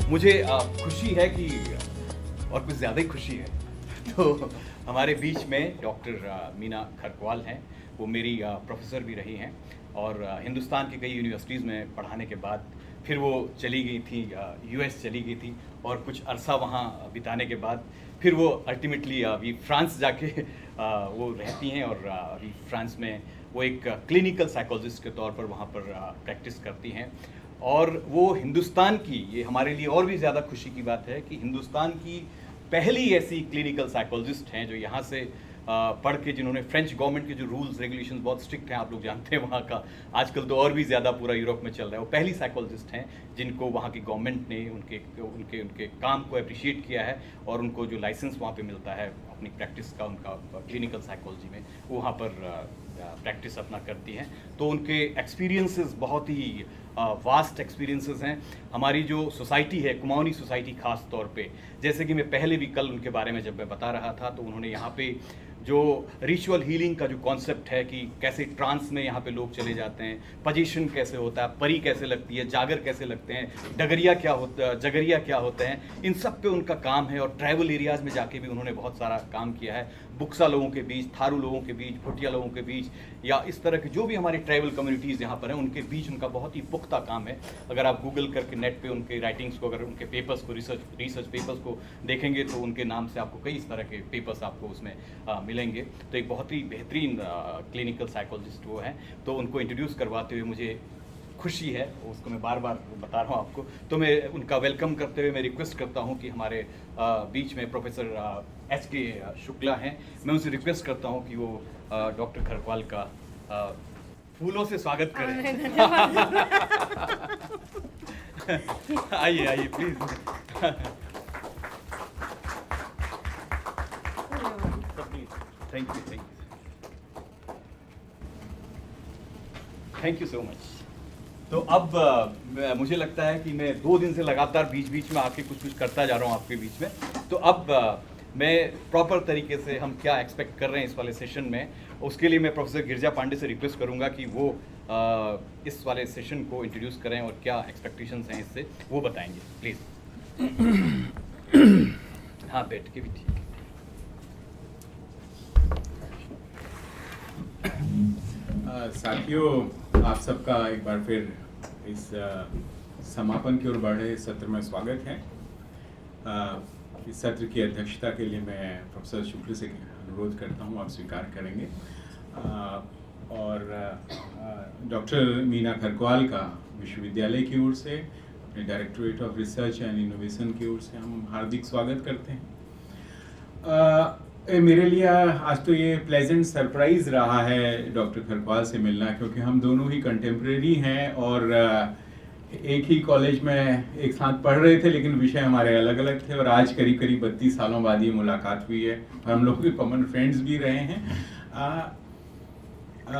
मुझे खुशी है कि और कुछ ज़्यादा ही खुशी है तो हमारे बीच में डॉक्टर मीना खरकवाल हैं। वो मेरी प्रोफेसर भी रही हैं और हिंदुस्तान की कई यूनिवर्सिटीज़ में पढ़ाने के बाद फिर वो चली गई थी, यूएस चली गई थी और कुछ अरसा वहाँ बिताने के बाद फिर वो अल्टीमेटली अभी फ्रांस जाके वो रहती हैं और अभी फ्रांस में वो एक क्लिनिकल साइकोलॉजिस्ट के तौर पर वहाँ पर प्रैक्टिस करती हैं। और वो हिंदुस्तान की, ये हमारे लिए और भी ज़्यादा खुशी की बात है कि हिंदुस्तान की पहली ऐसी क्लिनिकल साइकोलॉजिस्ट हैं जो यहाँ से पढ़ के, जिन्होंने फ्रेंच गवर्नमेंट के जो रूल्स रेगुलेशंस बहुत स्ट्रिक्ट हैं, आप लोग जानते हैं वहाँ का, आजकल तो और भी ज़्यादा पूरा यूरोप में चल रहा है, वो पहली साइकोलॉजिस्ट हैं जिनको वहाँ की गवर्नमेंट ने उनके उनके उनके काम को अप्रिशिएट किया है और उनको जो लाइसेंस वहाँ पे मिलता है अपनी प्रैक्टिस का, उनका क्लिनिकल साइकोलॉजी में, वो वहाँ पर प्रैक्टिस अपना करती हैं। तो उनके एक्सपीरियंसेस बहुत ही वास्ट एक्सपीरियंसेस हैं। हमारी जो सोसाइटी है, कुमाऊनी सोसाइटी खास तौर पे, जैसे कि मैं पहले भी कल उनके बारे में जब मैं बता रहा था तो उन्होंने यहाँ पे जो रिचुअल हीलिंग का जो कॉन्सेप्ट है कि कैसे ट्रांस में यहाँ पे लोग चले जाते हैं, पोजीशन कैसे होता है, परी कैसे लगती है, जागर कैसे लगते हैं, जगरिया क्या होते हैं, इन सब पे उनका काम है। और ट्राइबल एरियाज़ में जाके भी उन्होंने बहुत सारा काम किया है, बुक्सा लोगों के बीच, थारू लोगों के बीच, भुटिया लोगों के बीच, या इस तरह के जो भी हमारी ट्राइबल कम्युनिटीज़ यहाँ पर हैं उनके बीच उनका बहुत ही पुख्ता काम है। अगर आप गूगल करके नेट पे उनके राइटिंग्स को, अगर उनके पेपर्स को, रिसर्च पेपर्स को देखेंगे तो उनके नाम से आपको कई इस तरह के पेपर्स आपको उसमें मिलेंगे। तो एक बहुत ही बेहतरीन क्लिनिकल साइकोलॉजिस्ट वो हैं। तो उनको इंट्रोड्यूस करवाते हुए मुझे खुशी है, उसको मैं बार बार बता रहा हूँ आपको। तो मैं उनका वेलकम करते हुए मैं रिक्वेस्ट करता हूँ कि हमारे बीच में प्रोफेसर एच.के. शुक्ला हैं, मैं उनसे रिक्वेस्ट करता हूँ कि वो डॉक्टर खरकवाल का फूलों से स्वागत करें। आइए आइए please. Thank you so much. तो अब मुझे लगता है कि मैं 2 दिन से लगातार बीच बीच में आके कुछ करता जा रहा हूँ आपके बीच में। तो अब मैं प्रॉपर तरीके से हम क्या एक्सपेक्ट कर रहे हैं इस वाले सेशन में, उसके लिए मैं प्रोफेसर गिरिजा पांडे से रिक्वेस्ट करूँगा कि वो इस वाले सेशन को इंट्रोड्यूस करें और क्या एक्सपेक्टेशंस हैं इससे वो बताएंगे, प्लीज़। हाँ, बैठ के भी ठीक है। साथियों, आप सबका एक बार फिर इस समापन की ओर बढ़े सत्र में स्वागत है। इस सत्र की अध्यक्षता के लिए मैं प्रोफेसर शुक्ल से अनुरोध करता हूँ, आप स्वीकार करेंगे। और डॉक्टर मीना खरकवाल का विश्वविद्यालय की ओर से, अपने directorate of research and innovation की ओर से हम हार्दिक स्वागत करते हैं। मेरे लिए आज तो ये प्लेजेंट सरप्राइज रहा है डॉक्टर खरकवाल से मिलना, क्योंकि हम दोनों ही कंटेम्प्रेरी हैं और एक ही कॉलेज में एक साथ पढ़ रहे थे, लेकिन विषय हमारे अलग अलग थे। और आज करीब करीब 32 सालों बाद ये मुलाकात हुई है और हम लोग के कॉमन फ्रेंड्स भी रहे हैं।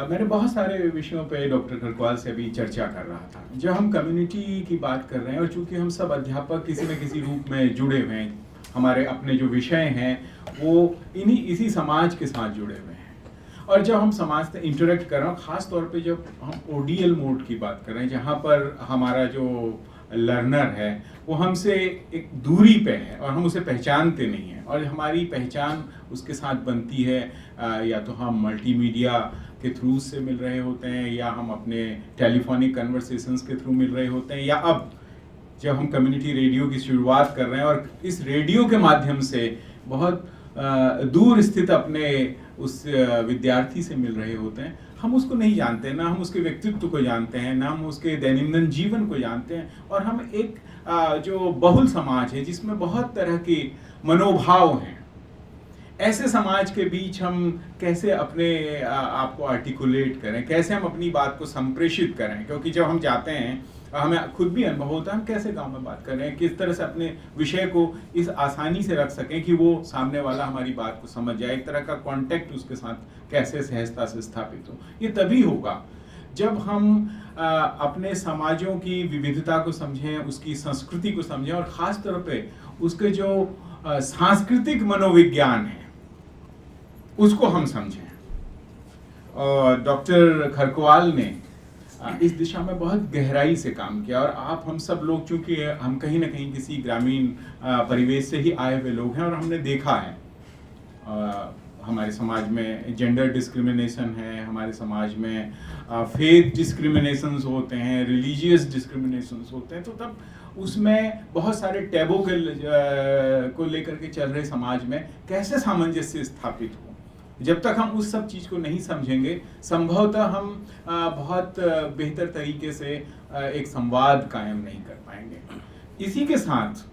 मैंने बहुत सारे विषयों पे डॉक्टर खरकवाल से अभी चर्चा कर रहा था। जब हम कम्युनिटी की बात कर रहे हैं और चूंकि हम सब अध्यापक किसी न किसी रूप में जुड़े हुए हैं, हमारे अपने जो विषय हैं वो इसी समाज के साथ जुड़े हुए हैं। और जब हम समाज से इंटरेक्ट कर रहे हैं, ख़ास तौर पे जब हम ओडीएल मोड की बात कर रहे हैं, जहाँ पर हमारा जो लर्नर है वो हमसे एक दूरी पे है और हम उसे पहचानते नहीं हैं, और हमारी पहचान उसके साथ बनती है या तो हम मल्टीमीडिया के थ्रू से मिल रहे होते हैं, या हम अपने टेलीफोनिक कन्वर्सेशंस के थ्रू मिल रहे होते हैं, या अब जब हम कम्युनिटी रेडियो की शुरुआत कर रहे हैं और इस रेडियो के माध्यम से बहुत दूर स्थित अपने उस विद्यार्थी से मिल रहे होते हैं। हम उसको नहीं जानते, ना हम उसके व्यक्तित्व को जानते हैं, ना हम उसके दैनंदिन जीवन को जानते हैं, और हम एक जो बहुल समाज है जिसमें बहुत तरह के मनोभाव हैं, ऐसे समाज के बीच हम कैसे अपने आप को आर्टिकुलेट करें, कैसे हम अपनी बात को संप्रेषित करें। क्योंकि जब हम जाते हैं, हमें खुद भी अनुभव होता है, हम कैसे गांव में बात कर रहे हैं, किस तरह से अपने विषय को इस आसानी से रख सकें कि वो सामने वाला हमारी बात को समझ जाए, एक तरह का कांटेक्ट उसके साथ कैसे सहजता से स्थापित हो। ये तभी होगा जब हम अपने समाजों की विविधता को समझें, उसकी संस्कृति को समझें, और ख़ास तौर पे उसके जो सांस्कृतिक मनोविज्ञान है उसको हम समझें। और डॉक्टर खरकवाल ने इस दिशा में बहुत गहराई से काम किया। और आप हम सब लोग, चूंकि हम कहीं ना कहीं किसी ग्रामीण परिवेश से ही आए हुए लोग हैं, और हमने देखा है हमारे समाज में जेंडर डिस्क्रिमिनेशन है, हमारे समाज में फेथ डिस्क्रिमिनेशंस होते हैं, रिलीजियस डिस्क्रिमिनेशंस होते हैं। तो तब उसमें बहुत सारे टैबू को लेकर के चल रहे समाज में कैसे सामंजस्य स्थापित हो, जब तक हम उस सब चीज़ को नहीं समझेंगे, संभवतः हम बहुत बेहतर तरीके से एक संवाद कायम नहीं कर पाएंगे। इसी के साथ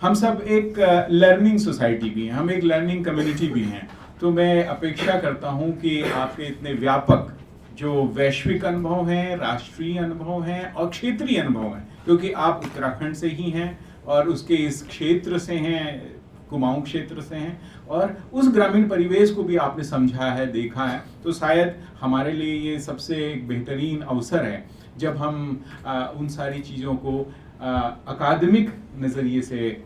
हम सब एक लर्निंग सोसाइटी भी हैं, हम एक लर्निंग कम्युनिटी भी हैं। तो मैं अपेक्षा करता हूं कि आपके इतने व्यापक जो वैश्विक अनुभव हैं, राष्ट्रीय अनुभव हैं और क्षेत्रीय अनुभव हैं, क्योंकि आप उत्तराखंड से ही हैं और उसके इस क्षेत्र से हैं, कुमाऊं क्षेत्र से हैं, और उस ग्रामीण परिवेश को भी आपने समझा है, देखा है। तो शायद हमारे लिए ये सबसे एक बेहतरीन अवसर है जब हम उन सारी चीज़ों को अकादमिक नज़रिए से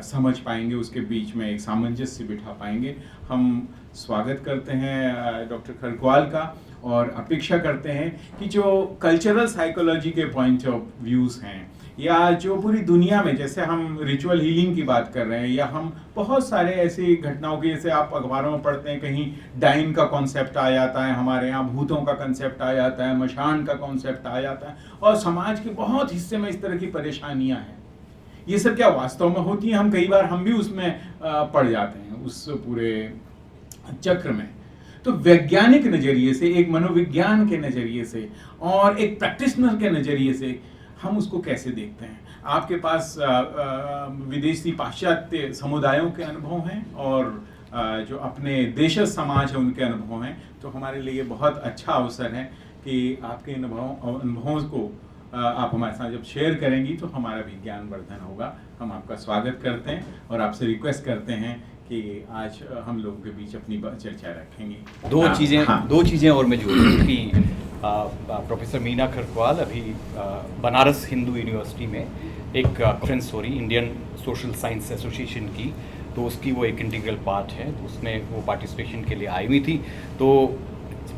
समझ पाएंगे, उसके बीच में एक सामंजस्य बिठा पाएंगे। हम स्वागत करते हैं डॉक्टर खरक्वाल का, और अपेक्षा करते हैं कि जो कल्चरल साइकोलॉजी के पॉइंट ऑफ व्यूज़ हैं, या जो पूरी दुनिया में, जैसे हम रिचुअल हीलिंग की बात कर रहे हैं, या हम बहुत सारे ऐसी घटनाओं की, जैसे आप अखबारों में पढ़ते हैं कहीं डाइन का कॉन्सेप्ट आ जाता है, हमारे यहाँ भूतों का कॉन्सेप्ट आ जाता है, मशान का कॉन्सेप्ट आ जाता है, और समाज के बहुत हिस्से में इस तरह की परेशानियाँ हैं। ये सब क्या वास्तव में होती हैं? हम कई बार हम भी उसमें पड़ जाते हैं, उस पूरे चक्र में। तो वैज्ञानिक नज़रिए से, एक मनोविज्ञान के नज़रिए से और एक प्रैक्टिशनर के नज़रिए से हम उसको कैसे देखते हैं? आपके पास विदेशी पाश्चात्य समुदायों के अनुभव हैं और जो अपने देशज समाज है उनके अनुभव हैं। तो हमारे लिए बहुत अच्छा अवसर है कि आपके अनुभवों को आप हमारे साथ जब शेयर करेंगी तो हमारा भी ज्ञान वर्धन होगा। हम आपका स्वागत करते हैं और आपसे रिक्वेस्ट करते हैं कि आज हम लोगों के बीच अपनी चर्चा रखेंगे। दो चीज़ें और मैं जोड़ूँ कि प्रोफेसर मीना खरक्वाल अभी बनारस हिंदू यूनिवर्सिटी में एक कॉन्फ्रेंस हो रही इंडियन सोशल साइंस एसोसिएशन की, तो उसकी वो एक इंटीग्रल पार्ट है, तो उसमें वो पार्टिसिपेशन के लिए आई हुई थी। तो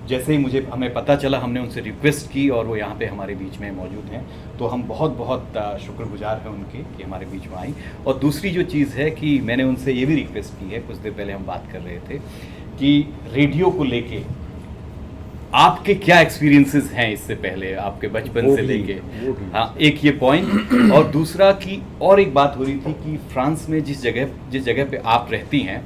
जैसे ही हमें पता चला, हमने उनसे रिक्वेस्ट की और वो यहाँ पे हमारे बीच में मौजूद हैं। तो हम बहुत बहुत शुक्रगुजार हैं उनके कि हमारे बीच में आई। और दूसरी जो चीज़ है कि मैंने उनसे ये भी रिक्वेस्ट की है, कुछ देर पहले हम बात कर रहे थे कि रेडियो को लेके आपके क्या एक्सपीरियंसेस हैं इससे पहले, आपके बचपन से लेके। हाँ, एक ये पॉइंट। और दूसरा कि और एक बात हो रही थी कि फ्रांस में जिस जगह पे आप रहती हैं,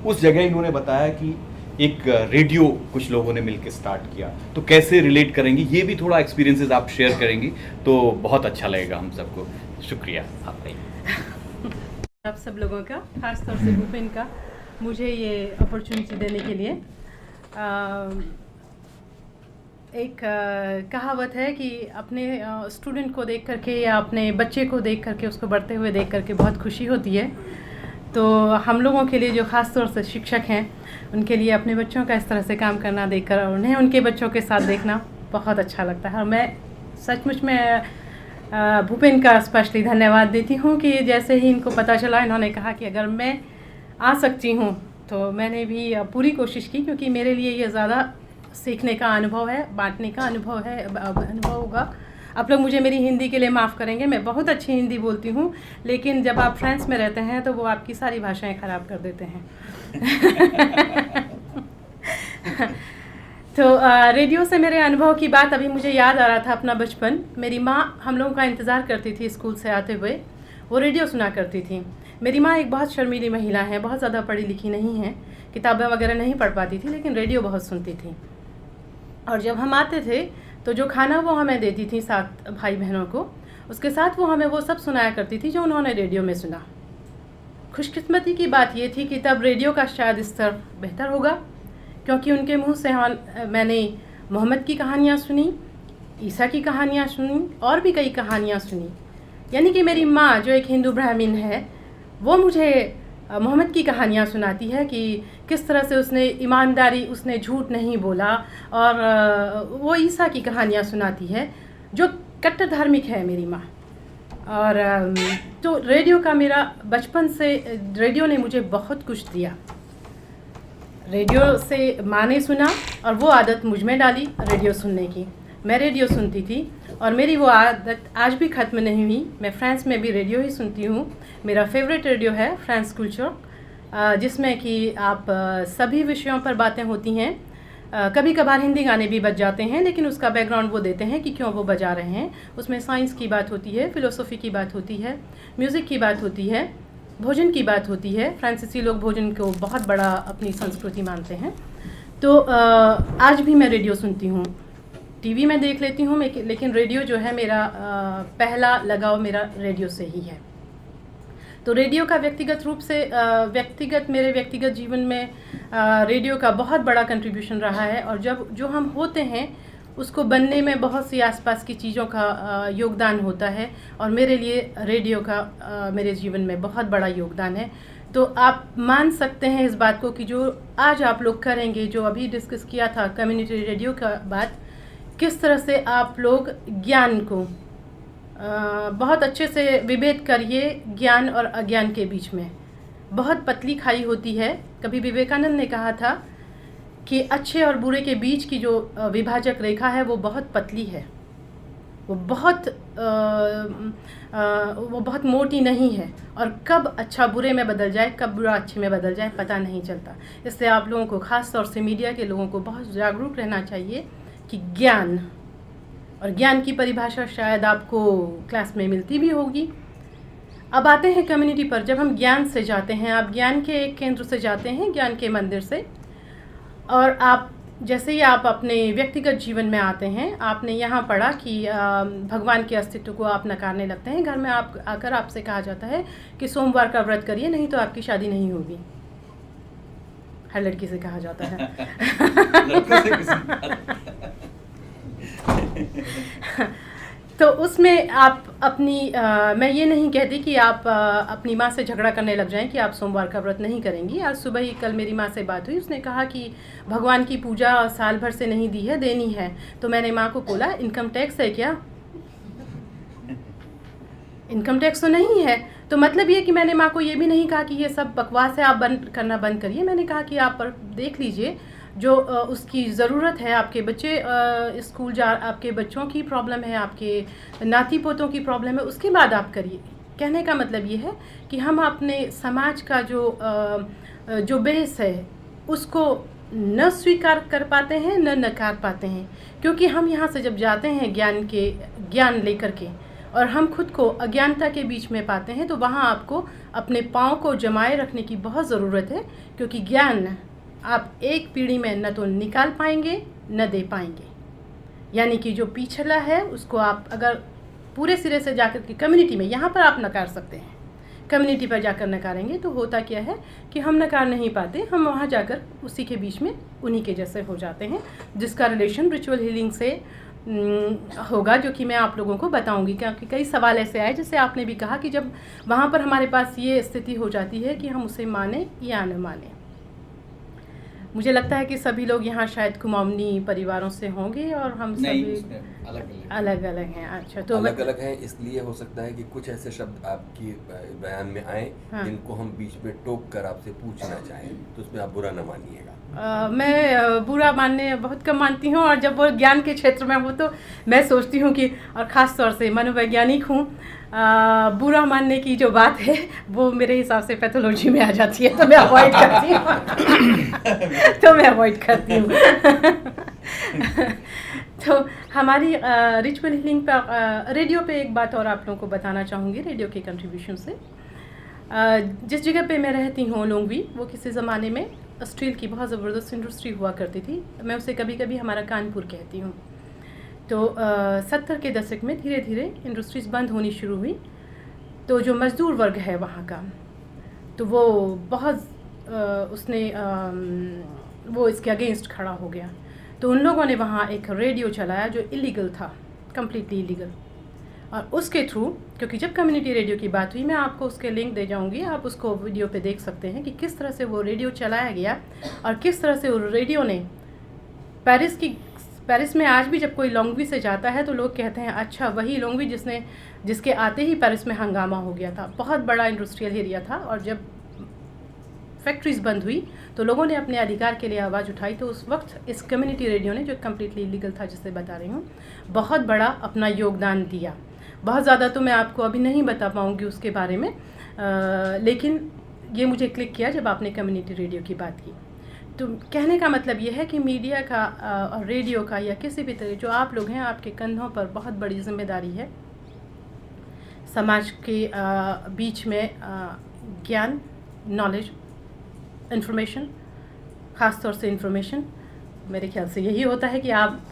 उस जगह इन्होंने बताया कि एक रेडियो कुछ लोगों ने मिलकर स्टार्ट किया, तो कैसे रिलेट करेंगी, ये भी थोड़ा एक्सपीरियंसेस आप शेयर करेंगी तो बहुत अच्छा लगेगा हम सबको। शुक्रिया आपका, आप सब लोगों का, खास तौर से भूपेन का, मुझे ये अपॉर्चुनिटी देने के लिए। एक कहावत है कि अपने स्टूडेंट को देख करके या अपने बच्चे को देख करके, उसको बढ़ते हुए देख करके बहुत खुशी होती है। तो हम लोगों के लिए जो ख़ास तौर से शिक्षक हैं, उनके लिए अपने बच्चों का इस तरह से काम करना देखकर और उन्हें उनके बच्चों के साथ देखना बहुत अच्छा लगता है। और मैं सचमुच में भूपेन का स्पष्टली धन्यवाद देती हूँ कि जैसे ही इनको पता चला, इन्होंने कहा कि अगर मैं आ सकती हूँ तो मैंने भी पूरी कोशिश की, क्योंकि मेरे लिए ये ज़्यादा सीखने का अनुभव है, बांटने का अनुभव होगा। आप लोग मुझे मेरी हिंदी के लिए माफ़ करेंगे, मैं बहुत अच्छी हिंदी बोलती हूँ, लेकिन जब आप फ्रांस में रहते हैं तो वो आपकी सारी भाषाएं ख़राब कर देते हैं। तो रेडियो से मेरे अनुभव की बात अभी मुझे याद आ रहा था, अपना बचपन। मेरी माँ हम लोगों का इंतज़ार करती थी स्कूल से आते हुए, वो रेडियो सुना करती थी। मेरी माँ एक बहुत शर्मीली महिला है, बहुत ज़्यादा पढ़ी लिखी नहीं है, किताबें वगैरह नहीं पढ़ पाती थी, लेकिन रेडियो बहुत सुनती थी। और जब हम आते थे तो जो खाना वो हमें देती थी 7 भाई बहनों को, उसके साथ वो हमें वो सब सुनाया करती थी जो उन्होंने रेडियो में सुना। खुशकिस्मती की बात ये थी कि तब रेडियो का शायद स्तर बेहतर होगा, क्योंकि उनके मुंह से मैंने मोहम्मद की कहानियाँ सुनी, ईसा की कहानियाँ सुनी और भी कई कहानियाँ सुनी। यानी कि मेरी माँ जो एक हिंदू ब्राह्मण है, वो मुझे मोहम्मद की कहानियाँ सुनाती है कि किस तरह से उसने ईमानदारी, उसने झूठ नहीं बोला। और वो ईसा की कहानियाँ सुनाती है जो कट्टर धार्मिक है मेरी माँ। और तो रेडियो का मेरा बचपन से, रेडियो ने मुझे बहुत कुछ दिया। रेडियो से माँ ने सुना और वो आदत मुझ में डाली रेडियो सुनने की। मैं रेडियो सुनती थी और मेरी वो आदत आज भी ख़त्म नहीं हुई। मैं फ्रांस में भी रेडियो ही सुनती हूँ। मेरा फेवरेट रेडियो है फ्रांस कल्चर, जिसमें कि आप सभी विषयों पर बातें होती हैं। कभी कभार हिंदी गाने भी बज जाते हैं, लेकिन उसका बैकग्राउंड वो देते हैं कि क्यों वो बजा रहे हैं। उसमें साइंस की बात होती है, फ़िलोसॉफ़ी की बात होती है, म्यूज़िक की बात होती है, भोजन की बात होती है। फ्रांसीसी लोग भोजन को बहुत बड़ा अपनी संस्कृति मानते हैं। तो आज भी मैं रेडियो सुनती हूँ। टीवी में देख लेती हूँ, लेकिन रेडियो जो है मेरा पहला लगाव मेरा रेडियो से ही है। तो रेडियो का व्यक्तिगत रूप से मेरे व्यक्तिगत जीवन में रेडियो का बहुत बड़ा कंट्रीब्यूशन रहा है। और जब जो हम होते हैं उसको बनने में बहुत सी आसपास की चीज़ों का योगदान होता है, और मेरे लिए रेडियो का मेरे जीवन में बहुत बड़ा योगदान है। तो आप मान सकते हैं इस बात को कि जो आज आप लोग करेंगे, जो अभी डिस्कस किया था कम्युनिटी रेडियो का बात, किस तरह से आप लोग ज्ञान को बहुत अच्छे से विभेद करिए। ज्ञान और अज्ञान के बीच में बहुत पतली खाई होती है। कभी विवेकानंद ने कहा था कि अच्छे और बुरे के बीच की जो विभाजक रेखा है वो बहुत पतली है, वो बहुत मोटी नहीं है। और कब अच्छा बुरे में बदल जाए, कब बुरा अच्छे में बदल जाए, पता नहीं चलता। इसलिए आप लोगों को, ख़ास तौर से मीडिया के लोगों को बहुत जागरूक रहना चाहिए कि ज्ञान और ज्ञान की परिभाषा शायद आपको क्लास में मिलती भी होगी। अब आते हैं कम्युनिटी पर। जब हम ज्ञान से जाते हैं, आप ज्ञान के एक केंद्र से जाते हैं, ज्ञान के मंदिर से, और आप जैसे ही आप अपने व्यक्तिगत जीवन में आते हैं, आपने यहाँ पढ़ा कि भगवान के अस्तित्व को आप नकारने लगते हैं। घर में आप आकर आपसे कहा जाता है कि सोमवार का व्रत करिए, नहीं तो आपकी शादी नहीं होगी। हर लड़की से कहा जाता है। तो उसमें आप अपनी मैं ये नहीं कहती कि आप अपनी माँ से झगड़ा करने लग जाएं कि आप सोमवार का व्रत नहीं करेंगी। आज सुबह ही कल मेरी माँ से बात हुई, उसने कहा कि भगवान की पूजा साल भर से नहीं दी है, देनी है। तो मैंने माँ को बोला, इनकम टैक्स है क्या? इनकम टैक्स तो नहीं है। तो मतलब ये कि मैंने माँ को ये भी नहीं कहा कि ये सब बकवास है, आप करना बंद करिए। मैंने कहा कि आप देख लीजिए, जो उसकी ज़रूरत है, आपके बच्चे स्कूल आपके बच्चों की प्रॉब्लम है, आपके नाती पोतों की प्रॉब्लम है, उसके बाद आप करिए। कहने का मतलब ये है कि हम अपने समाज का जो बेस है उसको न स्वीकार कर पाते हैं, न नकार पाते हैं। क्योंकि हम यहाँ से जब जाते हैं ज्ञान लेकर के, और हम खुद को अज्ञानता के बीच में पाते हैं, तो वहाँ आपको अपने पाँव को जमाए रखने की बहुत ज़रूरत है। क्योंकि ज्ञान आप एक पीढ़ी में न तो निकाल पाएंगे न दे पाएंगे। यानी कि जो पिछला है उसको आप अगर पूरे सिरे से जाकर के कम्युनिटी में, यहाँ पर आप नकार सकते हैं, कम्युनिटी पर जाकर नकारेंगे तो होता क्या है कि हम नकार नहीं पाते। हम वहाँ जाकर उसी के बीच में उन्हीं के जैसे हो जाते हैं, जिसका रिलेशन रिचुअल हीलिंग से होगा, जो कि मैं आप लोगों को बताऊंगी। क्योंकि कई सवाल ऐसे आए, जैसे आपने भी कहा कि जब वहाँ पर हमारे पास ये स्थिति हो जाती है कि हम उसे माने या न माने। मुझे लगता है कि सभी लोग यहाँ शायद कुमाऊनी परिवारों से होंगे, और हम सभी अलग अलग हैं। अच्छा, तो अलग अलग हैं, इसलिए हो सकता है कि कुछ ऐसे शब्द आपकी बयान में आए जिनको हम बीच में टोक कर आपसे पूछना चाहें, तो उसमें आप बुरा न मानिएगा। मैं बुरा मानने बहुत कम मानती हूँ, और जब वो ज्ञान के क्षेत्र में हो तो मैं सोचती हूँ कि, और ख़ास तौर से मनोवैज्ञानिक हूँ, बुरा मानने की जो बात है वो मेरे हिसाब से पैथोलॉजी में आ जाती है, तो मैं अवॉइड करती हूँ। तो हमारी रिचुअल हीलिंग पर रेडियो पे एक बात और आप लोगों को बताना चाहूँगी, रेडियो के कंट्रीब्यूशन से। जिस जगह पे मैं रहती हूँ लोंगवी, वो किसी ज़माने में स्टील की बहुत ज़बरदस्त इंडस्ट्री हुआ करती थी। मैं उसे कभी कभी हमारा कानपुर कहती हूँ। तो 70 के दशक में धीरे धीरे इंडस्ट्रीज़ बंद होनी शुरू हुई। तो जो मज़दूर वर्ग है वहाँ का, तो वो बहुत वो इसके अगेंस्ट खड़ा हो गया। तो उन लोगों ने वहाँ एक रेडियो चलाया जो इलीगल था, कम्प्लीटली इलीगल। और उसके थ्रू, क्योंकि जब कम्युनिटी रेडियो की बात हुई, मैं आपको उसके लिंक दे जाऊंगी, आप उसको वीडियो पे देख सकते हैं कि किस तरह से वो रेडियो चलाया गया, और किस तरह से वो रेडियो ने पेरिस में आज भी जब कोई लोंगवी से जाता है तो लोग कहते हैं, अच्छा वही लोंगवी जिसके आते ही पेरिस में हंगामा हो गया था। बहुत बड़ा इंडस्ट्रियल एरिया था, और जब फैक्ट्रीज़ बंद हुई तो लोगों ने अपने अधिकार के लिए आवाज़ उठाई। तो उस वक्त इस कम्युनिटी रेडियो ने, जो कम्प्लीटली इलीगल था जिसे बता रही हूँ, बहुत बड़ा अपना योगदान दिया। बहुत ज़्यादा तो मैं आपको अभी नहीं बता पाऊँगी उसके बारे में, लेकिन ये मुझे क्लिक किया जब आपने कम्युनिटी रेडियो की बात की। तो कहने का मतलब ये है कि मीडिया का और रेडियो का या किसी भी तरह जो आप लोग हैं, आपके कंधों पर बहुत बड़ी जिम्मेदारी है समाज के बीच में ज्ञान, नॉलेज, इन्फॉर्मेशन, ख़ास तौर से इन्फॉर्मेशन, मेरे ख्याल से यही होता है कि आप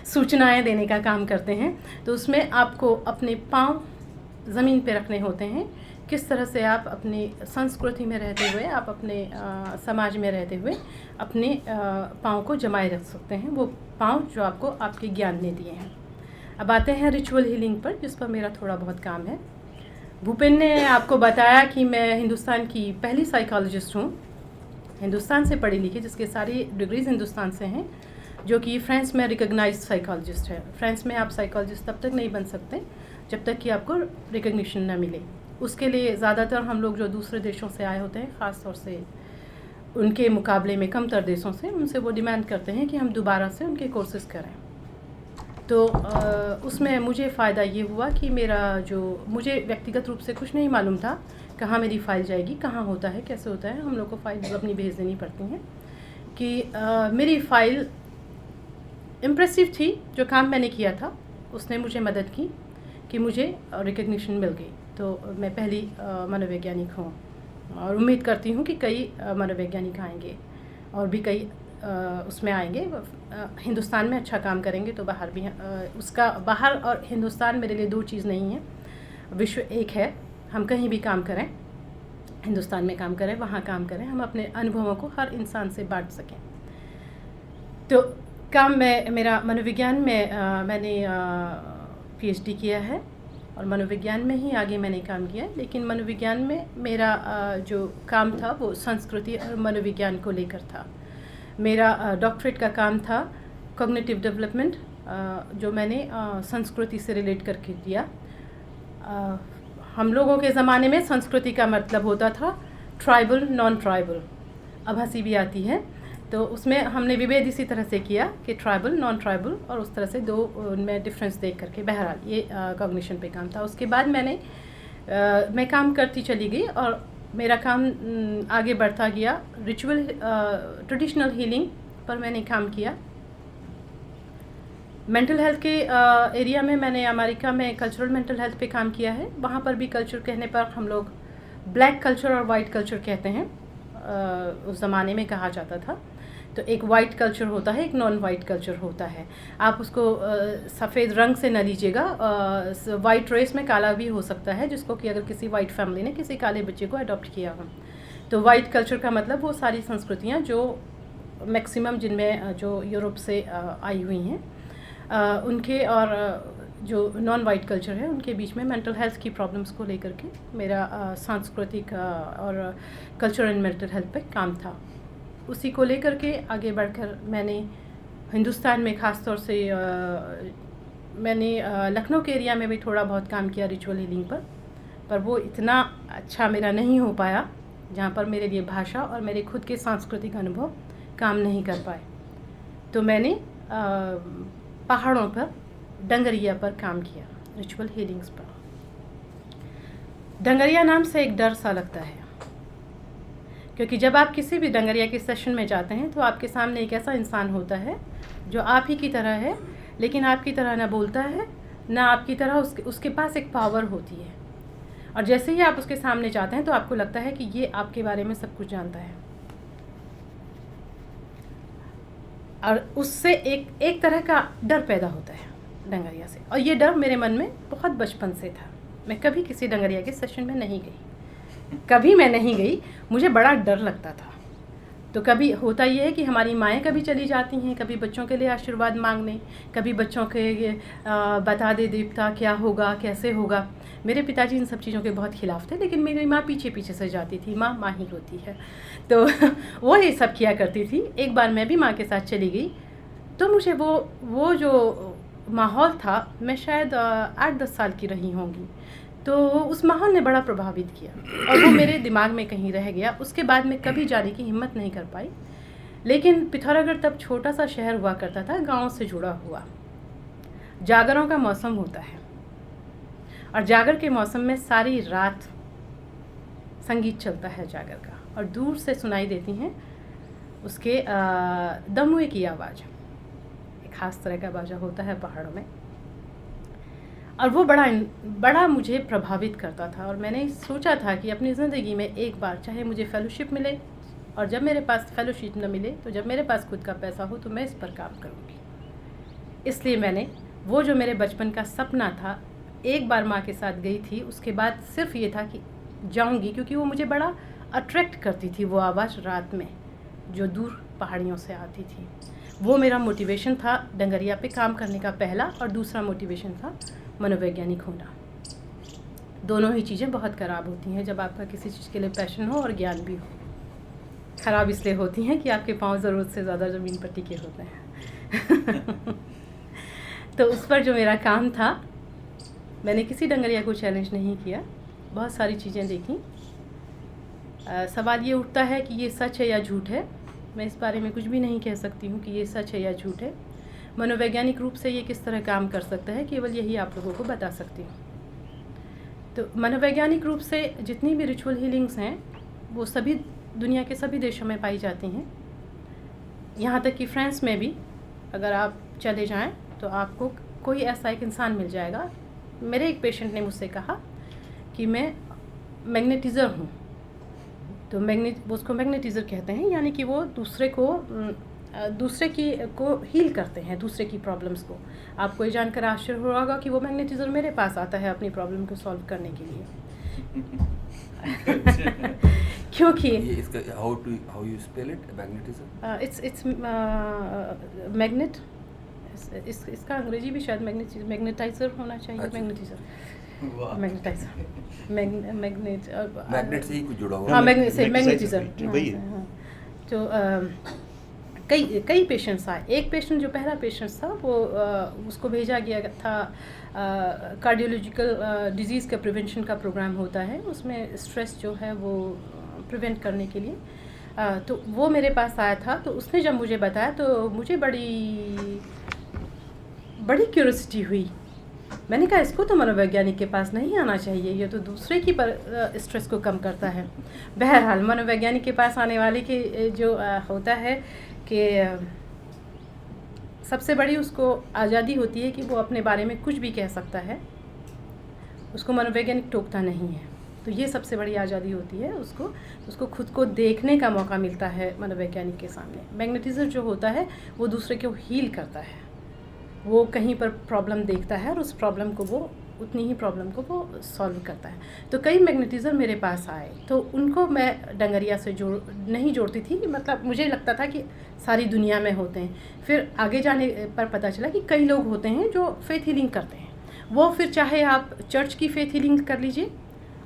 सूचनाएं देने का काम करते हैं। तो उसमें आपको अपने पाँव ज़मीन पे रखने होते हैं। किस तरह से आप अपनी संस्कृति में रहते हुए, आप अपने समाज में रहते हुए अपने पाँव को जमाए रख सकते हैं, वो पाँव जो आपको आपके ज्ञान ने दिए हैं। अब आते हैं रिचुअल हीलिंग पर, जिस पर मेरा थोड़ा बहुत काम है। भूपेन ने आपको बताया कि मैं हिंदुस्तान की पहली साइकोलॉजिस्ट हूँ, हिंदुस्तान से पढ़ी लिखी, जिसके सारी डिग्रीज़ हिंदुस्तान से हैं, जो कि फ्रांस में रिकॉग्नाइज्ड साइकोलॉजिस्ट है। फ्रांस में आप साइकोलॉजिस्ट तब तक नहीं बन सकते जब तक कि आपको रिकॉग्निशन ना मिले। उसके लिए ज़्यादातर हम लोग जो दूसरे देशों से आए होते हैं, ख़ास तौर से उनके मुकाबले में कमतर देशों से, उनसे वो डिमांड करते हैं कि हम दोबारा से उनके कोर्सेज़ करें। तो उसमें मुझे फ़ायदा ये हुआ कि मुझे व्यक्तिगत रूप से कुछ नहीं मालूम था कहाँ मेरी फ़ाइल जाएगी, कहाँ होता है, कैसे होता है। हम लोग को फ़ाइल अपनी भेज देनी पड़ती हैं कि मेरी फ़ाइल इम्प्रेसिव थी। जो काम मैंने किया था उसने मुझे मदद की कि मुझे रिकग्निशन मिल गई। तो मैं पहली मनोवैज्ञानिक हूँ और उम्मीद करती हूँ कि कई मनोवैज्ञानिक आएंगे और भी कई उसमें आएंगे। हिंदुस्तान में अच्छा काम करेंगे तो बाहर भी उसका बाहर और हिंदुस्तान मेरे लिए दो चीज़ नहीं है, विश्व एक है। हम कहीं भी काम करें, हिंदुस्तान में काम करें, वहाँ काम करें, हम अपने अनुभवों को हर इंसान से बांट सकें। तो काम मेरा मनोविज्ञान में मैंने PhD किया है और मनोविज्ञान में ही आगे मैंने काम किया। लेकिन मनोविज्ञान में मेरा जो काम था वो संस्कृति और मनोविज्ञान को लेकर था। मेरा डॉक्टरेट का काम था कॉग्निटिव डेवलपमेंट, जो मैंने संस्कृति से रिलेट करके दिया। हम लोगों के ज़माने में संस्कृति का मतलब होता था ट्राइबल, नॉन ट्राइबल। अब हंसी भी आती है, तो उसमें हमने विभेद इसी तरह से किया कि ट्राइबल, नॉन ट्राइबल, और उस तरह से दो उनमें डिफरेंस देख करके। बहरहाल ये कॉग्निशन पे काम था। उसके बाद मैं काम करती चली गई और मेरा काम आगे बढ़ता गया। रिचुअल ट्रेडिशनल हीलिंग पर मैंने काम किया। मेंटल हेल्थ के एरिया में मैंने अमेरिका में कल्चरल मेंटल हेल्थ पे काम किया है। वहाँ पर भी कल्चर कहने पर हम लोग ब्लैक कल्चर और वाइट कल्चर कहते हैं, उस ज़माने में कहा जाता था। तो एक वाइट कल्चर होता है, एक नॉन वाइट कल्चर होता है। आप उसको सफ़ेद रंग से न लीजिएगा, वाइट रेस में काला भी हो सकता है, जिसको कि अगर किसी वाइट फैमिली ने किसी काले बच्चे को अडॉप्ट किया हो। तो वाइट कल्चर का मतलब वो सारी संस्कृतियाँ जो मैक्सिमम जिनमें जो यूरोप से आई हुई हैं, उनके और जो नॉन वाइट कल्चर है उनके बीच में मेंटल हेल्थ की प्रॉब्लम्स को लेकर के मेरा सांस्कृतिक और कल्चर एंड मेंटल हेल्थ पे काम था। उसी को लेकर के आगे बढ़कर मैंने हिंदुस्तान में ख़ास तौर से मैंने लखनऊ के एरिया में भी थोड़ा बहुत काम किया रिचुअल हीलिंग पर वो इतना अच्छा मेरा नहीं हो पाया, जहाँ पर मेरे लिए भाषा और मेरे खुद के सांस्कृतिक अनुभव काम नहीं कर पाए। तो मैंने पहाड़ों पर, डंगरिया पर काम किया, रिचुअल हीलिंग्स पर। डंगरिया नाम से एक डर सा लगता है, क्योंकि जब आप किसी भी डंगरिया के सेशन में जाते हैं तो आपके सामने एक ऐसा इंसान होता है जो आप ही की तरह है, लेकिन आपकी तरह ना बोलता है ना आपकी तरह उसके पास एक पावर होती है। और जैसे ही आप उसके सामने जाते हैं तो आपको लगता है कि ये आपके बारे में सब कुछ जानता है, और उससे एक तरह का डर पैदा होता है डंगरिया से। और ये डर मेरे मन में बहुत बचपन से था। मैं कभी किसी डंगरिया के सेशन में नहीं गई, कभी मैं नहीं गई, मुझे बड़ा डर लगता था। तो कभी होता ये है कि हमारी माएँ कभी चली जाती हैं, कभी बच्चों के लिए आशीर्वाद मांगने, कभी बच्चों के बता दे देवता क्या होगा, कैसे होगा। मेरे पिताजी इन सब चीज़ों के बहुत खिलाफ थे, लेकिन मेरी माँ पीछे पीछे से जाती थी। माँ ही होती है, तो वो ये सब किया करती थी। एक बार मैं भी माँ के साथ चली गई, तो मुझे वो जो माहौल था, मैं शायद 8-10 साल की रही होंगी, तो उस माहौल ने बड़ा प्रभावित किया और वो मेरे दिमाग में कहीं रह गया। उसके बाद मैं कभी जाने की हिम्मत नहीं कर पाई। लेकिन पिथौरागढ़ तब छोटा सा शहर हुआ करता था, गांव से जुड़ा हुआ। जागरों का मौसम होता है और जागर के मौसम में सारी रात संगीत चलता है जागर का, और दूर से सुनाई देती हैं उसके दमुए की आवाज़। एक खास तरह का बाजा होता है पहाड़ों में, और वो बड़ा मुझे प्रभावित करता था। और मैंने सोचा था कि अपनी ज़िंदगी में एक बार चाहे मुझे फेलोशिप मिले, और जब मेरे पास फेलोशिप न मिले तो जब मेरे पास खुद का पैसा हो तो मैं इस पर काम करूँगी। इसलिए मैंने वो जो मेरे बचपन का सपना था, एक बार माँ के साथ गई थी, उसके बाद सिर्फ ये था कि जाऊँगी, क्योंकि वो मुझे बड़ा अट्रैक्ट करती थी वो आवाज़ रात में जो दूर पहाड़ियों से आती थी। वो मेरा मोटिवेशन था डंगरिया पे काम करने का पहला, और दूसरा मोटिवेशन था मनोवैज्ञानिक होना। दोनों ही चीज़ें बहुत ख़राब होती हैं जब आपका किसी चीज़ के लिए पैशन हो और ज्ञान भी हो। ख़राब इसलिए होती हैं कि आपके पाँव ज़रूरत से ज़्यादा ज़मीन पर टिके होते हैं। तो उस पर जो मेरा काम था, मैंने किसी डंगरिया को चैलेंज नहीं किया, बहुत सारी चीज़ें देखी। सवाल ये उठता है कि ये सच है या झूठ है। मैं इस बारे में कुछ भी नहीं कह सकती हूँ कि ये सच है या झूठ है। मनोवैज्ञानिक रूप से ये किस तरह काम कर सकता है, केवल यही आप लोगों को बता सकती हूँ। तो मनोवैज्ञानिक रूप से जितनी भी रिचुअल हीलिंग्स हैं वो सभी दुनिया के सभी देशों में पाई जाती हैं। यहाँ तक कि फ्रांस में भी अगर आप चले जाएं तो आपको कोई ऐसा एक इंसान मिल जाएगा। मेरे एक पेशेंट ने मुझसे कहा कि मैं मैग्नेटिज़र हूँ। तो उसको मैग्नेटिज़र कहते हैं, यानी कि वो दूसरे को हील करते हैं, दूसरे की प्रॉब्लम्स को। आपको ये जानकर आश्चर्य हो रहा होगा कि वो मैग्नेटिज़र मेरे पास आता है अपनी प्रॉब्लम को सॉल्व करने के लिए। क्योंकि इसका how you spell it, magnetism? It's magnet. इसका अंग्रेजी भी शायद मैग्नेटाइजर होना चाहिए। मैग्नेटाइजर मैग्नेट से ही कुछ जुड़ा हुआ। हाँ, मैग्नेटिज़र। तो कई पेशेंट्स आए। एक पेशेंट जो पहला पेशेंट था वो उसको भेजा गया था कार्डियोलॉजिकल डिजीज़ का प्रिवेंशन का प्रोग्राम होता है, उसमें स्ट्रेस जो है वो प्रिवेंट करने के लिए। तो वो मेरे पास आया था। तो उसने जब मुझे बताया तो मुझे बड़ी क्यूरियोसिटी हुई। मैंने कहा इसको तो मनोवैज्ञानिक के पास नहीं आना चाहिए, ये तो दूसरे की स्ट्रेस को कम करता है। बहरहाल मनोवैज्ञानिक के पास आने वाले के जो होता है कि सबसे बड़ी उसको आज़ादी होती है कि वो अपने बारे में कुछ भी कह सकता है, उसको मनोवैज्ञानिक टोकता नहीं है। तो ये सबसे बड़ी आज़ादी होती है, उसको खुद को देखने का मौका मिलता है मनोवैज्ञानिक के सामने। मैग्नेटिज़र जो होता है वो दूसरे को हील करता है, वो कहीं पर प्रॉब्लम देखता है और उस प्रॉब्लम को वो उतनी ही प्रॉब्लम को वो सॉल्व करता है। तो कई मैग्नेटिज़र मेरे पास आए तो उनको मैं डंगरिया से नहीं जोड़ती थी, मतलब मुझे लगता था कि सारी दुनिया में होते हैं। फिर आगे जाने पर पता चला कि कई लोग होते हैं जो फेथ हीलिंग करते हैं। वो फिर चाहे आप चर्च की फेथ हीलिंग कर लीजिए,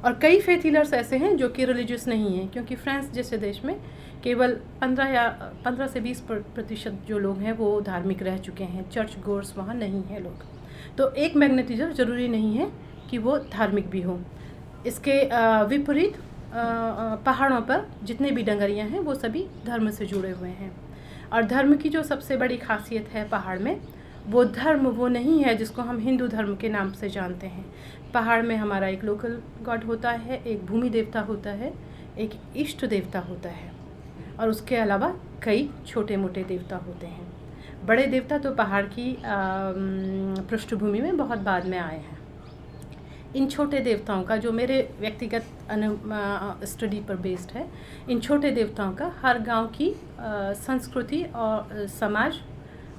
और कई फेथ हीलर्स ऐसे हैं जो कि रिलीजियस नहीं हैं, क्योंकि फ्रांस जैसे देश में केवल 15 से 20% जो लोग हैं वो धार्मिक रह चुके हैं। चर्च गोर्स वहाँ नहीं है लोग। तो एक मैग्नेटिज़र ज़रूरी नहीं है कि वो धार्मिक भी हो। इसके विपरीत पहाड़ों पर जितने भी डंगरियाँ हैं वो सभी धर्म से जुड़े हुए हैं। और धर्म की जो सबसे बड़ी खासियत है पहाड़ में, वो धर्म वो नहीं है जिसको हम हिंदू धर्म के नाम से जानते हैं। पहाड़ में हमारा एक लोकल गॉड होता है, एक भूमि देवता होता है, एक इष्ट देवता होता है, और उसके अलावा कई छोटे मोटे देवता होते हैं। बड़े देवता तो पहाड़ की पृष्ठभूमि में बहुत बाद में आए हैं। इन छोटे देवताओं का, जो मेरे व्यक्तिगत स्टडी पर बेस्ड है, इन छोटे देवताओं का हर गांव की संस्कृति और समाज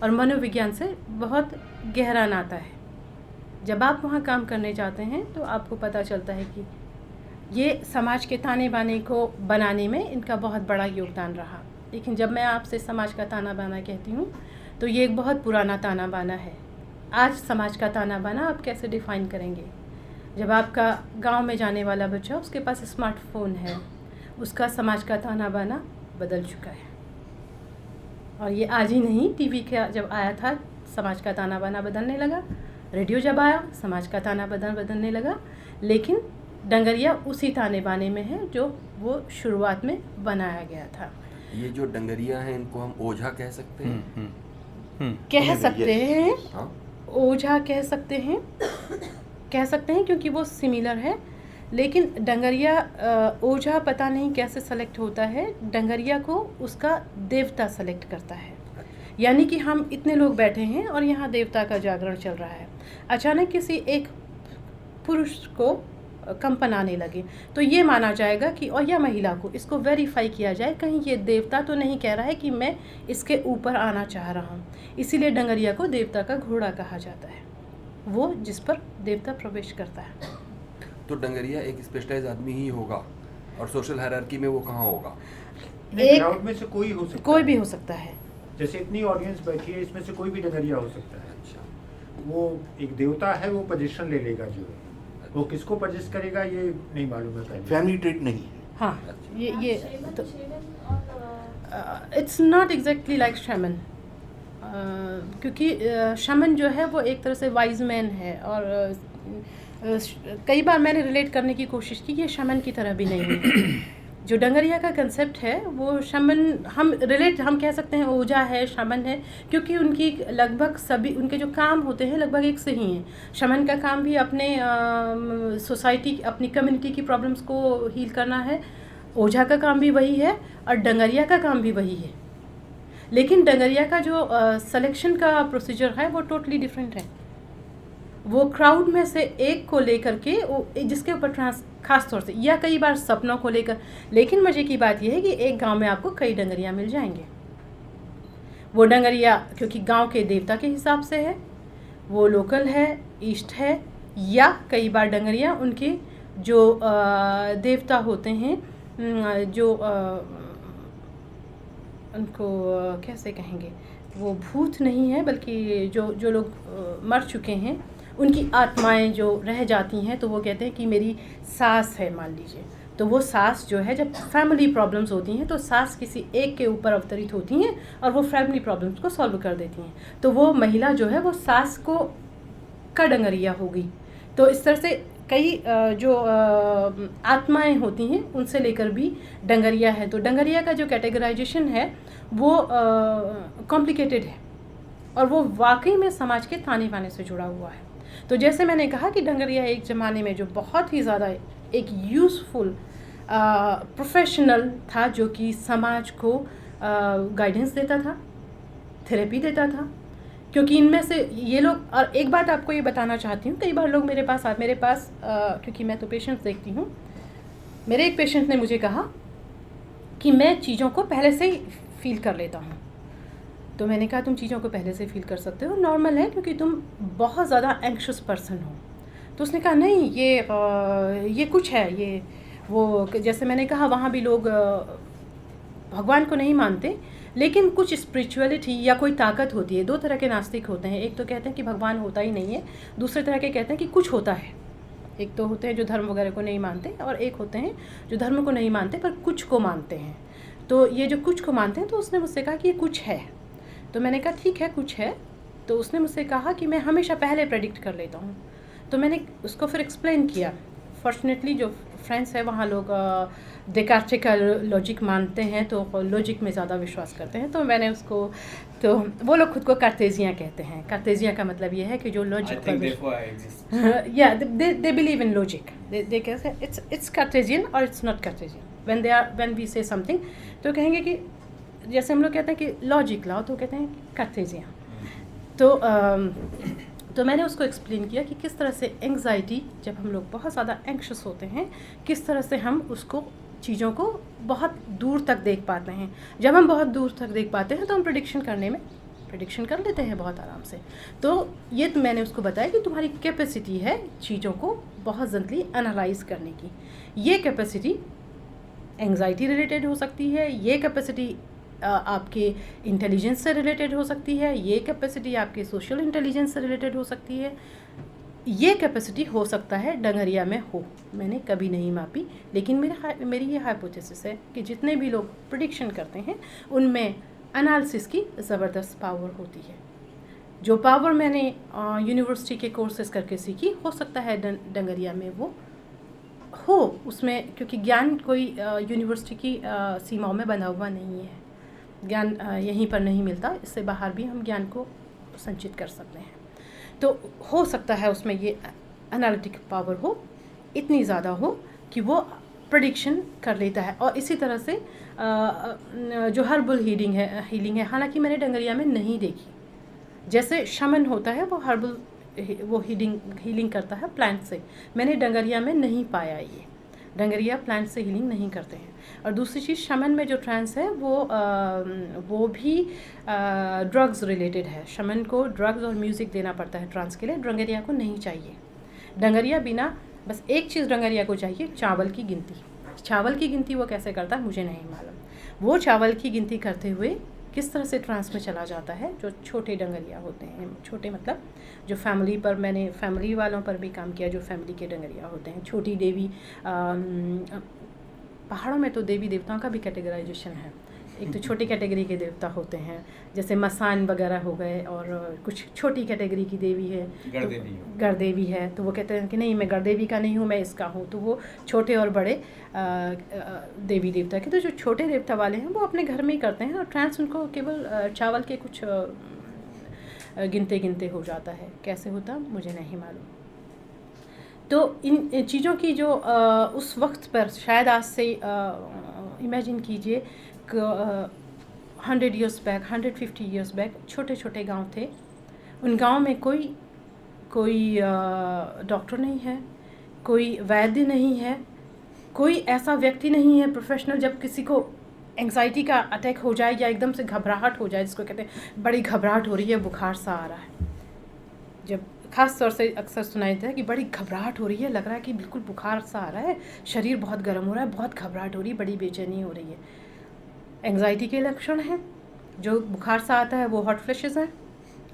और मनोविज्ञान से बहुत गहरा नाता है। जब आप वहाँ काम करने जाते हैं तो आपको पता चलता है कि ये समाज के ताने बाने को बनाने में इनका बहुत बड़ा योगदान रहा। लेकिन जब मैं आपसे समाज का ताना बाना कहती हूँ तो ये एक बहुत पुराना ताना बाना है। आज समाज का ताना बाना आप कैसे डिफ़ाइन करेंगे? जब आपका गांव में जाने वाला बच्चा, उसके पास स्मार्टफोन है, उसका समाज का ताना बाना बदल चुका है। और ये आज ही नहीं, टीवी का जब आया था समाज का ताना बाना बदलने लगा। रेडियो जब आया समाज का ताना बदलने लगा, लेकिन डंगरिया उसी ताने बाने में है जो वो शुरुआत में बनाया गया था। ये जो डंगरिया हैं इनको हम ओझा कह सकते हैं? कह सकते हैं, हाँ, ओझा कह सकते हैं क्योंकि वो सिमिलर है। लेकिन डंगरिया ओझा पता नहीं कैसे सेलेक्ट होता है, डंगरिया को उसका देवता सेलेक्ट करता है। यानी कि हम इतने लोग बैठे हैं और यहाँ देवता का जागरण चल रहा है, अचानक किसी एक पुरुष को कंपन आने लगे तो ये माना जाएगा कि, और या महिला को, इसको वेरीफाई किया जाए कहीं ये देवता तो नहीं कह रहा है कि मैं इसके ऊपर आना चाह रहा हूँ। इसीलिए डंगरिया को देवता का घोड़ा कहा जाता है, वो जिस पर देवता प्रवेश करता है। तो डंगरिया एक स्पेशलाइज आदमी ही होगा और सोशल हायरार्की में वो कहाँ होगा? एक क्राउड में से कोई हो सकता कोई है। भी हो सकता है। जैसे इतनी ऑडियंस बैठी है, इसमें से कोई भी डंगरिया हो सकता है। अच्छा, वो एक देवता है, वो पोजीशन ले लेगा, जो वो किसको पोजिशन करेगा ये नहीं मालूम है पहले। फैमिली ट्रेट नहीं है। हाँ, ये तो इट्स नॉट एग्जैक्टली लाइक शमन, क्योंकि शमन जो है वो एक तरह से वाइज मैन है, और कई बार मैंने रिलेट करने की कोशिश की, ये शमन की तरह भी नहीं है। जो डंगरिया का कंसेप्ट है वो शमन, हम कह सकते हैं ओझा है, शमन है, क्योंकि उनकी लगभग सभी उनके जो काम होते हैं लगभग एक से ही हैं। शमन का काम भी अपने सोसाइटी, अपनी कम्युनिटी की प्रॉब्लम्स को हील करना है, ओझा का काम भी वही है, और डंगरिया का काम भी वही है। लेकिन डंगरिया का जो सिलेक्शन का प्रोसीजर है वो टोटली डिफरेंट है। वो क्राउड में से एक को लेकर के, जिसके ऊपर खास तौर से, या कई बार सपनों को लेकर, लेकिन मज़े की बात यह है कि एक गांव में आपको कई डंगरिया मिल जाएंगे। वो डंगरिया क्योंकि गांव के देवता के हिसाब से है, वो लोकल है, ईस्ट है, या कई बार डंगरिया उनके जो देवता होते हैं, जो उनको कैसे कहेंगे, वो भूत नहीं है बल्कि जो लोग मर चुके हैं, उनकी आत्माएं जो रह जाती हैं, तो वो कहते हैं कि मेरी सास है, मान लीजिए, तो वो सास जो है, जब फैमिली प्रॉब्लम्स होती हैं तो सास किसी एक के ऊपर अवतरित होती हैं और वो फैमिली प्रॉब्लम्स को सॉल्व कर देती हैं। तो वो महिला जो है वो सास का डंगरिया होगी। तो इस तरह से कई जो आत्माएं होती हैं उनसे लेकर भी डंगरिया है। तो डंगरिया का जो कैटेगराइजेशन है वो कॉम्प्लिकेटेड है, और वो वाकई में समाज के ताने बाने से जुड़ा हुआ है। तो जैसे मैंने कहा कि डंगरिया एक ज़माने में जो बहुत ही ज़्यादा एक यूज़फुल प्रोफेशनल था, जो कि समाज को गाइडेंस देता था, थेरेपी देता था, क्योंकि इनमें से ये लोग, और एक बात आपको ये बताना चाहती हूँ, कई बार लोग मेरे पास क्योंकि मैं तो पेशेंट्स देखती हूँ, मेरे एक पेशेंट ने मुझे कहा कि मैं चीज़ों को पहले से ही फील कर लेता हूँ। तो मैंने कहा तुम चीज़ों को पहले से फील कर सकते हो, नॉर्मल है, क्योंकि तुम बहुत ज़्यादा एंक्शस पर्सन हो। तो उसने कहा नहीं, ये कुछ है, ये वो, जैसे मैंने कहा वहाँ भी लोग भगवान को नहीं मानते, लेकिन कुछ स्पिरिचुअलिटी या कोई ताकत होती है। दो तरह के नास्तिक होते हैं, एक तो कहते हैं कि भगवान होता ही नहीं है, दूसरे तरह के कहते हैं कि कुछ होता है। एक तो होते हैं जो धर्म वगैरह को नहीं मानते, और एक होते हैं जो धर्म को नहीं मानते पर कुछ को मानते हैं। तो ये जो कुछ को मानते हैं, तो उसने मुझसे कहा कि ये कुछ है। तो मैंने कहा ठीक है, कुछ है। तो उसने मुझसे कहा कि मैं हमेशा पहले प्रेडिक्ट कर लेता हूँ। तो मैंने उसको फिर एक्सप्लेन किया। फॉर्चुनेटली जो फ्रेंड्स है वहाँ लोग डेकार्टे का लॉजिक मानते हैं, तो लॉजिक में ज़्यादा विश्वास करते हैं। तो मैंने उसको, तो वो लोग खुद को कार्टेजिया कहते हैं। कार्टेजिया का मतलब ये है कि जो लॉजिक पर, या they believe in logic, they कहते हैं इट्स कार्टेजियन और it's not Cartesian. When we say something, तो कहेंगे कि जैसे हम लोग कहते हैं कि लॉजिक लाओ, तो कहते हैं कार्टेजिया। तो मैंने उसको एक्सप्लेन किया कि किस तरह से एंग्जाइटी, जब हम लोग बहुत ज़्यादा एंक्शस होते हैं, किस तरह से हम उसको, चीज़ों को बहुत दूर तक देख पाते हैं। जब हम बहुत दूर तक देख पाते हैं तो हम प्रेडिक्शन कर लेते हैं बहुत आराम से। तो ये तो मैंने उसको बताया कि तुम्हारी कैपेसिटी है चीज़ों को बहुत जल्दी एनालाइज करने की। ये कैपेसिटी एंग्जाइटी रिलेटेड हो सकती है, ये कैपेसिटी आपके इंटेलिजेंस से रिलेटेड हो सकती है, ये कैपेसिटी आपके सोशल इंटेलिजेंस से रिलेटेड हो सकती है, ये कैपेसिटी हो सकता है डंगरिया में हो। मैंने कभी नहीं मापी, लेकिन मेरी ये हाइपोथेसिस है कि जितने भी लोग प्रेडिक्शन करते हैं उनमें एनालिसिस की ज़बरदस्त पावर होती है। जो पावर मैंने यूनिवर्सिटी के कोर्सेज करके सीखी, हो सकता है डंगरिया में वो हो उसमें, क्योंकि ज्ञान कोई यूनिवर्सिटी की सीमाओं में बंधा हुआ नहीं है। ज्ञान यहीं पर नहीं मिलता, इससे बाहर भी हम ज्ञान को संचित कर सकते हैं। तो हो सकता है उसमें ये एनालिटिक पावर हो, इतनी ज़्यादा हो कि वो प्रेडिक्शन कर लेता है। और इसी तरह से जो हर्बल हीलिंग है, हालांकि मैंने डंगरिया में नहीं देखी। जैसे शमन होता है वो हर्बल वो हीलिंग करता है प्लांट से, मैंने डंगरिया में नहीं पाया। ये डंगरिया प्लांट से हीलिंग नहीं करते हैं। और दूसरी चीज़, शमन में जो ट्रांस है वो भी ड्रग्स रिलेटेड है। शमन को ड्रग्स और म्यूज़िक देना पड़ता है ट्रांस के लिए, डंगरिया को नहीं चाहिए। डंगरिया बिना, बस एक चीज़ डंगरिया को चाहिए, चावल की गिनती। चावल की गिनती वो कैसे करता है मुझे नहीं मालूम। वो चावल की गिनती करते हुए किस तरह से ट्रांस में चला जाता है। जो छोटे डंगरिया होते हैं, छोटे मतलब जो फैमिली पर, मैंने फैमिली वालों पर भी काम किया, जो फैमिली के डंगरिया होते हैं, छोटी देवी, पहाड़ों में तो देवी देवताओं का भी कैटेगराइजेशन है। एक तो छोटी कैटेगरी के देवता होते हैं, जैसे मसान वगैरह हो गए, और कुछ छोटी कैटेगरी की देवी है, गढ़देवी है। तो वो कहते हैं कि नहीं, मैं गढ़देवी का नहीं हूँ, मैं इसका हूँ। तो वो छोटे और बड़े देवी देवता के, तो जो छोटे देवता वाले हैं वो अपने घर में ही करते हैं, और ट्रांस उनको केवल चावल के कुछ गिनते हो जाता है। कैसे होता मुझे नहीं मालूम। तो इन चीज़ों की जो उस वक्त पर, शायद आज से इमेजिन कीजिए 100 ईयर्स बैक, 150 ईयर्स बैक, छोटे छोटे गांव थे। उन गांव में कोई डॉक्टर नहीं है, कोई वैद्य नहीं है, कोई ऐसा व्यक्ति नहीं है प्रोफेशनल। जब किसी को एंग्जाइटी का अटैक हो जाए या एकदम से घबराहट हो जाए, जिसको कहते हैं बड़ी घबराहट हो रही है, बुखार सा आ रहा है, जब ख़ास तौर से अक्सर सुनाई देता है कि बड़ी घबराहट हो रही है, लग रहा है कि बिल्कुल बुखार सा आ रहा है, शरीर बहुत गर्म हो रहा है, बहुत घबराहट हो रही है, बड़ी बेचैनी हो रही है, एंग्जाइटी के लक्षण हैं। जो बुखार सा आता है वो हॉट फ्लैशेस हैं,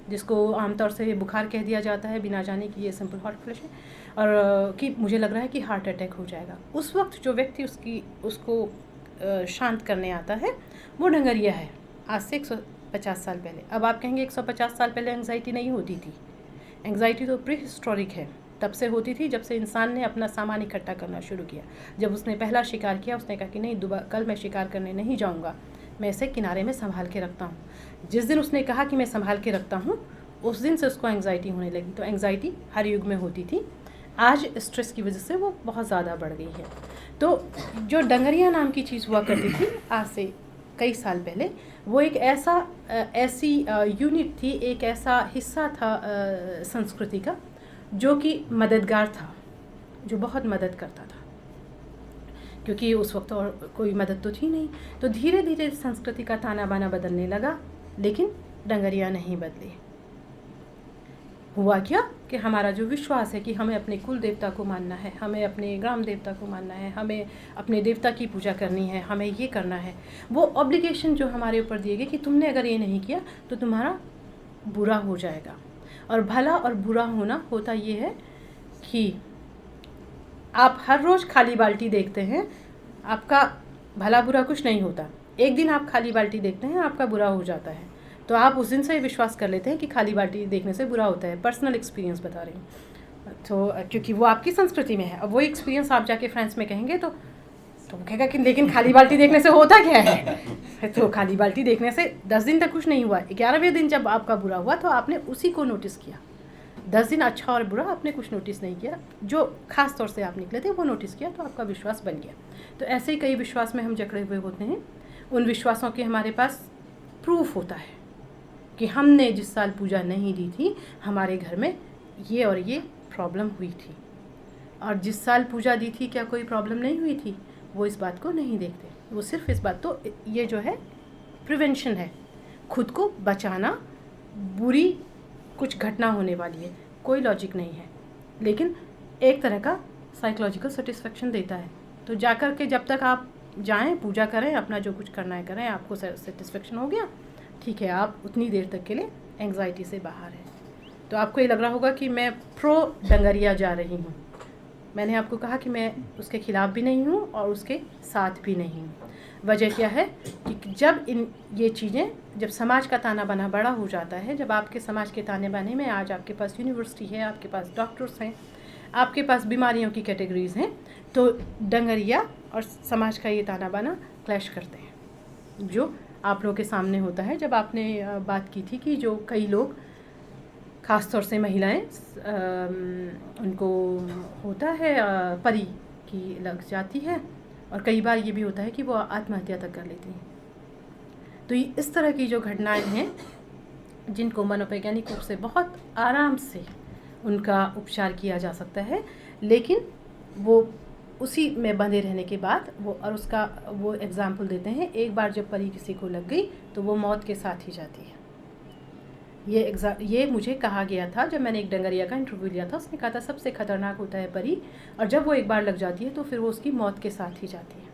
जिसको आमतौर से बुखार कह दिया जाता है बिना जाने कि ये सिंपल हॉट फ्लैश है, और कि मुझे लग रहा है कि हार्ट अटैक हो जाएगा। उस वक्त जो व्यक्ति उसको शांत करने आता है वो डंगरिया है, आज से 150 साल पहले। अब आप कहेंगे 150 साल पहले एंग्जाइटी नहीं होती थी। एंग्जाइटी तो प्री हिस्टोरिक है, तब से होती थी जब से इंसान ने अपना सामान इकट्ठा करना शुरू किया। जब उसने पहला शिकार किया, उसने कहा कि नहीं, कल मैं शिकार करने नहीं जाऊंगा, मैं इसे किनारे में संभाल के रखता हूँ। जिस दिन उसने कहा कि मैं संभाल के रखता हूँ, उस दिन से उसको एंग्जाइटी होने लगी। तो एंग्जाइटी हर युग में होती थी, आज स्ट्रेस की वजह से वो बहुत ज़्यादा बढ़ गई है। तो जो डंगरिया नाम की चीज़ हुआ करती थी आज से कई साल पहले, वो एक ऐसी यूनिट थी, एक ऐसा हिस्सा था संस्कृति का, जो कि मददगार था, जो बहुत मदद करता था, क्योंकि उस वक्त और कोई मदद तो थी नहीं। तो धीरे धीरे संस्कृति का ताना बाना बदलने लगा, लेकिन डंगरिया नहीं बदले। हुआ क्या कि हमारा जो विश्वास है कि हमें अपने कुल देवता को मानना है, हमें अपने ग्राम देवता को मानना है, हमें अपने देवता की पूजा करनी है, हमें ये करना है, वो ऑब्लिगेशन जो हमारे ऊपर दिए गए कि तुमने अगर ये नहीं किया तो तुम्हारा बुरा हो जाएगा। और भला और बुरा होना होता ये है कि आप हर रोज़ खाली बाल्टी देखते हैं, आपका भला बुरा कुछ नहीं होता। एक दिन आप खाली बाल्टी देखते हैं, आपका बुरा हो जाता है, तो आप उस दिन से विश्वास कर लेते हैं कि खाली बाल्टी देखने से बुरा होता है। पर्सनल एक्सपीरियंस बता रही हूँ। तो क्योंकि वो आपकी संस्कृति में है। अब वो एक्सपीरियंस आप जाके फ्रांस में कहेंगे तो कहेगा कि लेकिन खाली बाल्टी देखने से होता क्या है। तो खाली बाल्टी देखने से 10 दिन तक कुछ नहीं हुआ, 11वें दिन जब आपका बुरा हुआ तो आपने उसी को नोटिस किया। 10 दिन अच्छा और बुरा आपने कुछ नोटिस नहीं किया, जो खास तौर से आप निकले थे वो नोटिस किया, तो आपका विश्वास बन गया। तो ऐसे ही कई विश्वास में हम जकड़े हुए होते हैं। उन विश्वासों के हमारे पास प्रूफ होता है कि हमने जिस साल पूजा नहीं दी थी, हमारे घर में ये और ये प्रॉब्लम हुई थी, और जिस साल पूजा दी थी क्या कोई प्रॉब्लम नहीं हुई थी, वो इस बात को नहीं देखते। वो सिर्फ इस बात, तो ये जो है प्रिवेंशन है, खुद को बचाना, बुरी कुछ घटना होने वाली है, कोई लॉजिक नहीं है, लेकिन एक तरह का साइकोलॉजिकल सेटिस्फेक्शन देता है। तो जाकर के जब तक आप जाएं, पूजा करें, अपना जो कुछ करना है करें, आपको सेटिस्फेक्शन हो गया, ठीक है, आप उतनी देर तक के लिए एंग्जाइटी से बाहर हैं। तो आपको ये लग रहा होगा कि मैं प्रो डंगरिया जा रही हूँ, मैंने आपको कहा कि मैं उसके खिलाफ़ भी नहीं हूँ और उसके साथ भी नहीं हूँ। वजह क्या है कि जब ये चीज़ें, जब समाज का ताना बाना बड़ा हो जाता है, जब आपके समाज के ताने बाने में आज आपके पास यूनिवर्सिटी है, आपके पास डॉक्टर्स हैं, आपके पास बीमारियों की कैटेगरीज हैं, तो डंगरिया और समाज का ये ताना बाना क्लैश करते हैं, जो आप लोगों के सामने होता है। जब आपने बात की थी कि जो कई लोग, ख़ास तौर से महिलाएं, उनको होता है परी की लग जाती है, और कई बार ये भी होता है कि वो आत्महत्या तक कर लेती हैं। तो ये इस तरह की जो घटनाएं हैं, जिनको मनोवैज्ञानिक रूप से बहुत आराम से उनका उपचार किया जा सकता है, लेकिन वो उसी में बंधे रहने के बाद वो एग्ज़ाम्पल देते हैं, एक बार जब परी किसी को लग गई तो वो मौत के साथ ही जाती है। ये मुझे कहा गया था जब मैंने एक डंगरिया का इंटरव्यू लिया था। उसने कहा था सबसे ख़तरनाक होता है परी, और जब वो एक बार लग जाती है तो फिर वो उसकी मौत के साथ ही जाती है।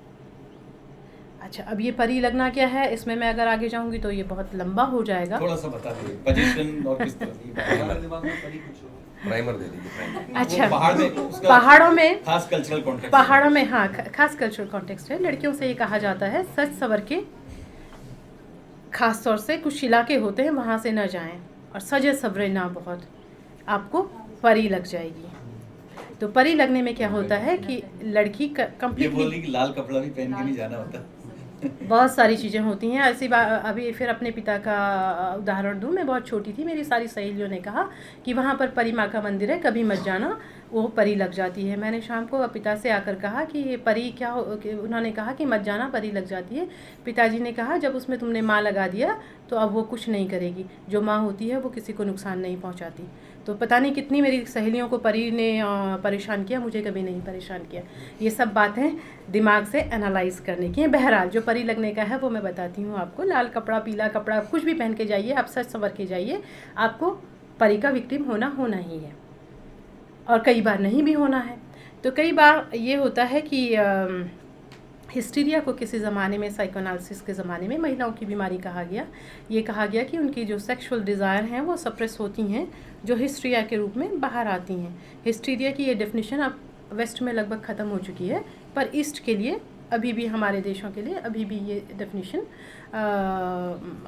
अच्छा, अब ये परी लगना क्या है, इसमें मैं अगर आगे जाऊंगी तो ये बहुत लंबा हो जाएगा। थोड़ा सा बता दीजिए पोजीशन और किस तरह से प्राइमर दे दीजिए। अच्छा, उसका पहाड़ों में खास कल्चरल कॉन्टेक्स्ट, पहाड़ों में हाँ खास कल्चरल कॉन्टेक्स्ट है। लड़कियों से ये कहा जाता है सच सवर के, ख़ास तौर से कुछ इलाके होते हैं वहाँ से ना जाएं, और सजे सवरे ना बहुत, आपको परी लग जाएगी। तो परी लगने में क्या होता है कि लड़की ये कंप्लीटली, बोली कि लाल कपड़ा भी पहन के नहीं जाना होता। बहुत सारी चीज़ें होती हैं ऐसी बात। अभी फिर अपने पिता का उदाहरण दूं, मैं बहुत छोटी थी, मेरी सारी सहेलियों ने कहा कि वहाँ पर परी माँ का मंदिर है, कभी मत जाना, वो परी लग जाती है। मैंने शाम को पिता से आकर कहा कि ये परी क्या हो, उन्होंने कहा कि मत जाना, परी लग जाती है। पिताजी ने कहा जब उसमें तुमने माँ लगा दिया तो अब वो कुछ नहीं करेगी, जो माँ होती है वो किसी को नुकसान नहीं पहुँचाती। तो पता नहीं कितनी मेरी सहेलियों को परी ने परेशान किया, मुझे कभी नहीं परेशान किया। ये सब बातें दिमाग से एनालाइज करने की हैं। बहरहाल जो परी लगने का है वो मैं बताती हूँ आपको। लाल कपड़ा, पीला कपड़ा, कुछ भी पहन के जाइए, आप सच संवर के जाइए, आपको परी का विक्टिम होना ही है, और कई बार नहीं भी होना है। तो कई बार ये होता है कि हिस्टीरिया को किसी ज़माने में, साइकोएनालिसिस के ज़माने में महिलाओं की बीमारी कहा गया। ये कहा गया कि उनकी जो सेक्सुअल डिज़ायर हैं वो सप्रेस होती हैं, जो हिस्ट्रिया के रूप में बाहर आती हैं। हिस्टीरिया की ये डेफिनेशन अब वेस्ट में लगभग ख़त्म हो चुकी है, पर ईस्ट के लिए अभी भी, हमारे देशों के लिए अभी भी ये डेफिनेशन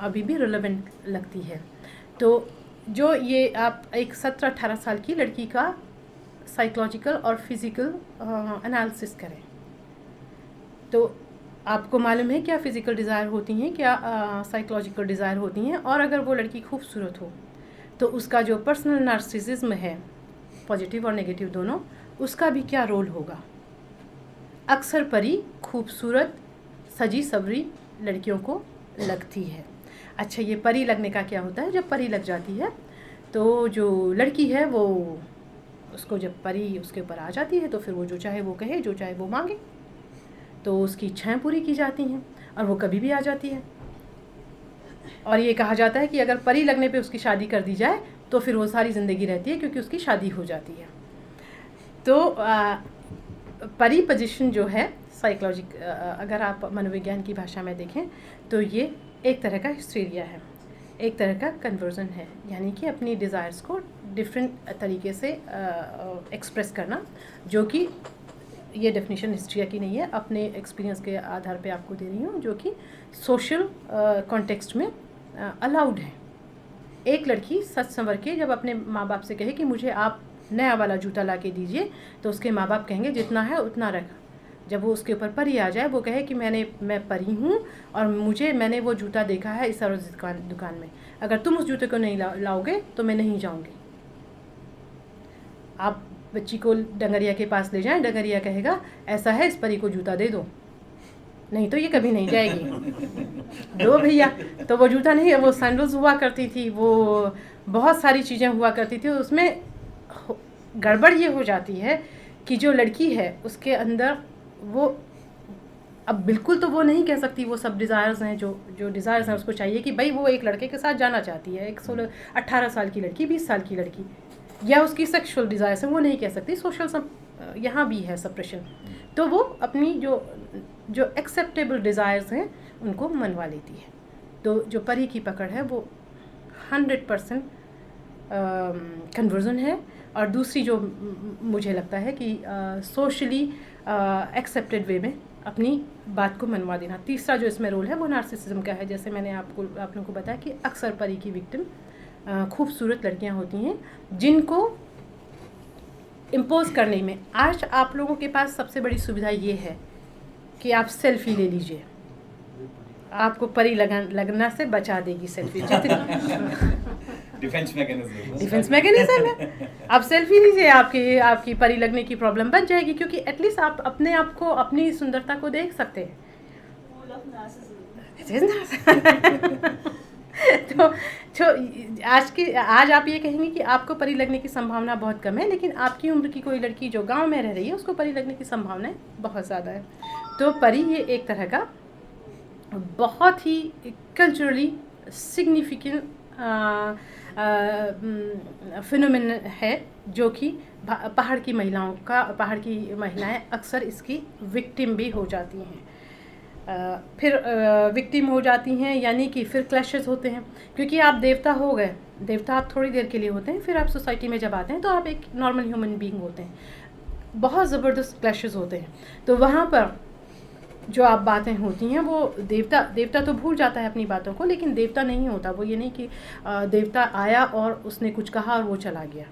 अभी भी रिलेवेंट लगती है। तो जो ये आप एक 17-18 साल की लड़की का साइकोलॉजिकल और फिज़िकल एनालिसिस करें, तो आपको मालूम है क्या फ़िज़िकल डिज़ायर होती हैं, क्या साइकोलॉजिकल डिज़ायर होती हैं। और अगर वो लड़की खूबसूरत हो तो उसका जो पर्सनल नार्सिसिज्म है, पॉजिटिव और नेगेटिव दोनों, उसका भी क्या रोल होगा। अक्सर परी खूबसूरत सजी सवरी लड़कियों को लगती है। अच्छा, ये परी लगने का क्या होता है, जब परी लग जाती है तो जो लड़की है वो, उसको जब परी उसके ऊपर आ जाती है तो फिर वो जो चाहे वो कहे, जो चाहे वो मांगे, तो उसकी इच्छाएं पूरी की जाती हैं, और वो कभी भी आ जाती है। और ये कहा जाता है कि अगर परी लगने पे उसकी शादी कर दी जाए तो फिर वो सारी ज़िंदगी रहती है, क्योंकि उसकी शादी हो जाती है। तो परी पोजीशन जो है साइकोलॉजिक, अगर आप मनोविज्ञान की भाषा में देखें तो ये एक तरह का हिस्टीरिया है, एक तरह का कन्वर्जन है, यानी कि अपनी डिज़ायर्स को डिफरेंट तरीके से एक्सप्रेस करना, जो कि ये डेफिनेशन हिस्ट्रिया की नहीं है, अपने एक्सपीरियंस के आधार पे आपको दे रही हूँ, जो कि सोशल कॉन्टेक्स्ट में अलाउड है। एक लड़की सच संवर के जब अपने माँ बाप से कहे कि मुझे आप नया वाला जूता ला के दीजिए, तो उसके माँ बाप कहेंगे जितना है उतना रख। जब वो उसके ऊपर परी आ जाए, वो कहे कि मैं परी हूँ और मैंने वो जूता देखा है इस और दुकान में, अगर तुम उस जूते को नहीं लाओगे तो मैं नहीं जाऊँगी। आप बच्ची को डंगरिया के पास ले जाएं, डंगरिया कहेगा ऐसा है, इस परी को जूता दे दो, नहीं तो ये कभी नहीं जाएगी। दो भैया, तो वो जूता नहीं, वो सैंडल्स हुआ करती थी, वो बहुत सारी चीज़ें हुआ करती थी। उसमें गड़बड़ ये हो जाती है कि जो लड़की है उसके अंदर वो, अब बिल्कुल तो वो नहीं कह सकती, वो सब डिज़ायर्स हैं, जो डिज़ायर्स हैं उसको चाहिए कि भाई वो एक लड़के के साथ जाना चाहती है, एक 18 साल की लड़की, 20 साल की लड़की, या उसकी सेक्सुअल डिज़ायर्स है, वो नहीं कह सकती। सोशल यहाँ भी है सप्रेशन, तो वो अपनी जो एक्सेप्टेबल डिज़ायर्स हैं उनको मनवा लेती है। तो जो परी की पकड़ है वो 100% कन्वर्जन है, और दूसरी जो मुझे लगता है कि सोशली एक्सेप्टेड वे में अपनी बात को मनवा देना। तीसरा जो इसमें रोल है वो नार्सिसिज्म का है। जैसे मैंने आप लोगों को बताया कि अक्सर परी की विक्टिम खूबसूरत लड़कियां होती हैं जिनको इम्पोज करने में आज आप लोगों के पास सबसे बड़ी सुविधा ये है कि आप सेल्फी ले लीजिए, आपको परी लगना से बचा देगी सेल्फी। डिफेंस मैकेनिज्म है। आप सेल्फी लीजिए, आपकी परी लगने की प्रॉब्लम बच जाएगी, क्योंकि एटलीस्ट आप अपने आप को, अपनी सुंदरता को देख सकते हैं। तो आज आप ये कहेंगे कि आपको परी लगने की संभावना बहुत कम है, लेकिन आपकी उम्र की कोई लड़की जो गांव में रह रही है उसको परी लगने की संभावनाएं बहुत ज़्यादा है। तो परी ये एक तरह का बहुत ही कल्चरली सिग्निफिकेंट फिनोमेन है, जो कि पहाड़ की महिलाएं अक्सर इसकी विक्टिम भी हो जाती हैं। फिर विक्टिम हो जाती हैं, यानी कि फिर क्लैशेस होते हैं, क्योंकि आप देवता हो गए। देवता आप थोड़ी देर के लिए होते हैं, फिर आप सोसाइटी में जब आते हैं तो आप एक नॉर्मल ह्यूमन बीइंग होते हैं। बहुत ज़बरदस्त क्लैशेस होते हैं। तो वहाँ पर जो आप बातें होती हैं वो देवता तो भूल जाता है अपनी बातों को, लेकिन देवता नहीं होता। वो ये नहीं कि देवता आया और उसने कुछ कहा और वो चला गया।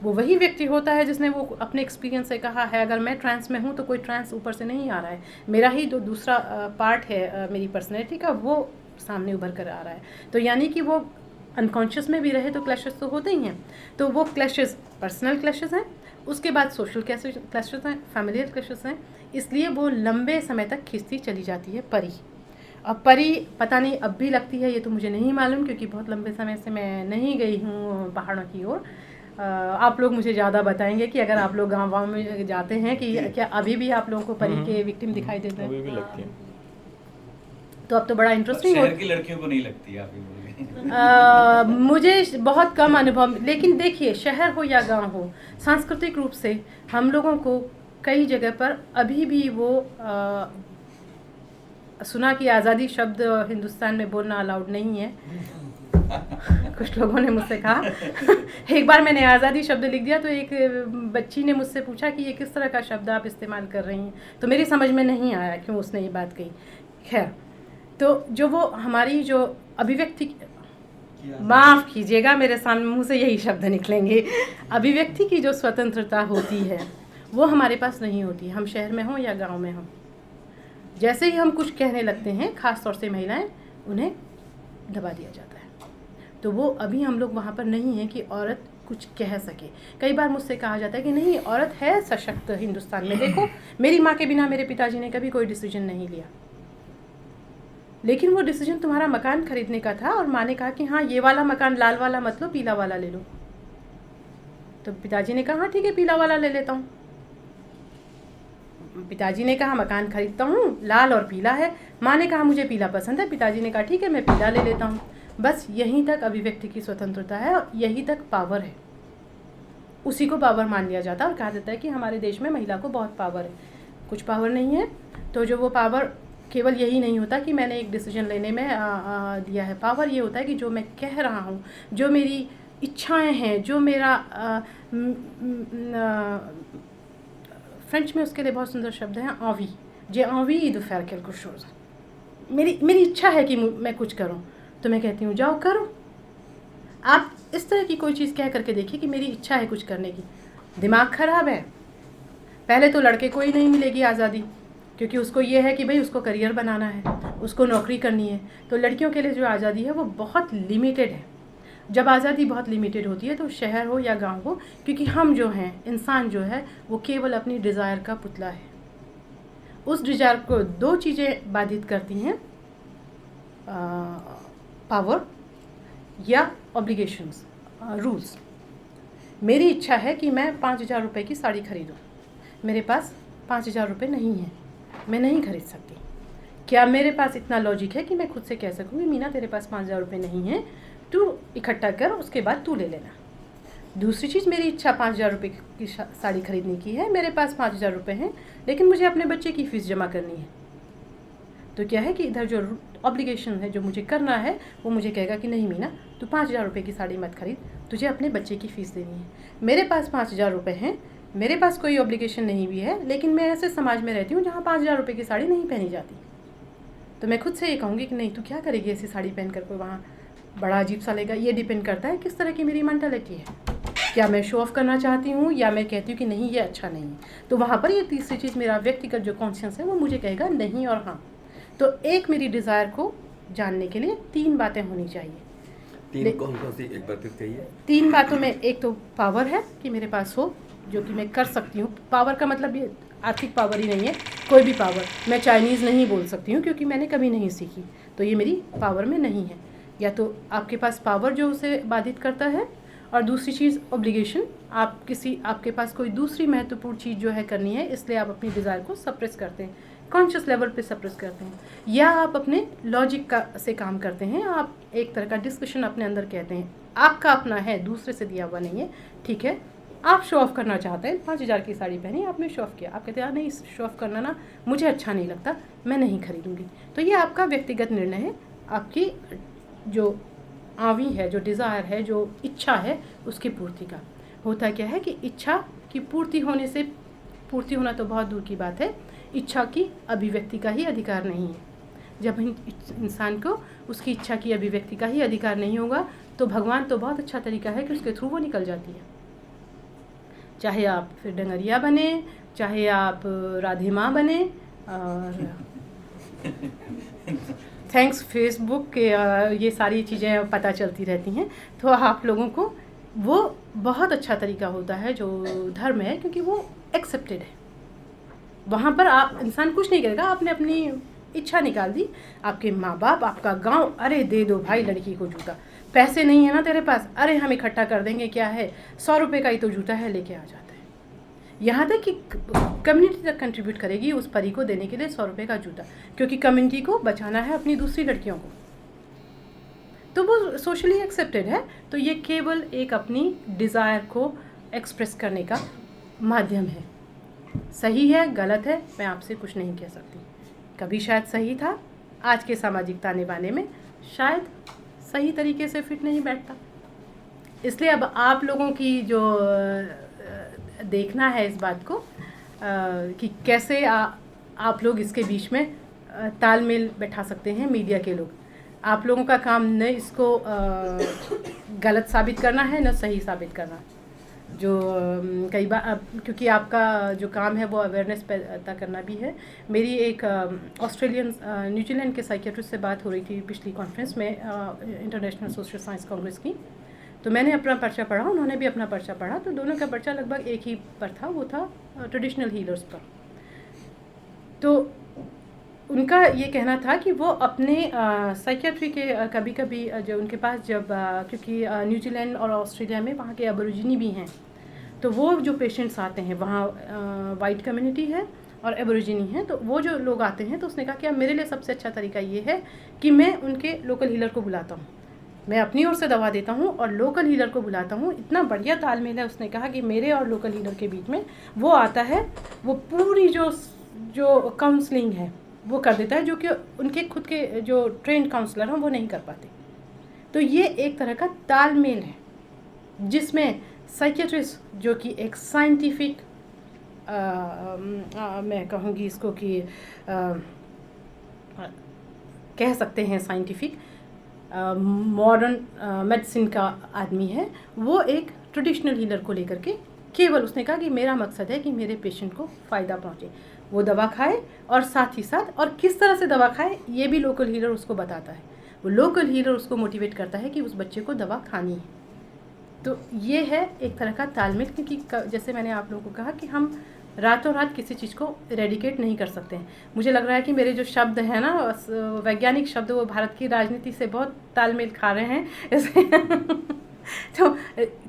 वो वही व्यक्ति होता है जिसने वो अपने एक्सपीरियंस से कहा है। अगर मैं ट्रांस में हूँ तो कोई ट्रांस ऊपर से नहीं आ रहा है, मेरा ही जो दूसरा पार्ट है मेरी पर्सनैलिटी का, वो सामने उभर कर आ रहा है। तो यानी कि वो अनकॉन्शियस में भी रहे तो क्लैशेस तो होते ही हैं। तो वो क्लैशेस पर्सनल क्लैशेस हैं, उसके बाद सोशल क्लैशेस हैं, फैमिलियर क्लैशेस हैं। इसलिए वो लंबे समय तक खींचती चली जाती है परी। अब परी पता नहीं अब भी लगती है, ये तो मुझे नहीं मालूम, क्योंकि बहुत लंबे समय से मैं नहीं गई हूँ पहाड़ों की ओर। आप लोग मुझे ज़्यादा बताएंगे कि अगर आप लोग गाँव में जाते हैं कि क्या अभी भी आप लोगों को परी के विक्टिम दिखाई देते हैं? अभी भी लगती है। तो अब तो बड़ा इंटरेस्टिंग शहर की लड़कियों को नहीं लगती आप मुझे बहुत कम अनुभव। लेकिन देखिए, शहर हो या गांव हो, सांस्कृतिक रूप से हम लोगों को कई जगह पर अभी भी वो सुना कि आज़ादी शब्द हिंदुस्तान में बोलना अलाउड नहीं है। कुछ लोगों ने मुझसे कहा एक बार मैंने आज़ादी शब्द लिख दिया तो एक बच्ची ने मुझसे पूछा कि ये किस तरह का शब्द आप इस्तेमाल कर रही हैं, तो मेरी समझ में नहीं आया क्यों उसने ये बात कही। खैर, तो जो वो हमारी जो अभिव्यक्ति, माफ़ कीजिएगा मेरे सामने मुंह से यही शब्द निकलेंगे, अभिव्यक्ति की जो स्वतंत्रता होती है वो हमारे पास नहीं होती, हम शहर में हों या गांव में हों। जैसे ही हम कुछ कहने लगते हैं, ख़ास तौर से महिलाएं, उन्हें दबा दिया जाता है। तो वो अभी हम लोग वहाँ पर नहीं हैं कि औरत कुछ कह सके। कई बार मुझसे कहा जाता है कि नहीं, औरत है सशक्त हिंदुस्तान में। देखो, मेरी माँ के बिना मेरे पिताजी ने कभी कोई डिसीजन नहीं लिया, लेकिन वो डिसीजन तुम्हारा मकान खरीदने का था और माँ ने कहा कि हाँ, ये वाला मकान लाल वाला मत लो, पीला वाला ले लो। तो पिताजी ने कहा हाँ ठीक है, पीला वाला ले लेता हूँ। पिताजी ने कहा मकान खरीदता हूँ, लाल और पीला है। माँ ने कहा मुझे पीला पसंद है, पिताजी ने कहा ठीक है मैं पीला ले लेता हूँ। बस यहीं तक अभिव्यक्ति की स्वतंत्रता है और यहीं तक पावर है, उसी को पावर मान लिया जाता है और कहा जाता है कि हमारे देश में महिला को बहुत पावर है। कुछ पावर नहीं है। तो जो वो पावर केवल यही नहीं होता कि मैंने एक डिसीजन लेने में दिया है। पावर ये होता है कि जो मैं कह रहा हूँ, जो मेरी इच्छाएं हैं, जो मेरा फ्रेंच में उसके लिए बहुत सुंदर शब्द है एनवी, जे N V de faire quelque chose। मेरी इच्छा है कि मैं कुछ करूं, तो मैं कहती हूँ जाओ करो। आप इस तरह की कोई चीज़ कह करके देखिए कि मेरी इच्छा है कुछ करने की। दिमाग ख़राब है। पहले तो लड़के को ही नहीं मिलेगी आज़ादी, क्योंकि उसको ये है कि भाई उसको करियर बनाना है, उसको नौकरी करनी है। तो लड़कियों के लिए जो आज़ादी है वो बहुत लिमिटेड है। जब आज़ादी बहुत लिमिटेड होती है तो शहर हो या गांव हो, क्योंकि हम जो हैं, इंसान जो है वो केवल अपनी डिज़ायर का पुतला है। उस डिज़ायर को दो चीज़ें बाधित करती हैं, पावर या ऑब्लिगेशंस, रूल्स। मेरी इच्छा है कि मैं 5,000 रुपये की साड़ी खरीदूँ, मेरे पास 5,000 रुपये नहीं है, मैं नहीं खरीद सकती। क्या मेरे पास इतना लॉजिक है कि मैं खुद से कह सकूँगी मीना तेरे पास 5,000 रुपये नहीं है, तू इकट्ठा कर, उसके बाद तू ले लेना। दूसरी चीज़, मेरी इच्छा 5,000 रुपये की साड़ी खरीदने की है, मेरे पास 5,000 रुपये हैं, लेकिन मुझे अपने बच्चे की फ़ीस जमा करनी है। तो क्या है कि इधर जो ऑब्लिगेशन है, जो मुझे करना है, वो मुझे कहेगा कि नहीं मीना तू 5,000 रुपये की साड़ी मत खरीद, तुझे अपने बच्चे की फ़ीस देनी है। मेरे पास 5,000 रुपये हैं, मेरे पास कोई ऑब्लिगेशन नहीं भी है, लेकिन मैं ऐसे समाज में रहती हूँ जहाँ 5,000 रुपये की साड़ी नहीं पहनी जाती। तो मैं खुद से ये कहूँगी कि नहीं, तू क्या करेगी ऐसी साड़ी पहन कर, कोई वहाँ बड़ा अजीब सा लगेगा। ये डिपेंड करता है किस तरह की मेरी मेंटालिटी है। क्या मैं शो ऑफ करना चाहती हूँ या मैं कहती हूँ कि नहीं ये अच्छा नहीं है। तो वहाँ पर ये तीसरी चीज़, मेरा व्यक्तिगत जो कॉन्शियस है वो मुझे कहेगा नहीं और हाँ। तो एक मेरी डिज़ायर को जानने के लिए 3 बातें होनी चाहिए। 3 कौन कौन सी, एक बार फिर कहिए। 3 बातों में एक तो पावर है कि मेरे पास हो, जो कि मैं कर सकती हूँ। पावर का मतलब ये आर्थिक पावर ही नहीं है, कोई भी पावर। मैं चाइनीज़ नहीं बोल सकती हूँ क्योंकि मैंने कभी नहीं सीखी, तो ये मेरी पावर में नहीं है। या तो आपके पास पावर जो उसे बाधित करता है, और दूसरी चीज़ ऑब्लिगेशन, आपके पास कोई दूसरी महत्वपूर्ण चीज़ जो है करनी है, इसलिए आप अपनी डिज़ायर को सप्रेस करते हैं, कॉन्शियस लेवल पे सप्रेस करते हैं, या आप अपने लॉजिक से काम करते हैं। आप एक तरह का डिस्कशन अपने अंदर कहते हैं, आपका अपना है, दूसरे से दिया हुआ नहीं है। ठीक है, आप शो ऑफ करना चाहते हैं, 5,000 की साड़ी पहनी, आपने शो ऑफ किया, आप कहते हैं नहीं, शो ऑफ करना ना मुझे अच्छा नहीं लगता, मैं नहीं खरीदूंगी। तो ये आपका व्यक्तिगत निर्णय है, आपकी जो आवी है, जो डिज़ायर है, जो इच्छा है, उसकी पूर्ति का। होता क्या है कि इच्छा की पूर्ति होना तो बहुत दूर की बात है, इच्छा की अभिव्यक्ति का ही अधिकार नहीं है। जब इंसान को उसकी इच्छा की अभिव्यक्ति का ही अधिकार नहीं होगा, तो भगवान तो बहुत अच्छा तरीका है कि उसके थ्रू वो निकल जाती है। चाहे आप फिर डंगरिया बने, चाहे आप राधे माँ बने, और थैंक्स फेसबुक के ये सारी चीज़ें पता चलती रहती हैं, तो आप लोगों को वो बहुत अच्छा तरीका होता है जो धर्म है, क्योंकि वो एक्सेप्टेड है। वहाँ पर आप इंसान कुछ नहीं करेगा, आपने अपनी इच्छा निकाल दी, आपके माँ बाप, आपका गांव, अरे दे दो भाई लड़की को जूता, पैसे नहीं है ना तेरे पास, अरे हम इकट्ठा कर देंगे, क्या है 100 रुपये का ही तो जूता है, लेके आ जाता है। यहाँ तक कि कम्युनिटी तक कंट्रीब्यूट करेगी उस परी को देने के लिए 100 रुपये का जूता, क्योंकि कम्युनिटी को बचाना है अपनी दूसरी लड़कियों को, तो वो सोशली एक्सेप्टेड है। तो ये केवल एक अपनी डिज़ायर को एक्सप्रेस करने का माध्यम है। सही है गलत है मैं आपसे कुछ नहीं कह सकती, कभी शायद सही था, आज के सामाजिक ताने बाने में शायद सही तरीके से फिट नहीं बैठता। इसलिए अब आप लोगों की जो देखना है इस बात को कि कैसे आप लोग इसके बीच में तालमेल बैठा सकते हैं। मीडिया के लोग, आप लोगों का काम न इसको गलत साबित करना है न सही साबित करना। जो कई बार, क्योंकि आपका जो काम है वो अवेयरनेस पैदा करना भी है। मेरी एक ऑस्ट्रेलियन न्यूजीलैंड के साइकियाट्रिस्ट से बात हो रही थी पिछली कॉन्फ्रेंस में, इंटरनेशनल सोशल साइंस कांग्रेस की। तो मैंने अपना पर्चा पढ़ा, उन्होंने भी अपना पर्चा पढ़ा, तो दोनों का पर्चा लगभग एक ही पर था, वो था ट्रेडिशनल हीलर्स पर। तो उनका ये कहना था कि वो अपने साइकियाट्री के कभी कभी जो उनके पास जब क्योंकि न्यूजीलैंड और ऑस्ट्रेलिया में वहाँ के एबोरिजिनी भी हैं, तो वो जो पेशेंट्स आते हैं वहाँ वाइट कम्युनिटी है और एबोरिजिनी है, तो वो जो लोग आते हैं, तो उसने कहा कि अब मेरे लिए सबसे अच्छा तरीका ये है कि मैं उनके लोकल हीलर को बुलाता हूँ, मैं अपनी ओर से दवा देता हूँ और लोकल हीलर को बुलाता हूँ। इतना बढ़िया तालमेल है, उसने कहा कि मेरे और लोकल हीलर के बीच में वो आता है, वो पूरी जो काउंसलिंग है वो कर देता है, जो कि उनके खुद के जो ट्रेंड काउंसलर हैं वो नहीं कर पाते। तो ये एक तरह का तालमेल है जिसमें साइकियाट्रिस्ट, जो कि एक साइंटिफिक मैं कहूँगी इसको कि कह सकते हैं साइंटिफिक मॉडर्न मेडिसिन का आदमी है, वो एक ट्रेडिशनल हीलर को लेकर के केवल उसने कहा कि मेरा मकसद है कि मेरे पेशेंट को फ़ायदा पहुंचे, वो दवा खाए और साथ ही साथ और किस तरह से दवा खाए ये भी लोकल हीलर उसको बताता है। वो लोकल हीलर उसको मोटिवेट करता है कि उस बच्चे को दवा खानी है। तो ये है एक तरह का तालमेल, क्योंकि जैसे मैंने आप लोगों को कहा कि हम रातों रात किसी चीज़ को रेडिकेट नहीं कर सकते हैं। मुझे लग रहा है कि मेरे जो शब्द हैं ना, वैज्ञानिक शब्द, वो भारत की राजनीति से बहुत तालमेल खा रहे हैं तो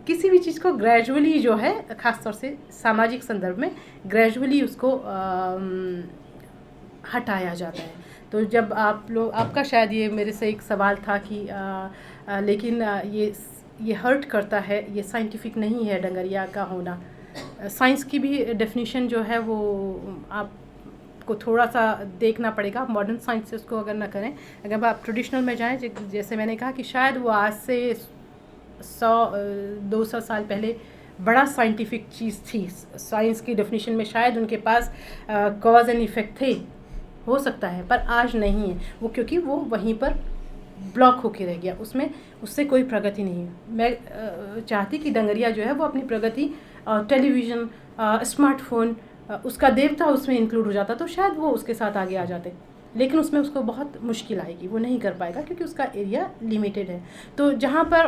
किसी भी चीज़ को ग्रेजुअली जो है, ख़ासतौर से सामाजिक संदर्भ में ग्रेजुअली उसको हटाया जाता है। तो जब आप लोग, आपका शायद ये मेरे से एक सवाल था कि लेकिन ये हर्ट करता है, ये साइंटिफिक नहीं है डंगरिया का होना। साइंस की भी डेफिनेशन जो है वो आपको थोड़ा सा देखना पड़ेगा, आप मॉडर्न साइंस से उसको अगर ना करें, अगर आप ट्रेडिशनल में जाएं, जैसे मैंने कहा कि शायद वो आज से 200 साल पहले बड़ा साइंटिफिक चीज़ थी। साइंस की डेफिनेशन में शायद उनके पास कॉज एंड इफ़ेक्ट थे, हो सकता है, पर आज नहीं है वो, क्योंकि वो वहीं पर ब्लॉक होके रह गया, उससे कोई प्रगति नहीं है। मैं चाहती कि डंगरिया जो है वो अपनी प्रगति टेलीविज़न, स्मार्टफोन, उसका देवता उसमें इंक्लूड हो जाता तो शायद वो उसके साथ आगे आ जाते, लेकिन उसमें उसको बहुत मुश्किल आएगी, वो नहीं कर पाएगा क्योंकि उसका एरिया लिमिटेड है। तो जहाँ पर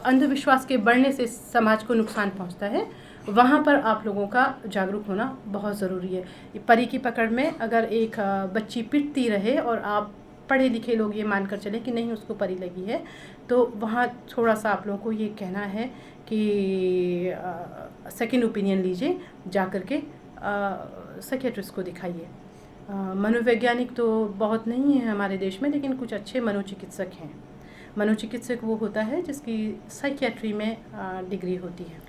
अंधविश्वास के बढ़ने से समाज को नुकसान पहुँचता है, वहाँ पर आप लोगों का जागरूक होना बहुत ज़रूरी है। परी की पकड़ में अगर एक बच्ची पिटती रहे और आप पढ़े लिखे लोग ये मानकर चलें कि नहीं उसको परी लगी है, तो वहाँ थोड़ा सा आप लोगों को ये कहना है कि सेकंड ओपिनियन लीजिए, जा कर के साइकियाट्रिस्ट को दिखाइए। मनोवैज्ञानिक तो बहुत नहीं है हमारे देश में, लेकिन कुछ अच्छे मनोचिकित्सक हैं। मनोचिकित्सक वो होता है जिसकी साइकियाट्री में डिग्री होती है,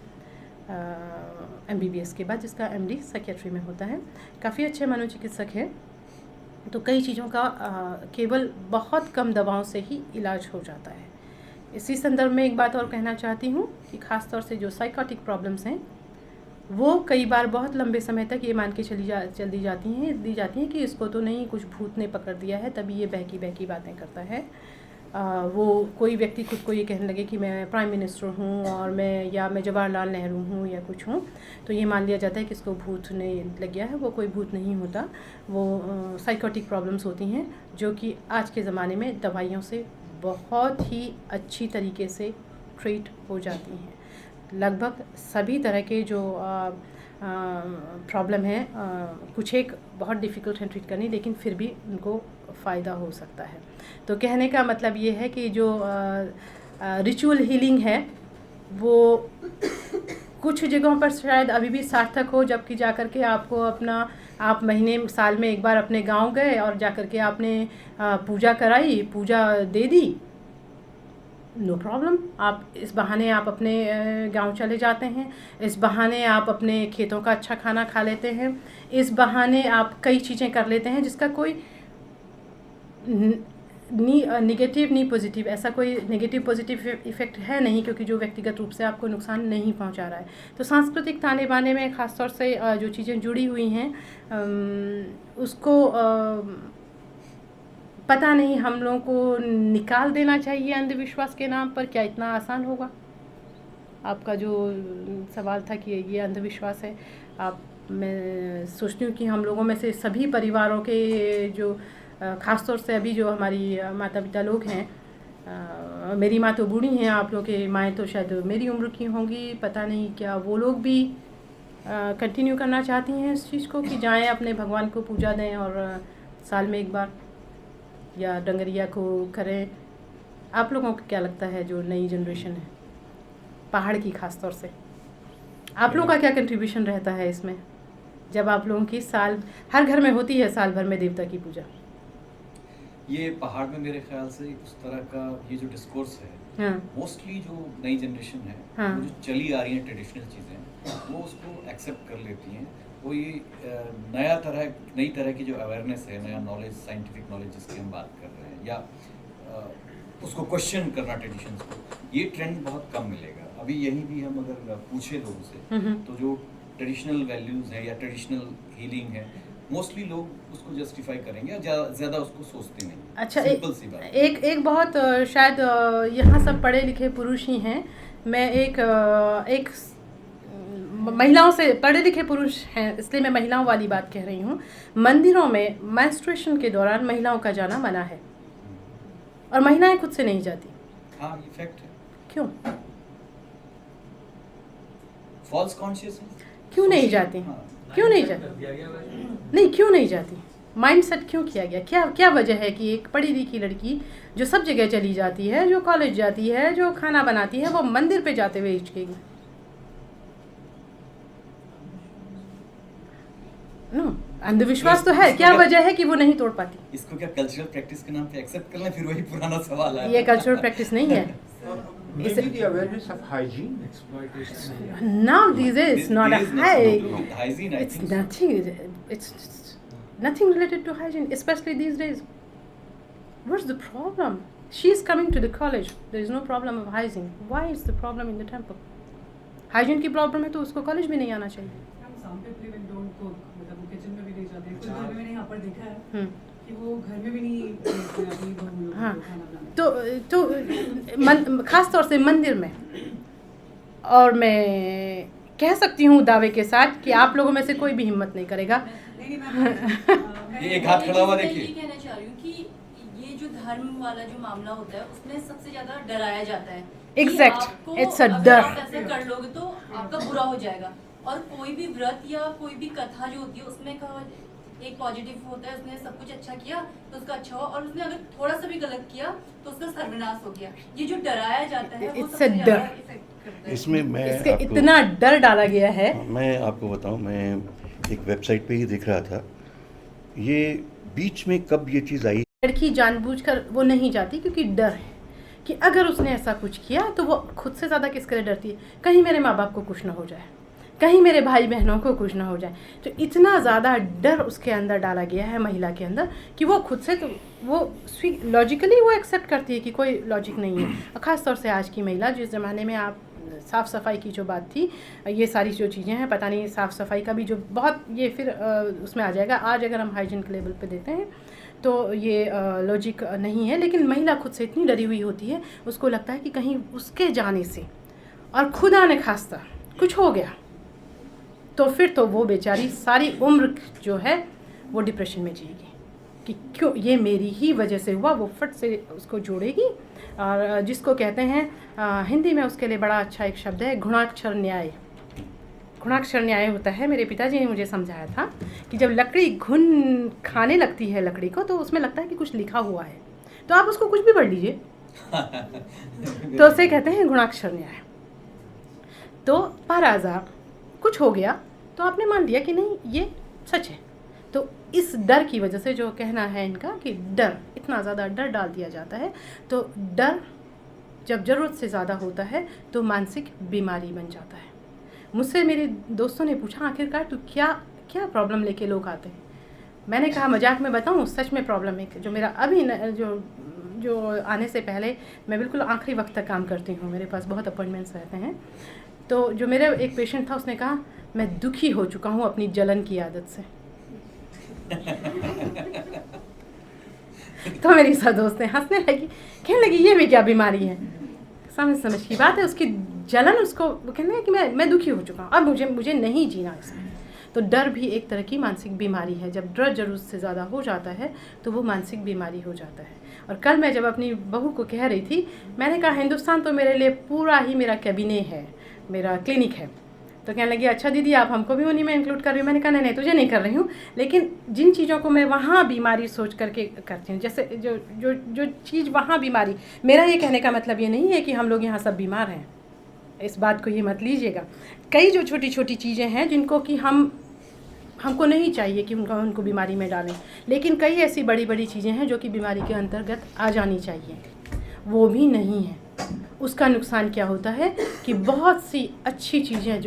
MBBS के बाद जिसका MD साइकियाट्री में होता है। काफ़ी अच्छे मनोचिकित्सक हैं, तो कई चीज़ों का केवल बहुत कम दवाओं से ही इलाज हो जाता है। इसी संदर्भ में एक बात और कहना चाहती हूँ कि ख़ास तौर से जो साइकोटिक प्रॉब्लम्स हैं वो कई बार बहुत लंबे समय तक ये मान के चल दी जाती हैं कि इसको तो नहीं, कुछ भूत ने पकड़ दिया है तभी ये बहकी बातें करता है। वो कोई व्यक्ति खुद को ये कहने लगे कि मैं प्राइम मिनिस्टर हूँ और मैं जवाहरलाल नेहरू हूँ या कुछ हूँ, तो ये मान लिया जाता है कि इसको भूत ने लग गया है। वो कोई भूत नहीं होता, वो साइकोटिक प्रॉब्लम्स होती हैं जो कि आज के ज़माने में दवाइयों से बहुत ही अच्छी तरीके से ट्रीट हो जाती हैं। लगभग सभी तरह के जो प्रॉब्लम है, कुछ एक बहुत डिफ़िकल्ट है ट्रीट करनी, लेकिन फिर भी उनको फ़ायदा हो सकता है। तो कहने का मतलब ये है कि जो रिचुअल हीलिंग है वो कुछ जगहों पर शायद अभी भी सार्थक हो, जबकि जाकर के आपको आप महीने साल में एक बार अपने गांव गए और जाकर के आपने पूजा कराई, पूजा दे दी, नो प्रॉब्लम। आप इस बहाने आप अपने गांव चले जाते हैं, इस बहाने आप अपने खेतों का अच्छा खाना खा लेते हैं, इस बहाने आप कई चीज़ें कर लेते हैं जिसका कोई नेगेटिव नहीं पॉजिटिव, ऐसा कोई नेगेटिव पॉजिटिव इफ़ेक्ट है नहीं, क्योंकि जो व्यक्तिगत रूप से आपको नुकसान नहीं पहुंचा रहा है। तो सांस्कृतिक ताने बाने में ख़ास तौर से जो चीज़ें जुड़ी हुई हैं उसको पता नहीं हम लोगों को निकाल देना चाहिए अंधविश्वास के नाम पर। क्या इतना आसान होगा? आपका जो सवाल था कि ये अंधविश्वास है, मैं सोचती हूँ कि हम लोगों में से सभी परिवारों के जो ख़ास तौर से अभी जो हमारी माता पिता लोग हैं, मेरी माँ तो बूढ़ी हैं, आप लोग के माएँ तो शायद मेरी उम्र की होंगी, पता नहीं क्या वो लोग भी कंटिन्यू करना चाहती हैं इस चीज़ को कि जाएं अपने भगवान को पूजा दें और साल में एक बार या डंगरिया को करें। आप लोगों को क्या लगता है, जो नई जनरेशन है पहाड़ की ख़ास तौर से, आप लोगों का क्या कंट्रीब्यूशन रहता है इसमें, जब आप लोगों की हर घर में होती है साल भर में देवता की पूजा? ये पहाड़ में मेरे ख्याल से उस तरह का ये जो डिस्कोर्स है, मोस्टली जो नई जनरेशन है, वो जो चली आ रही हैं ट्रेडिशनल चीज़ें, वो उसको एक्सेप्ट कर लेती हैं। वो ये नई तरह की जो अवेयरनेस है, नया नॉलेज, साइंटिफिक नॉलेज जिसकी हम बात कर रहे हैं, या उसको क्वेश्चन करना ट्रेडिशंस को, ये ट्रेंड बहुत कम मिलेगा। अभी यही भी हम अगर पूछे लोगों से तो जो ट्रेडिशनल वैल्यूज़ हैं या ट्रेडिशनल हीलिंग है, मोस्टली लोग उसको जस्टिफाई करेंगे, ज़्यादा उसको सोचते नहीं। अच्छा, सिंपल सी बात। एक बहुत शायद यहाँ सब पढ़े लिखे पुरुष ही हैं, मैं एक महिलाओं से, पढ़े लिखे पुरुष हैं इसलिए मैं महिलाओं वाली बात कह रही हूँ। मंदिरों में मेंस्ट्रुएशन के दौरान महिलाओं का जाना मना है और महिलाएं खुद से नहीं जाती। हाँ, ये फैक्ट है। क्यों? False consciousness. क्यों नहीं जाती? क्यों नहीं जाती? नहीं, क्यों नहीं जाती? माइंडसेट क्यों किया गया? क्या वजह है कि एक पढ़ी लिखी लड़की जो सब जगह चली जाती है, जो कॉलेज जाती है, जो खाना बनाती है, वो मंदिर पे जाते हुए हिचकेगी? नो, अंधविश्वास तो है, क्या वजह है कि वो नहीं तोड़ पाती? इसको क्या कल्चरल प्रैक्टिस के नाम पे एक्सेप्ट कर लें? फिर वही पुराना सवाल है। ये कल्चरल प्रैक्टिस नहीं है। Maybe the awareness of hygiene. Now these days not a hygiene. It's nothing related to hygiene, especially these days. What's the problem? She is coming to the college, there is no problem of hygiene, why is the problem in the temple? Hygiene की problem है तो उसको college भी नहीं आना चाहिए। Some people even don't cook, मतलब वो किचन में भी नहीं जाते। कुछ घर में मैंने यहाँ पर देखा है कि वो घर में भी नहीं देखते अपनी बहू लोगों हाँ, को खाना बनाना। तो ख़ास तौर से मंदिर में, और मैं कह सकती हूँ दावे के साथ कि आप लोगों में से कोई भी हिम्मत नहीं करेगा। नहीं मैं ये एक हाथ खड़ा हुआ देखिए। ये कहना चाह रही हूँ कि ये जो धर्म वाला जो मामला होता है उसमें सबसे ज्यादा डराया जाता है। Exact. आपको It's a अगर डर। आप ऐसे कर लोगे तो आपका बुरा हो जाएगा। और कोई भी व्रत या कोई भी कथा जो होती है उसमें का एक पॉजिटिव होता है, उसने सब कुछ अच्छा किया तो उसका अच्छा हुआ, और उसने अगर थोड़ा सा भी गलत किया तो उसका सर्वनाश हो गया। ये जो डराया जाता है वो It's सबसे a ज्यादा डर। इफेक्ट करता है। इसमें मैं इसके आपको इतना डर डाला गया है। मैं आपको बताऊं, मैं एक वेबसाइट पे ही देख रहा था, ये बीच में कब ये चीज़ आई। लड़की जानबूझकर वो नहीं जाती क्योंकि डर है कि अगर उसने ऐसा कुछ किया तो वो खुद से ज़्यादा किसके लिए डरती है, कहीं मेरे माँ बाप को कुछ ना हो जाए, कहीं मेरे भाई बहनों को कुछ ना हो जाए। तो इतना ज़्यादा डर उसके अंदर डाला गया है महिला के अंदर कि वो खुद से तो वो लॉजिकली वो एक्सेप्ट करती है कि कोई लॉजिक नहीं है। ख़ास तौर से आज की महिला, जिस ज़माने में आप साफ़ सफाई की जो बात थी, ये सारी जो चीज़ें हैं, पता नहीं साफ़ सफाई का भी जो बहुत ये फिर उसमें आ जाएगा। आज अगर हम हाइजीन के लेवल पे देते हैं तो ये लॉजिक नहीं है, लेकिन महिला खुद से इतनी डरी हुई होती है, उसको लगता है कि कहीं उसके जाने से और खुदा ने खास्ता कुछ हो गया तो फिर तो वो बेचारी सारी उम्र जो है वो डिप्रेशन में जिएगी कि क्यों ये मेरी ही वजह से हुआ। वो फट से उसको जोड़ेगी, और जिसको कहते हैं हिंदी में उसके लिए बड़ा अच्छा एक शब्द है गुणाक्षर न्याय। गुणाक्षर न्याय होता है, मेरे पिताजी ने मुझे समझाया था कि जब लकड़ी घुन खाने लगती है लकड़ी को तो उसमें लगता है कि कुछ लिखा हुआ है, तो आप उसको कुछ भी पढ़ लीजिए तो उसे कहते हैं गुणाक्षर न्याय। तो पाराजा कुछ हो गया तो आपने मान लिया कि नहीं ये सच है। तो इस डर की वजह से जो कहना है इनका कि डर, इतना ज़्यादा डर डाल दिया जाता है, तो डर जब ज़रूरत से ज़्यादा होता है तो मानसिक बीमारी बन जाता है। मुझसे मेरे दोस्तों ने पूछा आखिरकार तो क्या क्या प्रॉब्लम लेके लोग आते हैं। मैंने कहा मजाक में बताऊं, सच में प्रॉब्लम है जो मेरा अभी जो आने से पहले मैं बिल्कुल आखिरी वक्त तक काम करती हूँ, मेरे पास बहुत अपॉइंटमेंट्स रहते हैं। तो जो मेरा एक पेशेंट था उसने कहा मैं दुखी हो चुका हूँ अपनी जलन की आदत से तो मेरी सा दोस्त ने हंसने लगी, कहने लगी ये भी क्या बीमारी है। समझ की बात है, उसकी जलन उसको कहना है कि मैं दुखी हो चुका हूँ, अब मुझे नहीं जीना इसमें। तो डर भी एक तरह की मानसिक बीमारी है। जब डर ज़रूरत से ज़्यादा हो जाता है तो वो मानसिक बीमारी हो जाता है। और कल मैं जब अपनी बहू को कह रही थी, मैंने कहा हिंदुस्तान तो मेरे लिए पूरा ही मेरा कैबिनेट है, मेरा क्लिनिक है। तो कहने लगी अच्छा दीदी आप हमको भी उन्हीं में इंक्लूड कर रही हो। मैंने कहा नहीं तुझे नहीं कर रही हूँ, लेकिन जिन चीज़ों को मैं वहाँ बीमारी सोच करके करती हूँ, जैसे जो चीज़ वहाँ बीमारी, मेरा ये कहने का मतलब ये नहीं है कि हम लोग यहाँ सब बीमार हैं, इस बात को ये मत लीजिएगा। कई जो छोटी छोटी चीज़ें हैं जिनको कि हमको नहीं चाहिए कि उनको बीमारी में डालें, लेकिन कई ऐसी बड़ी बड़ी चीज़ें हैं जो कि बीमारी के अंतर्गत आ जानी चाहिए, वो भी नहीं है। उसका नुकसान क्या होता है कि बहुत सी अच्छी चीज़ें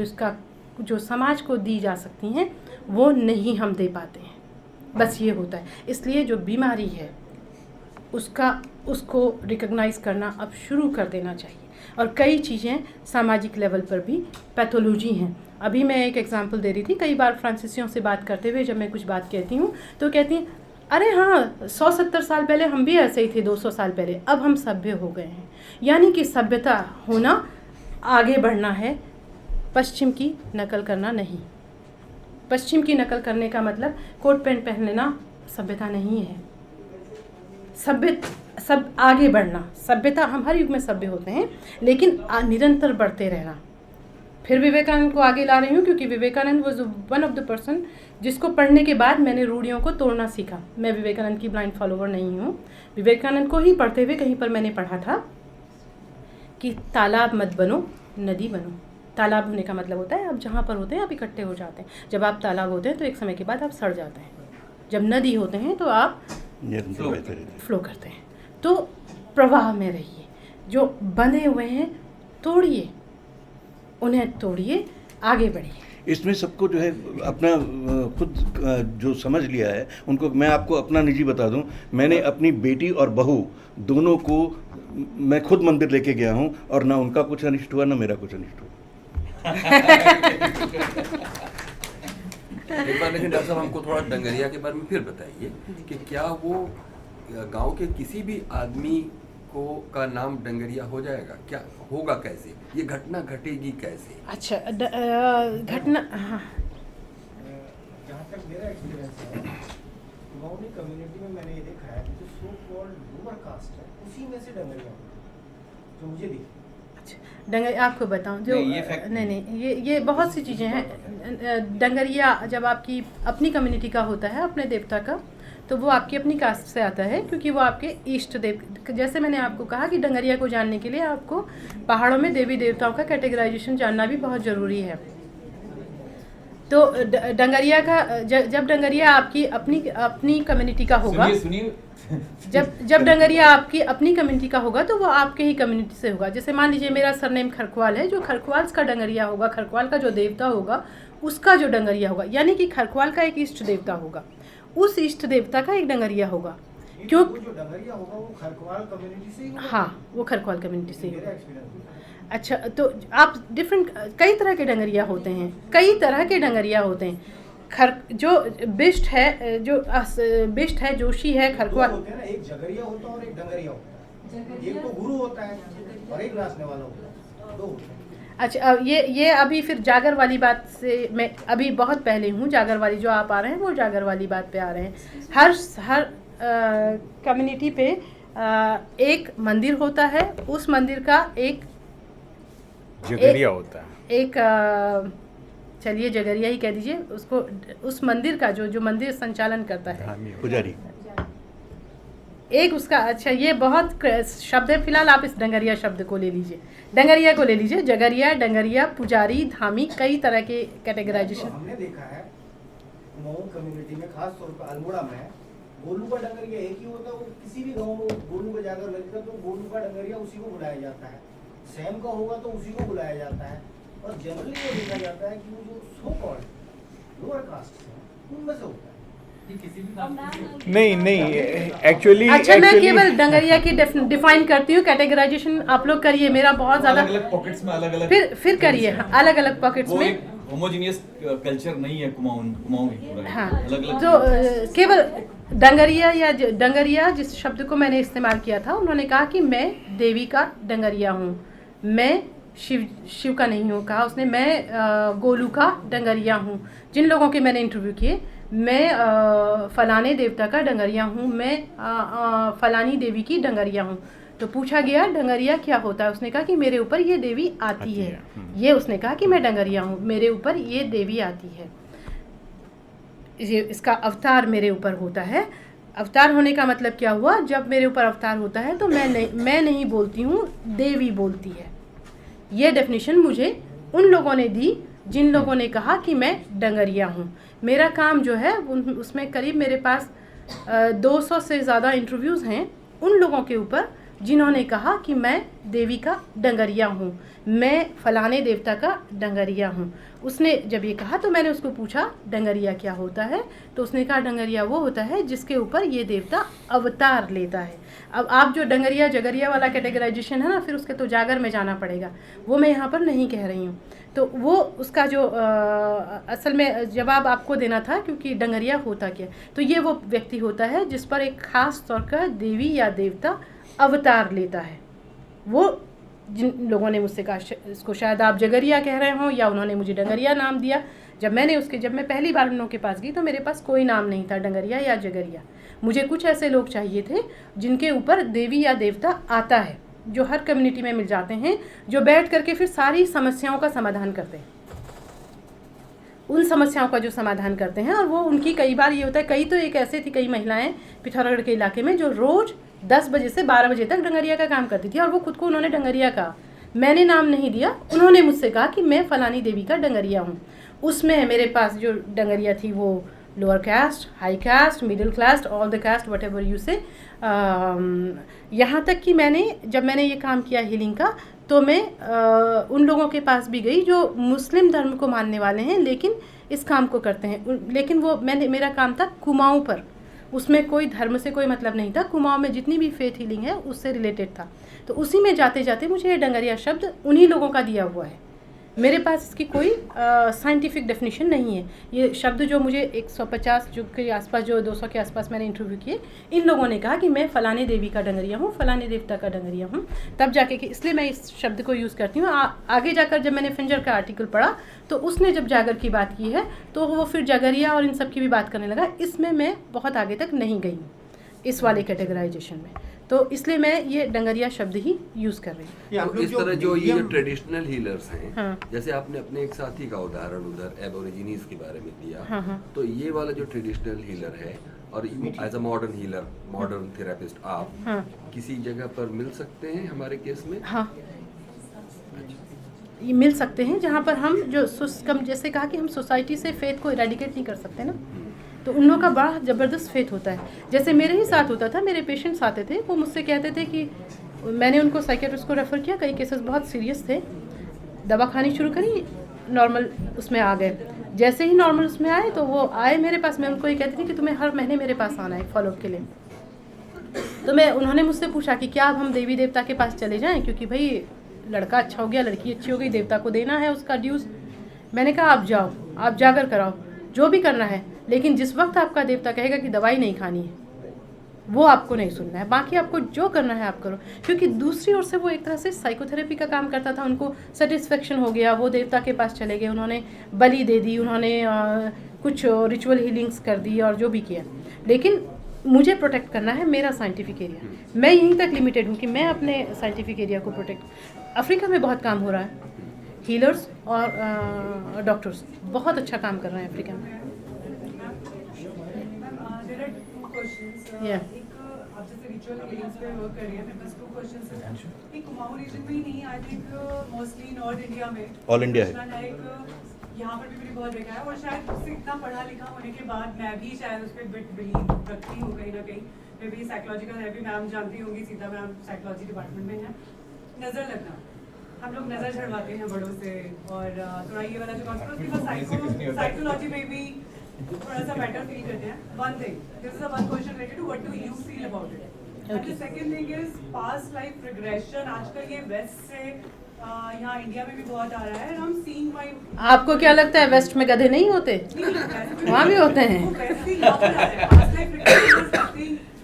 जो समाज को दी जा सकती हैं वो नहीं हम दे पाते हैं, बस ये होता है। इसलिए जो बीमारी है उसको रिकॉग्नाइज़ करना अब शुरू कर देना चाहिए। और कई चीज़ें सामाजिक लेवल पर भी पैथोलॉजी हैं। अभी मैं एक एग्जांपल दे रही थी, कई बार फ्रांसीसियों से बात करते हुए जब मैं कुछ बात कहती हूँ तो कहती हैं अरे हाँ 170 साल पहले हम भी ऐसे ही थे, 200 साल पहले, अब हम सभ्य हो गए हैं। यानी कि सभ्यता होना आगे बढ़ना है, पश्चिम की नकल करना नहीं। पश्चिम की नकल करने का मतलब कोट पैंट पहन लेना सभ्यता नहीं है। सब आगे बढ़ना, सभ्यता, हम हर युग में सभ्य होते हैं, लेकिन निरंतर बढ़ते रहना। फिर विवेकानंद को आगे ला रही हूँ क्योंकि Vivekananda was one of the person जिसको पढ़ने के बाद मैंने रूढ़ियों को तोड़ना सीखा। मैं विवेकानंद की ब्लाइंड फॉलोवर नहीं हूँ। विवेकानंद को ही पढ़ते हुए कहीं पर मैंने पढ़ा था कि तालाब मत बनो, नदी बनो। तालाब होने का मतलब होता है आप जहाँ पर होते हैं आप इकट्ठे हो जाते हैं। जब आप तालाब होते हैं तो एक समय के बाद आप सड़ जाते हैं। जब नदी होते हैं तो आप फ्लो करते हैं। तो प्रवाह में रहिए। जो बंधे हुए हैं तोड़िए, उन्हें तोड़िए, आगे बढ़िए। इसमें सबको जो है अपना खुद जो समझ लिया है उनको, मैं आपको अपना निजी बता दूं, मैंने अपनी बेटी और बहू दोनों को मैं खुद मंदिर लेके गया हूं और ना उनका कुछ अनिष्ट हुआ ना मेरा कुछ अनिष्ट हुआ। एक बार लेकिन डॉक्टर साहब हमको थोड़ा डंगरिया के बारे में फिर बताइए कि क्या वो गांव के किसी भी आदमी को का नाम डंगरिया हो जाएगा, क्या होगा, कैसे ये घटना घटेगी कैसे? अच्छा, घटना, हाँ, जहाँ तक मेरा एक्सपीरियंस है, कुमाऊनी कम्युनिटी में मैंने ये देखा है कि जो सो कॉल्ड लोअर कास्ट है उसी में से डंगरिया होता है, जो मुझे दिखी। डंगरिया आपको बताऊं जो नहीं ये बहुत सी चीज़ें हैं। डंगरिया जब आपकी अपनी कम्युनिटी का होता है, अपने देवता का, तो वो आपकी अपनी कास्ट से आता है, क्योंकि वो आपके इष्ट देव, जैसे मैंने आपको कहा कि डंगरिया को जानने के लिए आपको पहाड़ों में देवी देवताओं का कैटेगराइजेशन जानना भी बहुत ज़रूरी है। तो डंगरिया का जब डंगरिया आपकी अपनी कम्युनिटी का होगा, जब डंगरिया आपकी अपनी कम्युनिटी का होगा तो वो आपके ही कम्युनिटी से होगा। जैसे मान लीजिए मेरा सरनेम खरख्वाल है, जो खरख्वाल का डंगरिया होगा, खरख्वाल का जो देवता होगा उसका जो डंगरिया होगा, यानी कि खरख्वाल का एक इष्ट देवता होगा, उस इष्ट देवता का एक डंगरिया होगा। क्यों? जो डंगरिया होगा वो खरख्वाल कम्युनिटी से ही होगा? हाँ, वो खरख्वाल कम्युनिटी से ही मेरा होगा। एक्सपीरियंस। अच्छा, तो आप डिफरेंट, कई तरह के डंगरिया होते हैं, कई तरह के डंगरिया होते हैं। जो बिष्ट है, बिष्ट है, जोशी है, खरख्वाल होते हैं ना, एक जगरिया होता है और एक डंगरिया होता है, एक तो गुरु होता है और एक नाचने वाला होता है, दो होते हैं। अच्छा, ये अभी फिर जागर वाली बात से मैं अभी बहुत पहले हूँ, जागर वाली जो आप आ रहे हैं वो जागर वाली बात पे आ रहे हैं। हर कम्युनिटी पे एक मंदिर होता है, उस मंदिर का एक जगरिया होता है, एक चलिए जगरिया ही कह दीजिए उसको, उस मंदिर का जो मंदिर संचालन करता है, पुजारी, एक उसका। अच्छा, ये बहुत शब्द है, फिलहाल आप इस डंगरिया शब्द को ले लीजिए, डंगरिया को ले लीजिए। जगरिया, डंगरिया, पुजारी, धामी, कई तरह के कैटेगराइजेशन हमने देखा है कुमाऊं कम्युनिटी में, खास तौर पर अल्मोड़ा में गोलू का डंगरिया एक ही होता है। वो किसी भी गांव में गोलू का जाकर लगता है तो गोलू का डंगरिया उसी को बुलाया जाता है, सैम का होगा तो उसी को बुलाया जाता है। और जनरली ये देखा जाता है कि वो जो सो कॉल्ड लोअर कास्ट है उनमें से होता है। नहीं एक्चुअली। अच्छा, मैं केवल डंगरिया की डिफाइन करती हूँ, कैटेगराइजेशन आप लोग करिए, मेरा बहुत ज़्यादा अलग पॉकेट्स में अलग फिर करिए, अलग अलग पॉकेट्स में। होमोजीनियस कल्चर नहीं है कुमाऊं पूरा, हाँ, अलग-अलग तो केवल डंगरिया जिस शब्द को मैंने इस्तेमाल किया था, उन्होंने कहा कि मैं देवी का डंगरिया हूँ, मैं शिव का नहीं हूँ कहा उसने, मैं गोलू का डंगरिया हूँ। जिन लोगों के मैंने इंटरव्यू किए, मैं फलाने देवता का डंगरिया हूँ, मैं फलानी देवी की डंगरिया हूँ। तो पूछा गया डंगरिया क्या होता है, उसने कहा कि मेरे ऊपर ये देवी आती है। ये उसने कहा कि मैं डंगरिया हूँ, मेरे ऊपर ये देवी आती है, इसका अवतार मेरे ऊपर होता है। अवतार होने का मतलब क्या हुआ, जब मेरे ऊपर अवतार होता है तो मैं नहीं बोलती हूँ, देवी बोलती है। ये डेफिनेशन मुझे उन लोगों ने दी जिन लोगों ने कहा कि मैं डंगरिया हूँ। मेरा काम जो है उसमें करीब मेरे पास 200 से ज़्यादा इंटरव्यूज़ हैं उन लोगों के ऊपर जिन्होंने कहा कि मैं देवी का डंगरिया हूँ, मैं फलाने देवता का डंगरिया हूँ। उसने जब ये कहा तो मैंने उसको पूछा डंगरिया क्या होता है, तो उसने कहा डंगरिया वो होता है जिसके ऊपर ये देवता अवतार लेता है। अब आप जो डंगरिया जगरिया वाला कैटेगराइजेशन है ना, फिर उसके तो जागर में जाना पड़ेगा, वो मैं यहाँ पर नहीं कह रही हूँ। तो वो उसका जो असल में जवाब आपको देना था, क्योंकि डंगरिया होता क्या, तो ये वो व्यक्ति होता है जिस पर एक ख़ास तौर का देवी या देवता अवतार लेता है। वो जिन लोगों ने मुझसे कहा, इसको शायद आप जगरिया कह रहे हो या उन्होंने मुझे डंगरिया नाम दिया। जब मैं पहली बार उन लोगों के पास गई तो मेरे पास कोई नाम नहीं था डंगरिया या जगरिया। मुझे कुछ ऐसे लोग चाहिए थे जिनके ऊपर देवी या देवता आता है, जो हर कम्युनिटी में मिल जाते हैं, जो बैठ करके फिर सारी समस्याओं का समाधान करते हैं, उन समस्याओं का जो समाधान करते हैं। और वो उनकी कई बार ये होता है, कई तो एक ऐसे थी, कई महिलाएं पिथौरागढ़ के इलाके में जो रोज़ 10 बजे से 12 बजे तक डंगरिया का काम करती थी, और वो खुद को उन्होंने डंगरिया कहा। मैंने नाम नहीं दिया, उन्होंने मुझसे कहा कि मैं फलानी देवी का डंगरिया हूँ। उसमें मेरे पास जो डंगरिया थी वो lower caste, high caste, middle class, all the caste, whatever you say. यहाँ तक कि जब मैंने ये काम किया हीलिंग का, तो मैं उन लोगों के पास भी गई जो मुस्लिम धर्म को मानने वाले हैं लेकिन इस काम को करते हैं। लेकिन वो मेरा काम था कुमाऊँ पर, उसमें कोई धर्म से कोई मतलब नहीं था। कुमाऊँ में जितनी भी फेथ हीलिंग है उससे रिलेटेड था। तो उसी में जाते जाते मुझे ये डंगरिया शब्द उन्हीं लोगों का दिया हुआ है। मेरे पास इसकी कोई साइंटिफिक डेफिनेशन नहीं है। ये शब्द जो मुझे 150 जो के आसपास, जो 200 के आसपास मैंने इंटरव्यू किए, इन लोगों ने कहा कि मैं फ़लाने देवी का डंगरिया हूँ, फ़लाने देवता का डंगरिया हूँ, तब जाके कि इसलिए मैं इस शब्द को यूज़ करती हूँ। आगे जाकर जब मैंने फिंजर का आर्टिकल पढ़ा तो उसने जब जागर की बात की है तो वो फिर जागरिया और इन सब की भी बात करने लगा। इसमें मैं बहुत आगे तक नहीं गई हूँ इस वाले कैटेगराइजेशन में, तो इसलिए मैं ये डंगरिया शब्द ही यूज़ कर रही हूँ। तो इस तरह जो ये जो ट्रेडिशनल हीलर्स हैं, हाँ। जैसे आपने अपने एक साथी का उदाहरण उधर एबोरिजिनीज के बारे में दिया, हाँ, हाँ। तो ये वाला जो ट्रेडिशनल हीलर है और as a modern healer, modern therapist, आप हाँ। किसी जगह पर मिल सकते हैं हमारे केस में? हाँ, ये मिल सकते हैं जहाँ पर हम जो जैसे कहा कि हम सोसाइटी से फेथ को इरेडिकेट नहीं कर सकते ना, तो उन लोगों का बड़ा ज़बरदस्त फेथ होता है। जैसे मेरे ही साथ होता था, मेरे पेशेंट्स आते थे, वो मुझसे कहते थे कि मैंने उनको साइकियाट्रिस्ट को रेफ़र किया, कई केसेस बहुत सीरियस थे, दवा खानी शुरू करी, नॉर्मल उसमें आ गए। जैसे ही नॉर्मल उसमें आए तो वो आए मेरे पास, मैं उनको ये कहती थी कि तुम्हें हर महीने मेरे पास आना है फॉलोअप के लिए। तो उन्होंने मुझसे पूछा कि क्या अब हम देवी देवता के पास चले जाएँ, क्योंकि भाई लड़का अच्छा हो गया, लड़की अच्छी हो गई, देवता को देना है उसका ड्यूज़। मैंने कहा आप जाओ, आप जाकर कराओ, जो भी करना है, लेकिन जिस वक्त आपका देवता कहेगा कि दवाई नहीं खानी है, वो आपको नहीं सुनना है, बाकी आपको जो करना है आप करो। क्योंकि दूसरी ओर से वो एक तरह से साइकोथेरेपी का काम करता था, उनको सेटिस्फेक्शन हो गया, वो देवता के पास चले गए, उन्होंने बलि दे दी, उन्होंने कुछ रिचुअल हीलिंग्स कर दी और जो भी किया। लेकिन मुझे प्रोटेक्ट करना है मेरा साइंटिफिक एरिया, मैं यहीं तक लिमिटेड हूँ कि मैं अपने साइंटिफिक एरिया को प्रोटेक्ट। अफ्रीका में बहुत काम हो रहा है, हीलर्स और डॉक्टर्स बहुत अच्छा काम कर रहे हैं अफ्रीका में। एक आप जैसे रिचुअल हीलिंग्स पे वर्क कर रही है, मेरे पास 2 क्वेश्चंस हैं। एक कुमाऊं रीजन में ही नहीं, I think mostly north India में, ऑल इंडिया है, यहाँ पर भी मैंने बहुत देखा है, और शायद उससे इतना पढ़ा लिखा होने के बाद मैं भी शायद उस पर बिलीव रखती हूँ कहीं ना कहीं। मैं भी साइकोलॉजिकल है, भी मैम जानती होंगी, सीता मैम साइकोलॉजी डिपार्टमेंट में है। नज़र लगना, हम लोग नज़र झड़वाते हैं बड़ों से, और थोड़ा ये वाला जो कॉन्सेप्ट साइकोलॉजी में भी थोड़ा सा बेटर फील करते हैं। One thing, this is one question related to what do you feel about it, and the second thing is past life regression. आजकल ये वेस्ट से यहाँ इंडिया में भी बहुत आ रहा है, and I am seeing my. आपको क्या लगता है वेस्ट में गधे नहीं होते? वहाँ भी होते हैं।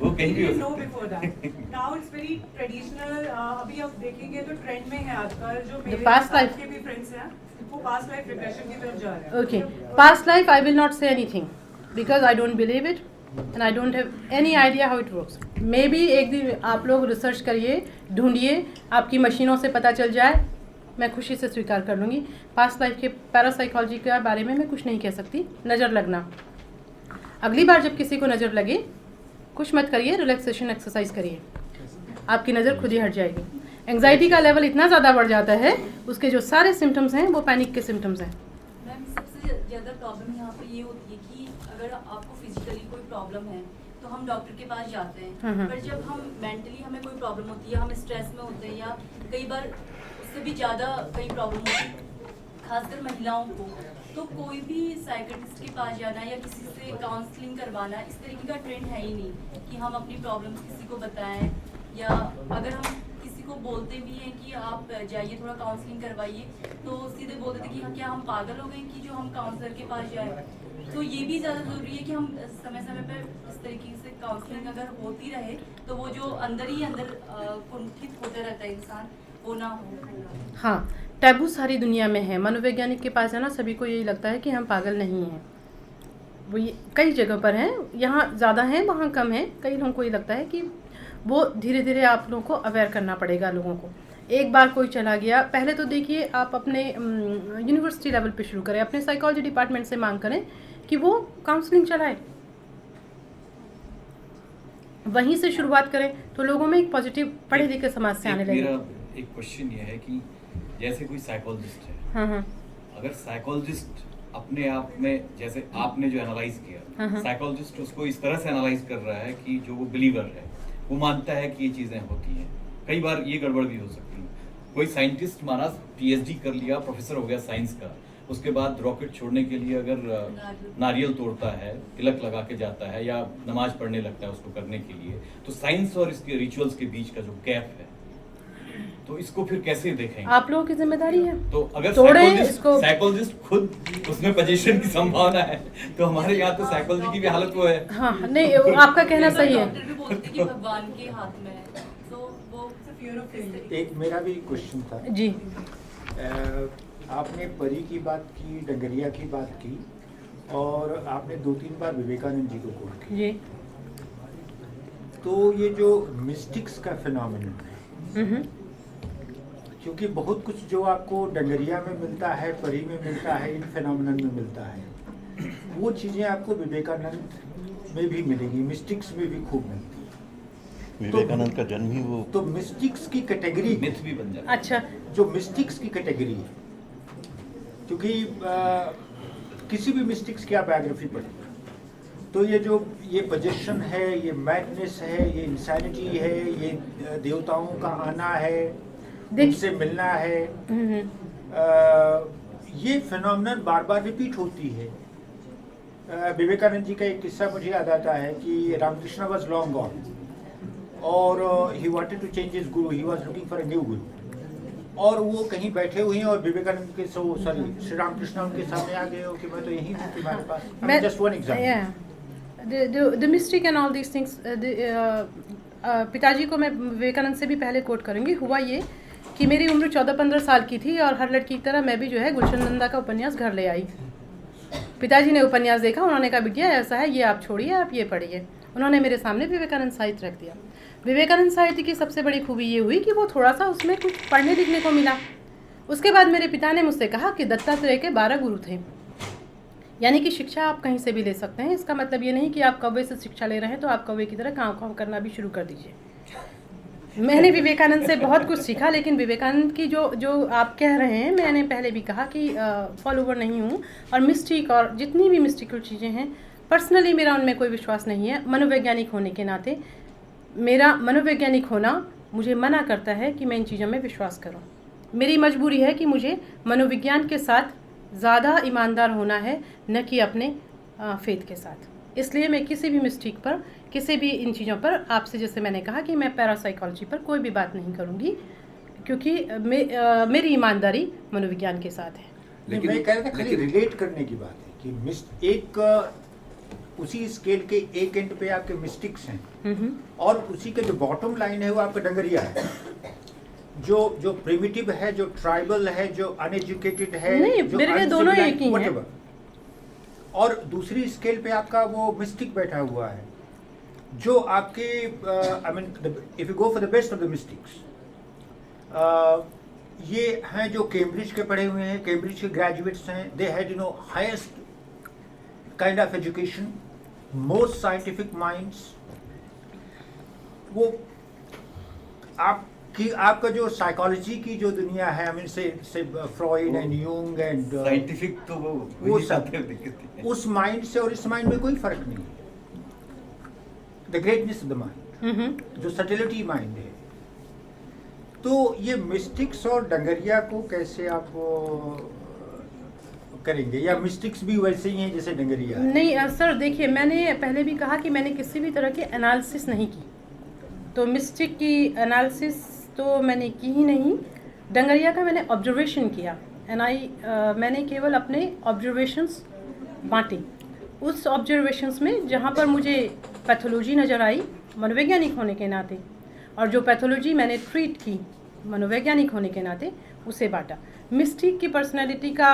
वो कहीं भी no before that, now it's very traditional. अभी आप देखेंगे तो ट्रेंड में है आजकल, जो मेरे past life के भी फ्रेंड्स हैं वो पास्ट लाइफ रिग्रेशन की तरफ जा रहे हैं। Okay, past life I will not say anything because I don't believe it and I don't have any idea how it works. Maybe एक दिन आप लोग रिसर्च करिए, ढूंढिए, आपकी मशीनों से पता चल जाए, मैं खुशी से स्वीकार कर लूँगी। पास्ट लाइफ के पैरासाइकोलॉजी के बारे में मैं कुछ नहीं कह सकती। नज़र लगना, अगली बार जब किसी को नज़र लगे कुछ मत करिए, रिलैक्सेशन एक्सरसाइज करिए, आपकी नज़र खुद ही हट जाएगी। एंग्जाइटी का लेवल इतना ज़्यादा बढ़ जाता है, उसके जो सारे सिम्टम्स हैं वो पैनिक के सिम्टम्स हैं। मैम सबसे ज़्यादा प्रॉब्लम यहाँ पर ये होती है कि अगर आपको फिजिकली कोई प्रॉब्लम है तो हम डॉक्टर के पास जाते हैं, पर जब हम मेंटली हमें कोई प्रॉब्लम होती है, हम स्ट्रेस में होते हैं, या कई बार उससे भी ज़्यादा कई प्रॉब्लम होती है खासकर महिलाओं को, तो कोई भी साइकियाट्रिस्ट के पास जाना या किसी से काउंसलिंग करवाना, इस तरीके का ट्रेंड है ही नहीं कि हम अपनी प्रॉब्लम किसी को बताएं, या अगर हम किसी को बोलते भी हैं कि आप जाइए थोड़ा काउंसलिंग करवाइए, तो सीधे बोलते थे कि क्या हम पागल हो गए कि जो हम काउंसलर के पास जाए। तो ये भी ज़्यादा ज़रूरी है कि हम समय समय पर इस तरीके से काउंसलिंग अगर होती रहे तो वो जो अंदर ही अंदर कुंठित होते रहता है इंसान, वो ना हो। हाँ, टैबू सारी दुनिया में है। मनोवैज्ञानिक के पास जाना सभी को यही लगता है कि हम पागल नहीं हैं, वो ये कई जगह पर हैं, यहाँ ज़्यादा हैं वहाँ कम हैं। कई लोगों को ये लगता है कि वो धीरे धीरे आप लोगों को अवेयर करना पड़ेगा लोगों को। एक बार कोई चला गया, पहले तो देखिए आप अपने यूनिवर्सिटी लेवल पे शुरू करें, अपने साइकोलॉजी डिपार्टमेंट से मांग करें कि वो काउंसलिंग चलाए, वहीं से शुरुआत करें तो लोगों में एक पॉजिटिव पढ़े लिखे समाज से आने लगे। मेरा एक क्वेश्चन ये है कि जैसे कोई साइकोलॉजिस्ट है, अगर साइकोलॉजिस्ट अपने आप में, जैसे आपने जो एनालाइज किया, साइकोलॉजिस्ट उसको इस तरह से एनालाइज कर रहा है कि जो वो बिलीवर है वो मानता है कि ये चीज़ें होती हैं, कई बार ये गड़बड़ भी हो सकती है, कोई साइंटिस्ट माना पीएचडी कर लिया, प्रोफेसर हो गया साइंस का, उसके बाद रॉकेट छोड़ने के लिए अगर नारियल तोड़ता है, तिलक लगा के जाता है या नमाज पढ़ने लगता है उसको करने के लिए, तो साइंस और इसके रिचुअल्स के बीच का जो गैप है, तो इसको फिर कैसे देखेंगे? आप लोगों की जिम्मेदारी है। तो अगर तोड़े इसको। साइकोलॉजिस्ट खुद उसमें पोजीशन की संभावना है, तो हमारे यहाँ तो साइकोलॉजी की भी हालत वो है। हाँ नहीं, आपका कहना सही है। डॉक्टर भी बोलते कि भगवान के हाथ में है, तो वो fear of failure. एक मेरा भी क्वेश्चन था। जी। आपने परी की बात की, डंगरिया की बात की, और आपने 2-3 बार विवेकानंद जी को कोट किया। जी। तो ये जो मिस्टिक्स का फिनोमेनन है, क्योंकि बहुत कुछ जो आपको डंगरिया में मिलता है, परी में मिलता है, इन फिनोमेनन में मिलता है, वो चीज़ें आपको विवेकानंद में भी मिलेगी, मिस्टिक्स में भी खूब मिलती है। विवेकानंद का जन्म ही वो। तो मिस्टिक्स की कैटेगरी, मिथ भी बन जाता है। अच्छा। जो मिस्टिक्स की कैटेगरी है, क्योंकि किसी भी मिस्टिक्स की आप बायोग्राफी पढ़ें तो ये पोजीशन है, ये मैडनेस है, ये इंसैनिटी है, ये देवताओं का आना है, उनसे मिलना है, ये फिनोमेनन बार बार रिपीट होती है। विवेकानंद जी का एक किस्सा मुझे याद आता है कि रामकृष्ण वाज लॉन्ग गॉन और he wanted to change his guru, he was looking for a new guru, और वो कहीं बैठे हुए हैं और विवेकानंद के श्री रामकृष्ण उनके सामने आ गए हो कि मैं तो यहीं हूँ तुम्हारे पास। Just one example. The mystic and all these things, पिताजी को मैं विवेकानंद से भी पहले कोट करूँगी। हुआ ये कि मेरी उम्र 14-15 साल की थी और हर लड़की की तरह मैं भी जो है गुलशन नंदा का उपन्यास घर ले आई। पिताजी ने उपन्यास देखा, उन्होंने कहा बिटिया ऐसा है, ये आप छोड़िए, आप ये पढ़िए। उन्होंने मेरे सामने विवेकानंद साहित्य रख दिया। विवेकानंद साहित्य की सबसे बड़ी खूबी ये हुई कि वो थोड़ा सा उसमें कुछ पढ़ने लिखने को मिला। उसके बाद मेरे पिता ने मुझसे कहा कि दत्तात्रेय के 12 गुरु थे, यानी कि शिक्षा आप कहीं से भी ले सकते हैं। इसका मतलब ये नहीं कि आप कौवे से शिक्षा ले रहे हैं तो आप कौवे की तरह काँव काँव करना भी शुरू कर दीजिए। मैंने विवेकानंद से बहुत कुछ सीखा, लेकिन विवेकानंद की जो आप कह रहे हैं, मैंने पहले भी कहा कि फॉलोवर नहीं हूँ, और मिस्टिक और जितनी भी मिस्टिकल चीज़ें हैं पर्सनली मेरा उनमें कोई विश्वास नहीं है। मनोवैज्ञानिक होने के नाते मेरा मनोवैज्ञानिक होना मुझे मना करता है कि मैं इन चीज़ों में विश्वास करूं। मेरी मजबूरी है कि मुझे मनोविज्ञान के साथ ज़्यादा ईमानदार होना है, न कि अपने फेथ के साथ। इसलिए मैं किसी भी मिस्टेक पर, किसी भी इन चीज़ों पर आपसे, जैसे मैंने कहा कि मैं पैरासाइकोलॉजी पर कोई भी बात नहीं करूँगी, क्योंकि मेरी ईमानदारी मनोविज्ञान के साथ है। लेकिन मैं कह रहा था खाली रिलेट करने की बात है कि एक उसी स्केल के एक एंड पे आपके मिस्टिक्स हैं और उसी के जो बॉटम लाइन है वो आपका डंगरिया है, जो प्रिमिटिव है, जो ट्राइबल है, जो अनएजुकेटेड है, नहीं, जो मेरे लिए दोनों एक ही हैं। और दूसरी स्केल पे आपका वो मिस्टिक बैठा हुआ है जो आपके I mean if you go for the best of the mystics, ये हैं जो कैम्ब्रिज के पढ़े हुए हैं, कैम्ब्रिज के ग्रेजुएट्स हैं, they had highest kind of education, most scientific minds. वो आपका जो साइकोलॉजी की जो दुनिया है, I mean say Freud and Jung and scientific तो वो सब, उस माइंड से और इस माइंड में कोई फर्क नहीं है। The greatness of the mind, जो सटिलिटी माइंड है। तो ये मिस्टिक्स और डंगरिया को कैसे आप करेंगे, या मिस्टिक्स भी वैसे ही हैं जैसे डंगरिया? नहीं सर, देखिए मैंने पहले भी कहा कि मैंने किसी भी तरह की एनालिसिस नहीं की, तो मिस्टिक की एनालिसिस तो मैंने की ही नहीं। डंगरिया का मैंने ऑब्जर्वेशन किया मैंने केवल अपने ऑब्जर्वेशंस बांटे। उस ऑब्जर्वेशंस में जहाँ पर मुझे पैथोलॉजी नज़र आई मनोवैज्ञानिक होने के नाते, और जो पैथोलॉजी मैंने ट्रीट की मनोवैज्ञानिक होने के नाते, उसे बांटा। मिस्टिक की पर्सनैलिटी का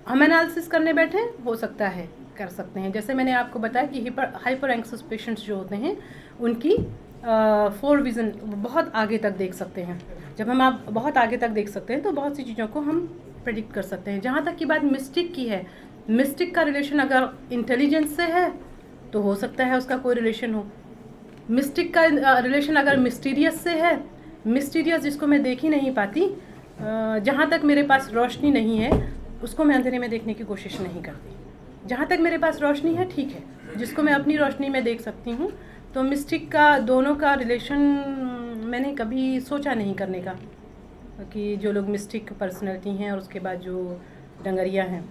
हम एनालिसिस करने बैठे, हो सकता है कर सकते हैं। जैसे मैंने आपको बताया कि हाइपर एंक्सियस पेशेंट्स जो होते हैं उनकी 4 विज़न बहुत आगे तक देख सकते हैं। जब हम आप बहुत आगे तक देख सकते हैं तो बहुत सी चीज़ों को हम प्रेडिक्ट कर सकते हैं। जहाँ तक की बात मिस्टिक की है, मिस्टिक का रिलेशन अगर इंटेलिजेंस से है तो हो सकता है उसका कोई रिलेशन हो। मिस्टिक का रिलेशन अगर मिस्टीरियस से है, मिस्टीरियस जिसको मैं देख ही नहीं पाती, जहाँ तक मेरे पास रोशनी नहीं है उसको मैं अंधेरे में देखने की कोशिश नहीं करती। जहाँ तक मेरे पास रोशनी है ठीक है, जिसको मैं अपनी रोशनी में देख सकती हूँ। तो मिस्टिक का दोनों का रिलेशन मैंने कभी सोचा नहीं करने का कि जो लोग मिस्टिक पर्सनैलिटी हैं और उसके बाद जो डंगरिया हैं,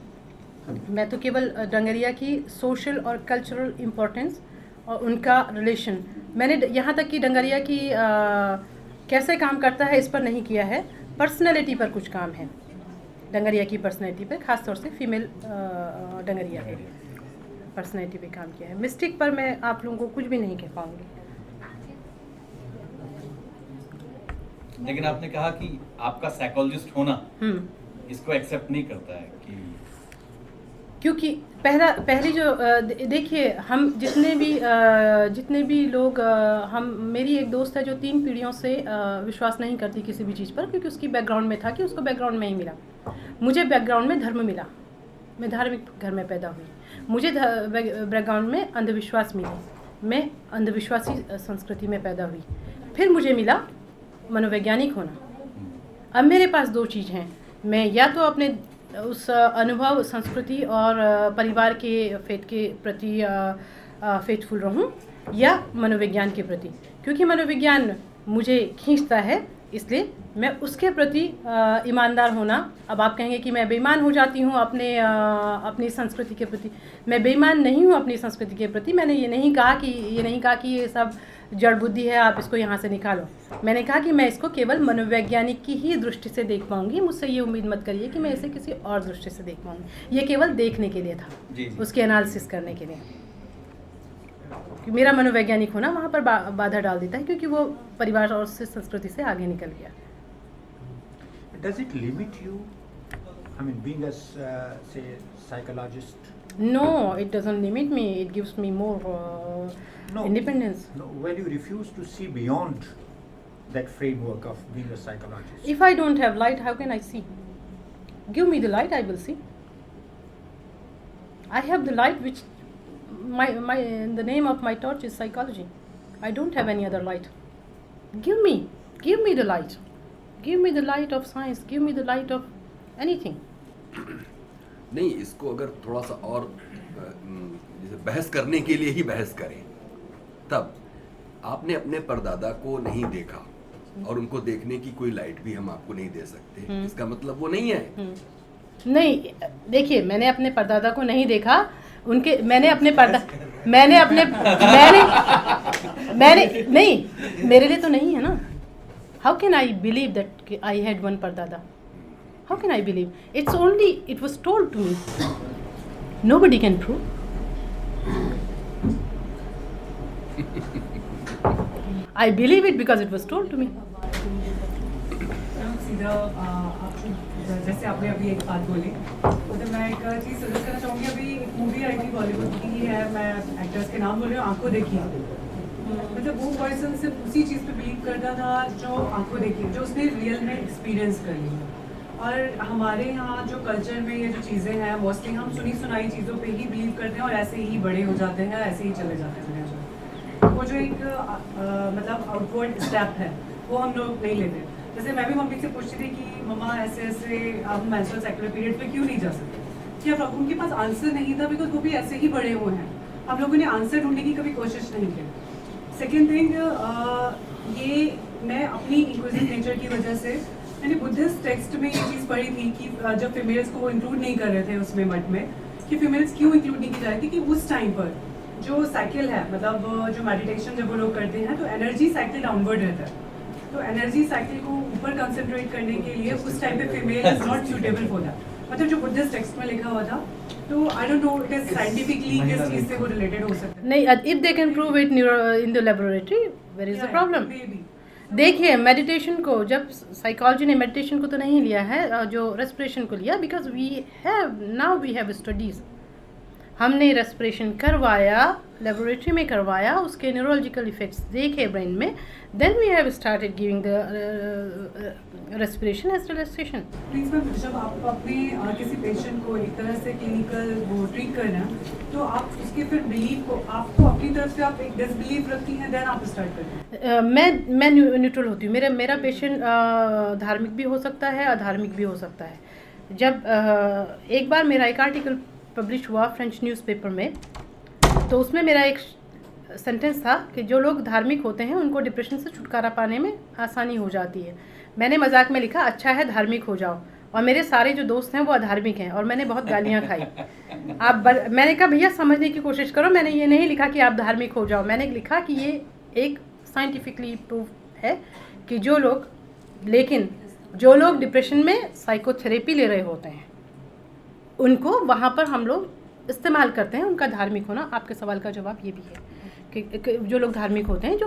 मैं तो केवल डंगरिया की सोशल और कल्चरल इम्पोर्टेंस और उनका रिलेशन, मैंने यहाँ तक कि डंगरिया की कैसे काम करता है इस पर नहीं किया है, पर्सनैलिटी पर कुछ काम है, डंगरिया की पर्सनैलिटी पर, ख़ास तौर से फीमेल डंगरिया की पर्सनैलिटी पे काम किया है। मिस्टिक पर मैं आप लोगों को कुछ भी नहीं कह पाऊँगी। लेकिन आपने कहा कि आपका साइकोलॉजिस्ट होना इसको एक्सेप्ट नहीं करता है कि क्योंकि पहली जो देखिए, हम जितने भी लोग हम, मेरी एक दोस्त है जो 3 पीढ़ियों से विश्वास नहीं करती किसी भी चीज़ पर, क्योंकि उसकी बैकग्राउंड में था कि उसको बैकग्राउंड में ही मिला। मुझे बैकग्राउंड में धर्म मिला, मैं धार्मिक घर में पैदा हुई, मुझे बैकग्राउंड में अंधविश्वास मिले, मैं अंधविश्वासी संस्कृति में पैदा हुई, फिर मुझे मिला मनोवैज्ञानिक होना। अब मेरे पास 2 चीज़ हैं, मैं या तो अपने उस अनुभव, संस्कृति और परिवार के फेथ के प्रति फेथफुल रहूं, या मनोविज्ञान के प्रति, क्योंकि मनोविज्ञान मुझे खींचता है, इसलिए मैं उसके प्रति ईमानदार होना। अब आप कहेंगे कि मैं बेईमान हो जाती हूँ अपनी संस्कृति के प्रति, मैं बेईमान नहीं हूँ अपनी संस्कृति के प्रति। मैंने ये नहीं कहा कि ये सब जड़ बुद्धि है, आप इसको यहाँ से निकालो। मैंने कहा कि मैं इसको केवल मनोवैज्ञानिक की ही दृष्टि से देख पाऊँगी, मुझसे ये उम्मीद मत करिए कि मैं इसे किसी और दृष्टि से देख पाऊँगी। ये केवल देखने के लिए था, उसके एनालिसिस करने के लिए, कि मेरा मनोवैज्ञानिक होना वहाँ पर बाधा डाल देता है, क्योंकि वो परिवार और से संस्कृति से आगे निकल गया। Does it limit you? I mean, being a say psychologist. No, it doesn't limit me. It gives me more independence. No, when you refuse to see beyond that framework of being a psychologist. If I don't have light, how can I see? Give me the light, I will see. I have the light, which the name of my torch is psychology. I don't have any other light. Give me the light. Give me the light of science. Give me the light of anything. नहीं, इसको अगर थोड़ा सा और जैसे बहस करने के लिए ही बहस करें, तब आपने अपने परदादा को नहीं देखा और उनको देखने की कोई लाइट भी हम आपको नहीं दे सकते, इसका मतलब वो नहीं है। नहीं, देखिए, मैंने अपने परदादा को नहीं देखा, उनके मैंने नहीं, मेरे लिए तो नहीं है ना। How can I believe that I had one pardada? How can I believe? It was told to me. Nobody can prove. I believe it because it was told to me. सीधा जैसे आपने अभी एक बात बोली, मतलब मैं एक चीज़ सजेस्ट करना चाहूँगी। अभी एक मूवी आई थी बॉलीवुड की है, मैं एक्टर्स के नाम बोल रही हूँ, आंखों देखी। मतलब वो पर्सन सिर्फ उसी चीज़ पे बिलीव करता था जो आंखों देखी, जो उसने रियल में एक्सपीरियंस कर ली। और हमारे यहाँ जो कल्चर में ये जो चीज़ें हैं, मोस्टली हम सुनी सुनाई चीज़ों पे ही बिलीव करते हैं और ऐसे ही बड़े हो जाते हैं, ऐसे ही चले जाते हैं दुनिया। वो जो एक मतलब आउटवर्ड स्टेप है, वो हम लोग नहीं लेते। जैसे मैं भी मम्मी से पूछती थी कि मम्मा ऐसे ऐसे आप मेंस्ट्रुअल साइकिल पीरियड पे क्यों नहीं जा सकते, क्या उनके पास आंसर नहीं था, बिकॉज वो भी ऐसे ही बड़े हुए हैं। हम लोगों ने आंसर ढूंढने की कभी कोशिश नहीं की। सेकेंड थिंग, ये मैं अपनी इंक्विजिटिव नेचर की वजह से, मैंने बुद्धिस्ट टेक्स्ट में ये चीज़ पढ़ी थी कि जब फीमेल्स को इंक्लूड नहीं कर रहे थे उसमें मठ में, कि फीमेल्स क्यों इंक्लूड नहीं की जा रही थी, कि उस टाइम पर जो साइकिल है, मतलब जो मेडिटेशन जब वो लोग करते हैं तो एनर्जी साइकिल डाउनवर्ड रहता है, तो एनर्जी साइकिल को ऊपर कंसंट्रेट करने के लिए उस टाइम पे female is not suitable for that, मतलब जो बुद्धिस्ट टेक्स्ट में लिखा हुआ था। तो I don't know it is scientifically किस चीज से वो रिलेटेड हो सकता है। नहीं, if they can prove it in the laboratory, where is the problem? देखिए, मेडिटेशन को, जब साइकोलॉजी ने मेडिटेशन को तो नहीं लिया है, जो रेस्पिरेशन को लिया, बिकॉज वी हैव स्टडीज, हमने रेस्पिरेशन करवाया, लेबोरेटरी में करवाया, उसके न्यूरोलॉजिकल इफेक्ट्स देखे ब्रेन में, then we have started giving the respiration as relaxation. Please ma'am, जब आप अपने किसी पेशेंट को एक तरह से क्लिनिकल वो ट्रीट कर रहे हैं, तो आप उसके फिर बिलीफ को, आपको अपनी तरफ से आप एक डिसबिलीफ रखती हैं, देन आप स्टार्ट करते हैं? मैं न्यूट्रल होती हूँ। मेरा पेशेंट धार्मिक भी हो सकता है, अधार्मिक भी हो सकता है। जब एक बार मेरा एक आर्टिकल पब्लिश हुआ फ्रेंच न्यूज़पेपर में, तो उसमें मेरा एक सेंटेंस था कि जो लोग धार्मिक होते हैं उनको डिप्रेशन से छुटकारा पाने में आसानी हो जाती है। मैंने मजाक में लिखा अच्छा है धार्मिक हो जाओ, और मेरे सारे जो दोस्त हैं वो अधार्मिक हैं और मैंने बहुत गालियाँ खाई। मैंने कहा भैया समझने की कोशिश करो, मैंने ये नहीं लिखा कि आप धार्मिक हो जाओ, मैंने लिखा कि ये एक साइंटिफिकली प्रूफ है कि जो लोग डिप्रेशन में साइकोथेरेपी ले रहे होते हैं उनको वहाँ पर हम लोग इस्तेमाल करते हैं उनका धार्मिक होना। आपके सवाल का जवाब ये भी है कि जो लोग धार्मिक होते हैं,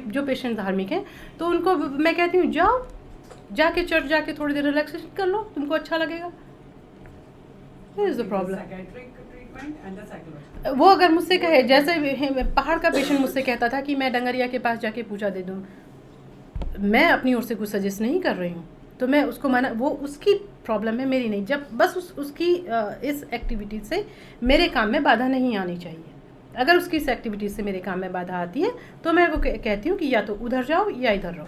जो पेशेंट धार्मिक हैं, तो उनको मैं कहती हूँ जाओ, जाके चर्च जाके थोड़ी देर रिलैक्सेशन कर लो, तुमको अच्छा लगेगा। Is the problem. वो अगर मुझसे कहे, जैसे पहाड़ का पेशेंट मुझसे कहता था कि मैं डंगरिया के पास जाके पूजा दे दूँ, मैं अपनी ओर से कुछ सजेस्ट नहीं कर रही हूँ, तो मैं उसको माना, वो उसकी प्रॉब्लम है, मेरी नहीं। जब बस उसकी इस एक्टिविटी से मेरे काम में बाधा नहीं आनी चाहिए। अगर उसकी इस एक्टिविटी से मेरे काम में बाधा आती है तो मैं वो कहती हूँ कि या तो उधर जाओ या इधर रहो,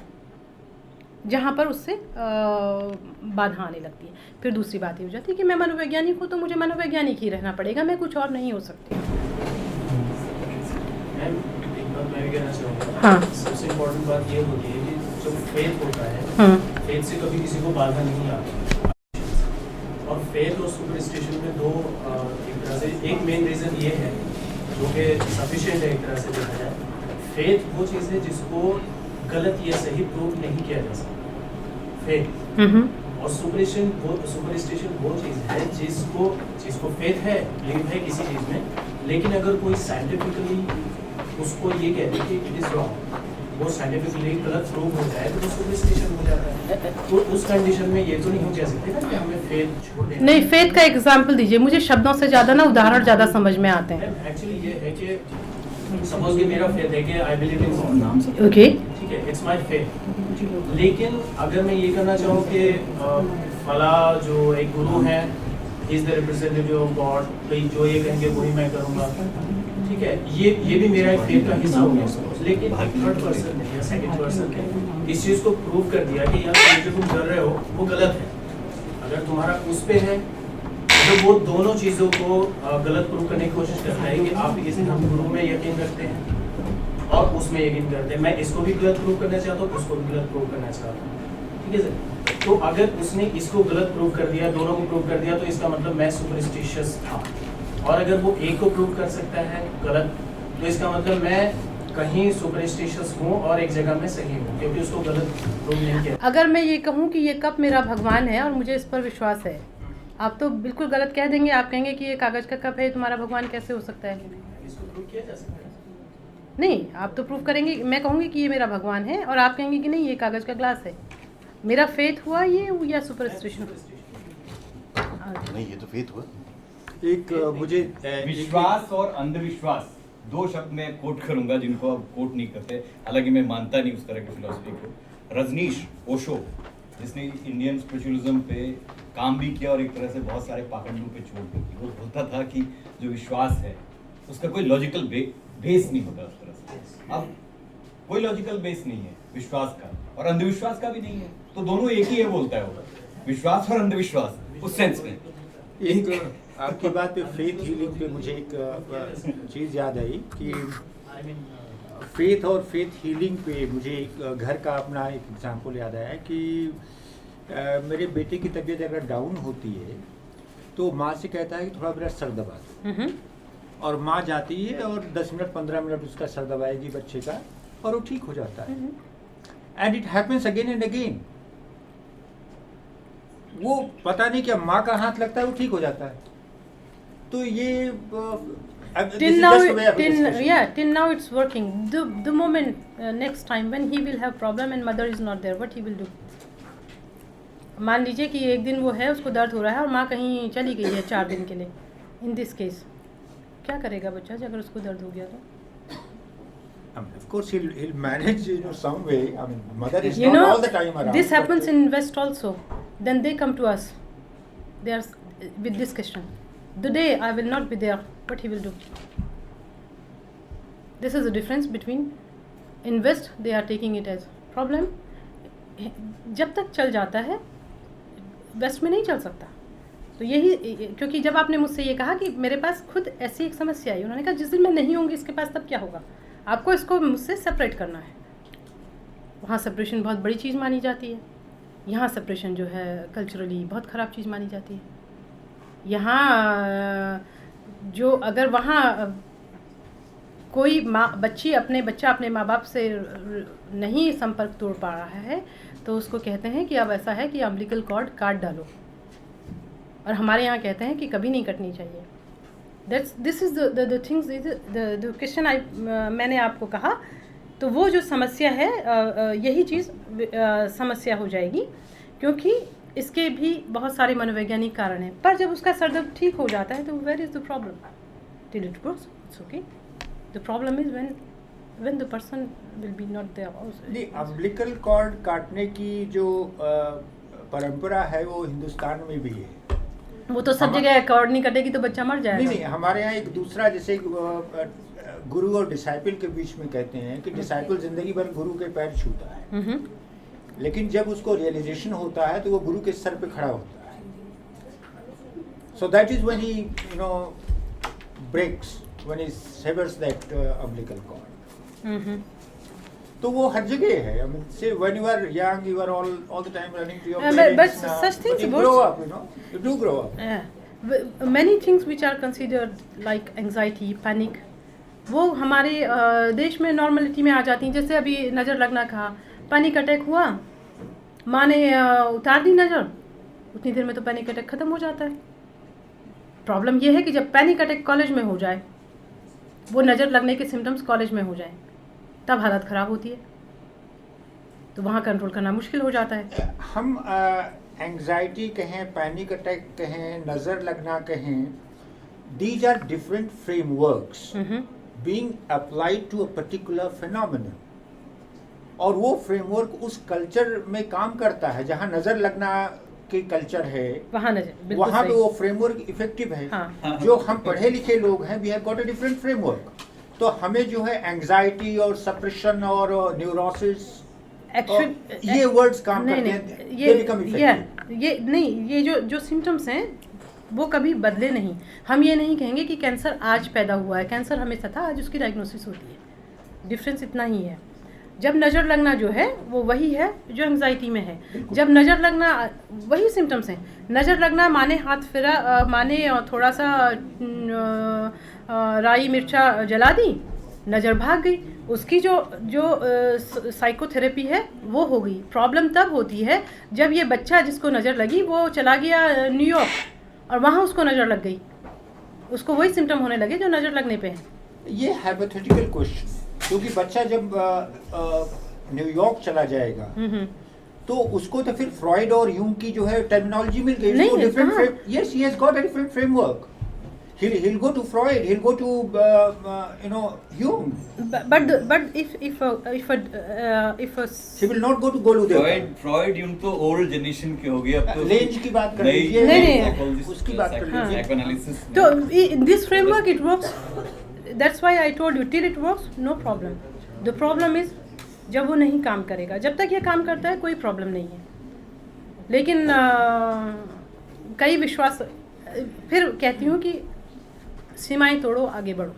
जहाँ पर उससे बाधा आने लगती है। फिर दूसरी बात ये हो जाती है कि मैं मनोवैज्ञानिक हूँ तो मुझे मनोवैज्ञानिक ही रहना पड़ेगा, मैं कुछ और नहीं हो सकती। मैं भी कहना चाहूँगा, हाँ। सबसे इम्पोर्टेंट बात ये होती है कि जो फेथ होता है, फेथ से कभी किसी को बाधा नहीं आती। और फेथ और सुपरस्टिशन में दो एक तरह से, एक मेन रीज़न ये है जो कि सफिशिएंट है एक तरह से देखा जाए। फेथ वो चीज़ है जिसको गलत या सही प्रूव नहीं किया जा सकता, फेथ। और सुपरस्टिशन वो चीज़ है जिसको फेथ है, बिलीव है किसी चीज़ में, लेकिन अगर कोई साइंटिफिकली उसको ये कहते हैं कि इट इज़ रॉन्ग, वो साइंटिफिकली गलत प्रूव हो जाए तो सुपरस्टिशन हो जाता है। तो उस कंडीशन में ये तो नहीं हो कह सकते ना कि हमें फेथ छोड़ देना। नहीं, फेथ का एग्जाम्पल दीजिए, मुझे शब्दों से ज़्यादा ना उदाहरण ज़्यादा समझ में आते हैं। एक्चुअली ये है कि सपोज कि मेरा फेथ है कि I believe in God, okay, ठीक है, इट्स माय फेथ। लेकिन अगर मैं ये करना चाहूँ कि फला जो एक गुरु है, he is the representative of God, तो जो ये कहेंगे वही मैं करूँगा, ठीक है, ये भी मेरा एक फेथ का हिस्सा हो गया। लेकिन थर्ड पर्सन ने या सेकंड पर्सन ने इस चीज़ को प्रूव कर दिया कि यार ये जो तुम कर रहे हो वो गलत है। अगर तुम्हारा उस पे है तो वो दोनों चीज़ों को गलत प्रूव करने की कोशिश करता है कि आप इस गुरु में यकीन रखते हैं और उसमें यकीन करते हैं, मैं इसको भी गलत प्रूव करना चाहता हूँ, उसको भी गलत प्रूव करना चाहता हूँ, ठीक है सर। तो अगर उसने इसको गलत प्रूव कर दिया, दोनों को प्रूव कर दिया, तो इसका मतलब मैं सुपरस्टिशियस था। और अगर वो एक को प्रूव कर सकता है गलत, तो इसका मतलब मैं कहीं सुपरस्टिशियस हूँ और एक जगह में सही हूँ, क्योंकि उसको गलत प्रूव नहीं किया। अगर मैं ये कहूँ कि ये कप मेरा भगवान है और मुझे इस पर विश्वास है, आप तो बिल्कुल गलत कह देंगे, आप कहेंगे कि ये कागज़ का कप है, तुम्हारा भगवान कैसे हो सकता है? इसको प्रूव किया जा सकता है? नहीं, आप तो प्रूव करेंगे, मैं कहूँगी कि ये मेरा भगवान है और आप कहेंगे कि नहीं ये कागज़ का ग्लास है। मेरा फेथ हुआ ये या सुपरस्टिशन? नहीं, ये तो फेथ हुआ। एक मुझे विश्वास और अंधविश्वास, दो शब्द मैं कोट करूंगा जिनको आप कोट नहीं करते, हालांकि मैं मानता नहीं उस तरह की फिलॉसफी को। रजनीश ओशो, जिसने इंडियन स्पिरिचुअलिज्म पे काम भी किया और एक तरह से बहुत सारे पाखंडों पे छोड़ दी, वो बोलता था कि जो विश्वास है उसका कोई लॉजिकल बेस नहीं होता उस तरह से। अब कोई लॉजिकल बेस नहीं है विश्वास का, और अंधविश्वास का भी नहीं है, तो दोनों एक ही है बोलता है वो, विश्वास और अंधविश्वास उस सेंस में। एक आपकी बात पे फेथ हीलिंग पे मुझे एक चीज़ याद आई कि फेथ और फेथ हीलिंग पे मुझे एक घर का अपना एक एग्जांपल याद आया कि मेरे बेटे की तबीयत अगर डाउन होती है तो माँ से कहता है कि थोड़ा मेरा सर दबा दो, और माँ जाती है और 10 मिनट 15 मिनट उसका सर दबाएगी बच्चे का और वो ठीक हो जाता है। And it happens again and again. वो पता नहीं क्या माँ का हाथ लगता है वो ठीक हो जाता है। तो ये till now it's working. The moment next time when he will have problem and mother is not there, what he will do? मान लीजिए कि एक दिन वो है, उसको दर्द हो रहा है और माँ कहीं चली गई है 4 दिन के लिए, इन दिस केस क्या करेगा बच्चा अगर उसको दर्द हो गया तो? Of course he'll manage some way. I mean, mother is not all the time around. This happens in West also. Then they come to us. They are with this question. The day I will not be there, what he will do? This is the difference between in West they are taking it as problem. जब तक चल जाता है waste में नहीं चल सकता। तो यही, क्योंकि जब आपने मुझसे ये कहा कि मेरे पास खुद ऐसी एक समस्या आई, उन्होंने कहा जिस दिन मैं नहीं होंगी इसके पास तब क्या होगा, आपको इसको मुझसे सेपरेट करना है। वहाँ सेपरेशन बहुत बड़ी चीज़ मानी जाती है, यहाँ सेपरेशन जो है कल्चरली बहुत ख़राब चीज़ मानी जाती है। यहाँ जो अगर वहाँ कोई बच्चा अपने माँ बाप से नहीं संपर्क तोड़ पा रहा है तो उसको कहते हैं कि अब ऐसा है कि अम्बिलिकल कॉर्ड काट डालो, और हमारे यहाँ कहते हैं कि कभी नहीं कटनी चाहिए। This is the things, the question मैंने आपको कहा, तो वो जो समस्या है यही चीज़ समस्या हो जाएगी, क्योंकि इसके भी बहुत सारे मनोवैज्ञानिक कारण हैं। पर जब उसका सर दर्द ठीक हो जाता है तो where is the problem? Till it goes it's okay. The problem is when the person will be not there also. नहीं, अम्बिलिकल कॉर्ड काटने की जो परंपरा है वो हिंदुस्तान में भी है। वो तो सब जगह कॉर्ड नहीं कटेगी तो बच्चा मर जाएगा। नहीं, हमारे यहाँ एक दूसरा, जैसे गुरु और डिसाइपल के बीच में कहते हैं कि डिसाइपल जिंदगी भर गुरु के पैर छूता है, लेकिन जब उसको रियलाइजेशन होता है तो वो गुरु के सर पे खड़ा होता है। So that is when he breaks, when he severs that umbilical cord. तो वो हर जगह है। I mean, say when you are young, you are all the time running to your parents. But such things, but you grow up, you do grow up. Yeah. Many things which are considered like anxiety, panic, वो हमारे देश में normality में आ जाती हैं। जैसे अभी नज़र लगना कहा, पैनिक अटैक हुआ, माँ ने उतार दी नज़र, उतनी देर में तो पैनिक अटैक ख़त्म हो जाता है। प्रॉब्लम ये है कि जब पैनिक अटैक कॉलेज में हो जाए, वो नज़र लगने के सिम्टम्स कॉलेज में हो जाए, तब हालत ख़राब होती है, तो वहाँ कंट्रोल करना मुश्किल हो जाता है। हम एंग्जाइटी कहें, पैनिक अटैक कहें, नज़र लगना कहें, these are different frameworks being applied to a particular phenomenon, और वो फ्रेमवर्क उस कल्चर में काम करता है जहाँ नज़र लगना के कल्चर है, वहाँ पे वो फ्रेमवर्क इफेक्टिव है। हाँ। जो हम पढ़े लिखे लोग हैं, we have got a different framework, तो हमें जो है एंग्जाइटी और सप्रेशन और न्यूरोसिस, ये वर्ड्स काम करते हैं, ये नहीं, ये जो सिम्टम्स हैं वो कभी बदले नहीं। हम ये नहीं कहेंगे कि कैंसर आज पैदा हुआ है, कैंसर हमेशा था, आज उसकी डायग्नोसिस होती है, डिफरेंस इतना ही है। जब नज़र लगना जो है वो वही है जो एंग्जाइटी में है। जब नज़र लगना, वही सिम्टम्स हैं। नज़र लगना माने हाथ फिरा, माने थोड़ा सा राई मिर्चा जला दी, नज़र भाग गई, उसकी जो साइकोथेरेपी है वो हो गई। प्रॉब्लम तब होती है जब ये बच्चा जिसको नज़र लगी वो चला गया न्यूयॉर्क और वहाँ उसको नज़र लग गई, उसको वही सिम्टम होने लगे जो नज़र लगने पे हैं। ये हाइपोथेटिकल क्वेश्चन, क्योंकि बच्चा जब न्यूयॉर्क चला जाएगा तो उसको तो फिर फ्रॉइड और यूंग की जो है टर्मिनोलॉजी मिल गई, उसको different, yes he has got a different framework. He'll go to Freud, he'll go to Jung. But if he will not go to Goludev. Freud Jung तो old generation के हो गए, अब तो लेंज की बात कर लीजिए, नहीं, उसकी बात कर लीजिए, psychoanalysis। तो this framework it works. That's why I told you till it works, no problem. The problem is जब वो नहीं काम करेगा। जब तक ये काम करता है कोई प्रॉब्लम नहीं है, लेकिन कई विश्वास, फिर कहती हूँ कि सीमाएं तोड़ो, आगे बढ़ो।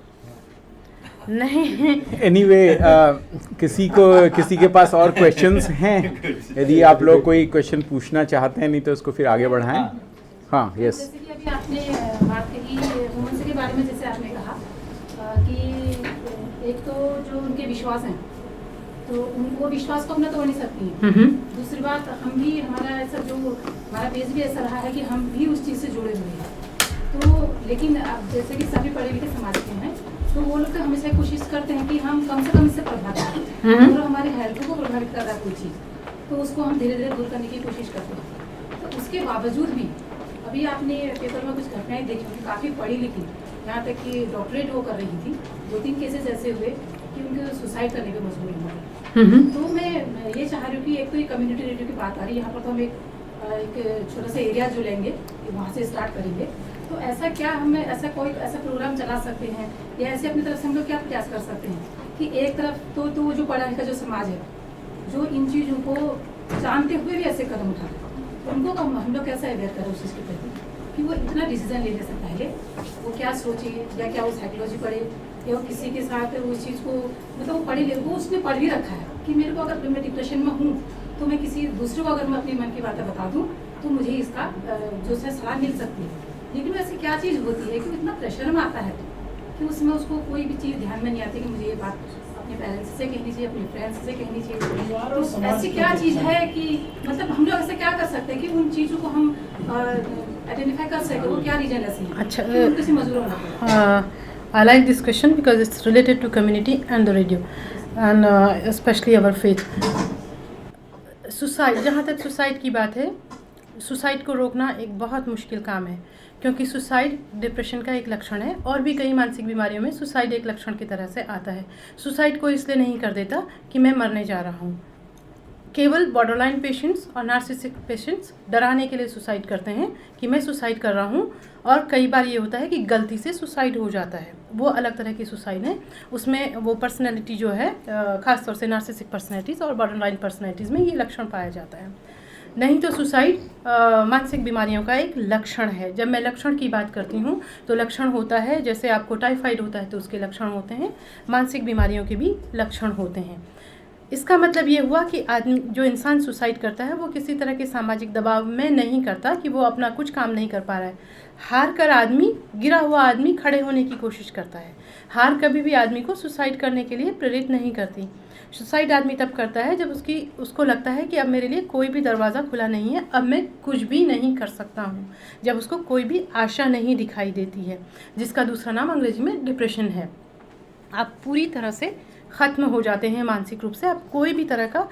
नहीं एनीवे किसी के पास और क्वेश्चंस हैं? यदि आप लोग कोई क्वेश्चन पूछना चाहते हैं, नहीं तो उसको फिर आगे बढ़ाएं। हाँ, यस। जैसे कि अभी आपने बात कही वुमेन्स के बारे में, जैसे आपने कहा कि एक तो जो उनके विश्वास हैं, तो उनको विश्वास को हम तोड़ नहीं सकती हैं। दूसरी बात, हम भी, हमारा ऐसा जो हमारा बेस भी ऐसा रहा है कि हम भी उस चीज़ से जुड़े हुए हैं। तो लेकिन अब जैसे कि सभी पढ़े लिखे समाज के हैं, तो वो लोग तो हमेशा कोशिश करते हैं कि हम कम से कम इससे प्रभावित हैं, और हमारे हेल्थ को प्रभावित कर रहा है कोई चीज़, तो उसको हम धीरे धीरे दूर करने की कोशिश करते हैं। तो उसके बावजूद भी अभी आपने पेपर में कुछ घटनाएं देखी थी, काफ़ी पढ़ी लिखी, यहाँ तक कि डॉक्टरेट वो कर रही थी, 2-3 केसेस ऐसे हुए कि उनको सुसाइड करने पर मजबूर हुआ। तो मैं ये चाह रही हूँ कि एक तो ये कम्युनिटी रेडियो की बात आ रही है, यहाँ पर तो हम एक छोटा सा एरिया जो लेंगे, वहाँ से स्टार्ट करेंगे। तो ऐसा क्या हम ऐसा प्रोग्राम चला सकते हैं, या ऐसे अपनी तरफ से हम लोग क्या प्रयास कर सकते हैं कि एक तरफ तो जो पढ़ा लिखा जो समाज है, जो इन चीज़ों को जानते हुए भी ऐसे कदम उठा, उनको हम लोग कैसे अवेयर करें उस चीज़ के प्रति कि वो इतना डिसीजन लेने से पहले वो क्या सोचे, या क्या वो साइकोलॉजी पढ़े, या वो किसी के साथ उस चीज़ को मतलब वो पढ़ी लिखी, उसने पढ़ भी रखा है कि मेरे को अगर मैं डिप्रेशन में हूँ तो मैं किसी दूसरे को अगर मैं अपनी मन की बातें बता दूँ तो मुझे इसका जो है सलाह मिल सकती है। लेकिन वैसे क्या चीज़ होती है कि इतना प्रेशर में आता है कि उसमें उसको कोई भी चीज़ ध्यान में नहीं आती कि मुझे ये बात अपने पेरेंट्स से कहनी चाहिए, अपने फ्रेंड्स से कहनी चाहिए। तो ऐसी क्या चीज़ है कि मतलब हम लोग ऐसा क्या कर सकते हैं कि उन चीज़ों को हम आइडेंटिफाई कर सकें, वो क्या रीजन ऐसी है अच्छा, कि उनको किसी मजबूर होना पड़े। I like this question because it's related to community and the radio and especially our faith. Suicide, जहाँ तक सुसाइड की बात है, सुसाइड को रोकना एक बहुत मुश्किल काम है क्योंकि सुसाइड डिप्रेशन का एक लक्षण है और भी कई मानसिक बीमारियों में सुसाइड एक लक्षण की तरह से आता है। सुसाइड को इसलिए नहीं कर देता कि मैं मरने जा रहा हूँ। केवल बॉर्डरलाइन पेशेंट्स और नार्सिसिक पेशेंट्स डराने के लिए सुसाइड करते हैं कि मैं सुसाइड कर रहा हूँ, और कई बार ये होता है कि गलती से सुसाइड हो जाता है, वो अलग तरह की सुसाइड है। उसमें वो पर्सनैलिटी जो है, ख़ासतौर से नार्सिसिक पर्सनैलिटीज़ और बॉर्डरलाइन पर्सनैलिटीज़ में ये लक्षण पाया जाता है। नहीं तो सुसाइड मानसिक बीमारियों का एक लक्षण है। जब मैं लक्षण की बात करती हूँ तो लक्षण होता है, जैसे आपको टाइफाइड होता है तो उसके लक्षण होते हैं, मानसिक बीमारियों के भी लक्षण होते हैं। इसका मतलब ये हुआ कि आदमी, जो इंसान सुसाइड करता है, वो किसी तरह के सामाजिक दबाव में नहीं करता कि वो अपना कुछ काम नहीं कर पा रहा है। हार कर आदमी, गिरा हुआ आदमी खड़े होने की कोशिश करता है। हार कभी भी आदमी को सुसाइड करने के लिए प्रेरित नहीं करती। सुसाइड आदमी तब करता है जब उसको लगता है कि अब मेरे लिए कोई भी दरवाज़ा खुला नहीं है, अब मैं कुछ भी नहीं कर सकता हूँ, जब उसको कोई भी आशा नहीं दिखाई देती है, जिसका दूसरा नाम अंग्रेजी में डिप्रेशन है। आप पूरी तरह से ख़त्म हो जाते हैं मानसिक रूप से। आप कोई भी तरह का,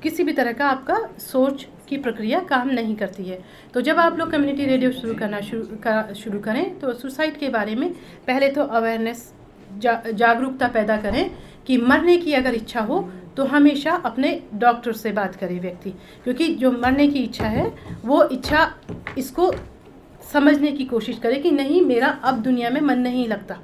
किसी भी तरह का आपका सोच की प्रक्रिया काम नहीं करती है। तो जब आप लोग कम्युनिटी रेडियो शुरू करें तो सुसाइड के बारे में पहले तो अवेयरनेस, जागरूकता पैदा करें कि मरने की अगर इच्छा हो तो हमेशा अपने डॉक्टर से बात करे व्यक्ति, क्योंकि जो मरने की इच्छा है वो इच्छा इसको समझने की कोशिश करे कि नहीं, मेरा अब दुनिया में मन नहीं लगता।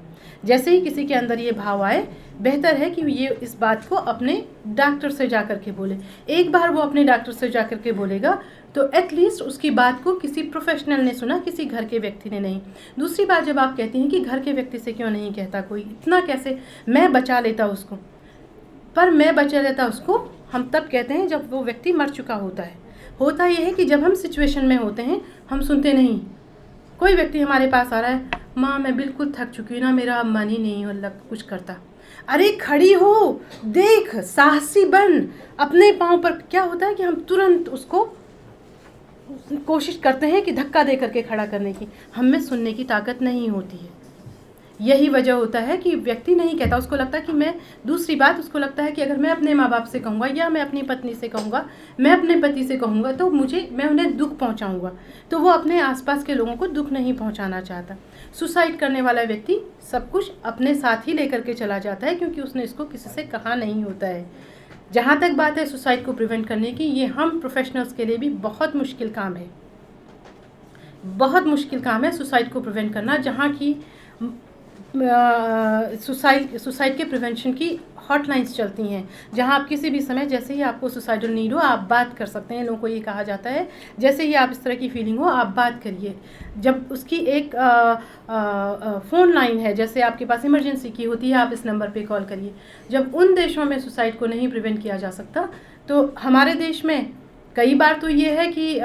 जैसे ही किसी के अंदर ये भाव आए, बेहतर है कि ये इस बात को अपने डॉक्टर से जा कर के बोले। एक बार वो अपने डॉक्टर से जा कर के बोलेगा तो एटलीस्ट उसकी बात को किसी प्रोफेशनल ने सुना, किसी घर के व्यक्ति ने नहीं। दूसरी बात, जब आप कहती हैं कि घर के व्यक्ति से क्यों नहीं कहता कोई, इतना कैसे, मैं बचा लेता उसको, पर मैं बचा लेता उसको हम तब कहते हैं जब वो व्यक्ति मर चुका होता है। होता यह है कि जब हम सिचुएशन में होते हैं हम सुनते नहीं। कोई व्यक्ति हमारे पास आ रहा है, माँ मैं बिल्कुल थक चुकी हूँ ना, मेरा अब मन ही नहीं हो कुछ करता। अरे खड़ी हो, देख, साहसी बन, अपने पाँव पर। क्या होता है कि हम तुरंत उसको कोशिश करते हैं कि धक्का दे करके खड़ा करने की, हम में सुनने की ताकत नहीं होती है। यही वजह होता है कि व्यक्ति नहीं कहता। उसको लगता है कि मैं, दूसरी बात, उसको लगता है कि अगर मैं अपने माँ बाप से कहूँगा या मैं अपनी पत्नी से कहूँगा, मैं अपने पति से कहूँगा तो मैं उन्हें दुख पहुँचाऊँगा, तो वो अपने आसपास के लोगों को दुख नहीं पहुँचाना चाहता। सुसाइड करने वाला व्यक्ति सब कुछ अपने साथ ही लेकर के चला जाता है, क्योंकि उसने इसको किसी से कहा नहीं होता है। जहाँ तक बात है सुसाइड को प्रिवेंट करने की, ये हम प्रोफेशनल्स के लिए भी बहुत मुश्किल काम है, बहुत मुश्किल काम है सुसाइड को प्रिवेंट करना। जहाँ की सुसाइड के प्रिवेंशन की हॉटलाइंस चलती हैं, जहां आप किसी भी समय, जैसे ही आपको सुसाइडल नीड हो, आप बात कर सकते हैं। लोगों को ये कहा जाता है जैसे ही आप इस तरह की फीलिंग हो आप बात करिए। जब उसकी एक फ़ोन लाइन है, जैसे आपके पास इमरजेंसी की होती है, आप इस नंबर पे कॉल करिए। जब उन देशों में सुसाइड को नहीं प्रिवेंट किया जा सकता, तो हमारे देश में कई बार तो ये है कि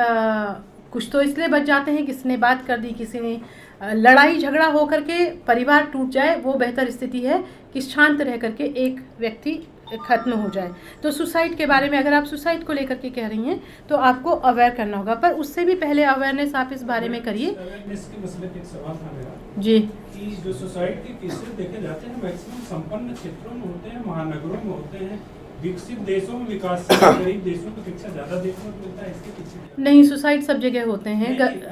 कुछ तो इसलिए बच जाते हैं, किसी ने बात कर दी, किसी ने लड़ाई झगड़ा हो करके परिवार टूट जाए, वो बेहतर स्थिति है कि शांत रह करके एक व्यक्ति ख़त्म हो जाए। तो सुसाइड के बारे में, अगर आप सुसाइड को लेकर के कह रही हैं तो आपको अवेयर करना होगा, पर उससे भी पहले अवेयरनेस आप इस बारे में करिए। अवेयरनेस के मसले पे एक सवाल था मेरा जी, कि जो सुसाइड के केसेस देखे जाते हैं मैक्सिमम संपन्न क्षेत्रों में होते हैं, महानगरों में होते हैं। विकसित देशों में, विकासशील गरीब देशों की अपेक्षा ज्यादा देखने को मिलता है। इसके पीछे नहीं, सुसाइड सब जगह होते हैं।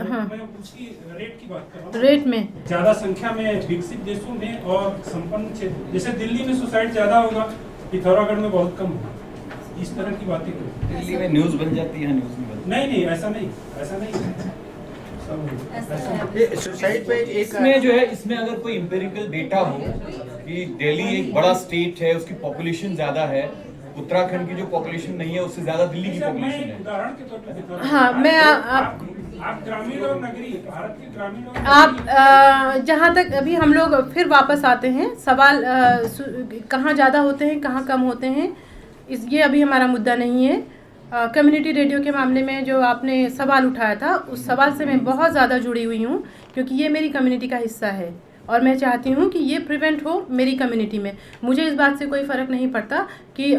हाँ, मैं उसकी रेट की बात कर रहा हूँ। रेट में ज्यादा संख्या में विकसित देशों में और संपन्न क्षेत्र, जैसे दिल्ली में सुसाइड ज्यादा होगा, पिथौरागढ़ में बहुत कम होगा। इस तरह की बातें दिल्ली में न्यूज़ बन जाती है, न्यूज़ नहीं बनती। नहीं, ऐसा नहीं सुसाइड पे एक इसमें जो है, इसमें अगर कोई एम्पिरिकल डेटा हो कि दिल्ली एक बड़ा स्टेट है, उसकी पॉपुलेशन ज़्यादा है, उत्तराखंड की जो पॉपुलेशन नहीं है उससे ज़्यादा दिल्ली की पॉपुलेशन है। उदाहरण के तौर पर हाँ, मैं आप आप ग्रामीण और नगरीय, भारत के ग्रामीण और आप जहाँ तक अभी हम लोग फिर वापस आते हैं सवाल, कहाँ ज़्यादा होते हैं कहाँ कम होते हैं, ये अभी हमारा मुद्दा नहीं है। कम्युनिटी रेडियो के मामले में जो आपने सवाल उठाया था, उस सवाल से मैं बहुत ज़्यादा जुड़ी हुई हूँ, क्योंकि ये मेरी कम्युनिटी का हिस्सा है और मैं चाहती हूँ कि ये प्रिवेंट हो मेरी कम्युनिटी में। मुझे इस बात से कोई फ़र्क नहीं पड़ता कि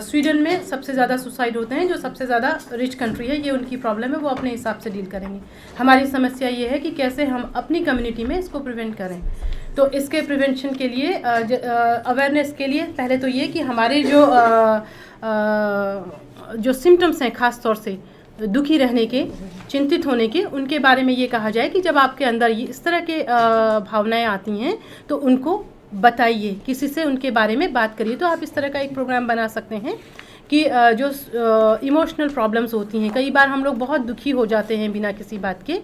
स्वीडन में सबसे ज़्यादा सुसाइड होते हैं, जो सबसे ज़्यादा रिच कंट्री है, ये उनकी प्रॉब्लम है, वो अपने हिसाब से डील करेंगे। हमारी समस्या ये है कि कैसे हम अपनी कम्युनिटी में इसको प्रिवेंट करें। तो इसके प्रिवेंशन के लिए, अवेयरनेस के लिए, पहले तो ये कि हमारे जो सिम्टम्स हैं, ख़ास तौर से दुखी रहने के, चिंतित होने के, उनके बारे में ये कहा जाए कि जब आपके अंदर ये इस तरह के भावनाएं आती हैं तो उनको बताइए, किसी से उनके बारे में बात करिए। तो आप इस तरह का एक प्रोग्राम बना सकते हैं कि जो इमोशनल प्रॉब्लम्स होती हैं, कई बार हम लोग बहुत दुखी हो जाते हैं बिना किसी बात के,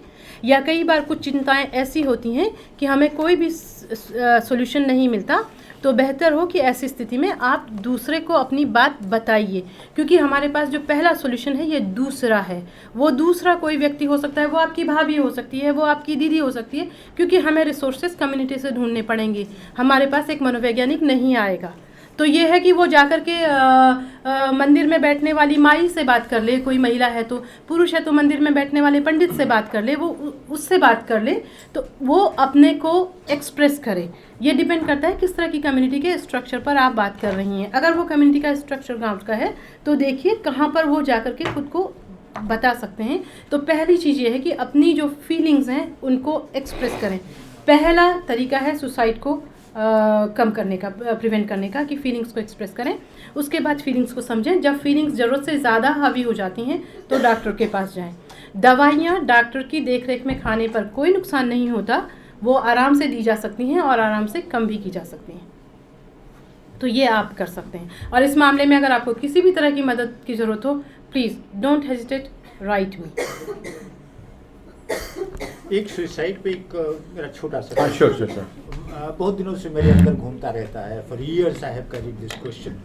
या कई बार कुछ चिंताएं ऐसी होती हैं कि हमें कोई भी सॉल्यूशन नहीं मिलता, तो बेहतर हो कि ऐसी स्थिति में आप दूसरे को अपनी बात बताइए, क्योंकि हमारे पास जो पहला सॉल्यूशन है ये दूसरा है। वो दूसरा कोई व्यक्ति हो सकता है, वो आपकी भाभी हो सकती है, वो आपकी दीदी हो सकती है, क्योंकि हमें रिसोर्सेज कम्युनिटी से ढूंढने पड़ेंगे, हमारे पास एक मनोवैज्ञानिक नहीं आएगा। तो ये है कि वो जाकर के मंदिर में बैठने वाली माई से बात कर ले, कोई महिला है तो, पुरुष है तो मंदिर में बैठने वाले पंडित से बात कर ले, वो उससे बात कर ले, तो वो अपने को एक्सप्रेस करे। ये डिपेंड करता है किस तरह की कम्युनिटी के स्ट्रक्चर पर आप बात कर रही हैं। अगर वो कम्युनिटी का स्ट्रक्चर गाँव का है तो देखिए कहाँ पर वो जाकर के खुद को बता सकते हैं। तो पहली चीज़ ये है कि अपनी जो फीलिंग्स हैं उनको एक्सप्रेस करें। पहला तरीका है सुसाइड को कम करने का, प्रिवेंट करने का, कि फीलिंग्स को एक्सप्रेस करें। उसके बाद फीलिंग्स को समझें। जब फीलिंग्स ज़रूरत से ज़्यादा हावी हो जाती हैं तो डॉक्टर के पास जाएं। दवाइयाँ डॉक्टर की देखरेख में खाने पर कोई नुकसान नहीं होता, वो आराम से दी जा सकती हैं और आराम से कम भी की जा सकती हैं। तो ये आप कर सकते हैं। और इस मामले में अगर आपको किसी भी तरह की मदद की ज़रूरत हो, प्लीज़ डोंट हेजिटेट, राइट मी। एक सुसाइड पे एक मेरा छोटा सा श्योर सर। बहुत दिनों से मेरे अंदर घूमता रहता है। For years I have carried this question,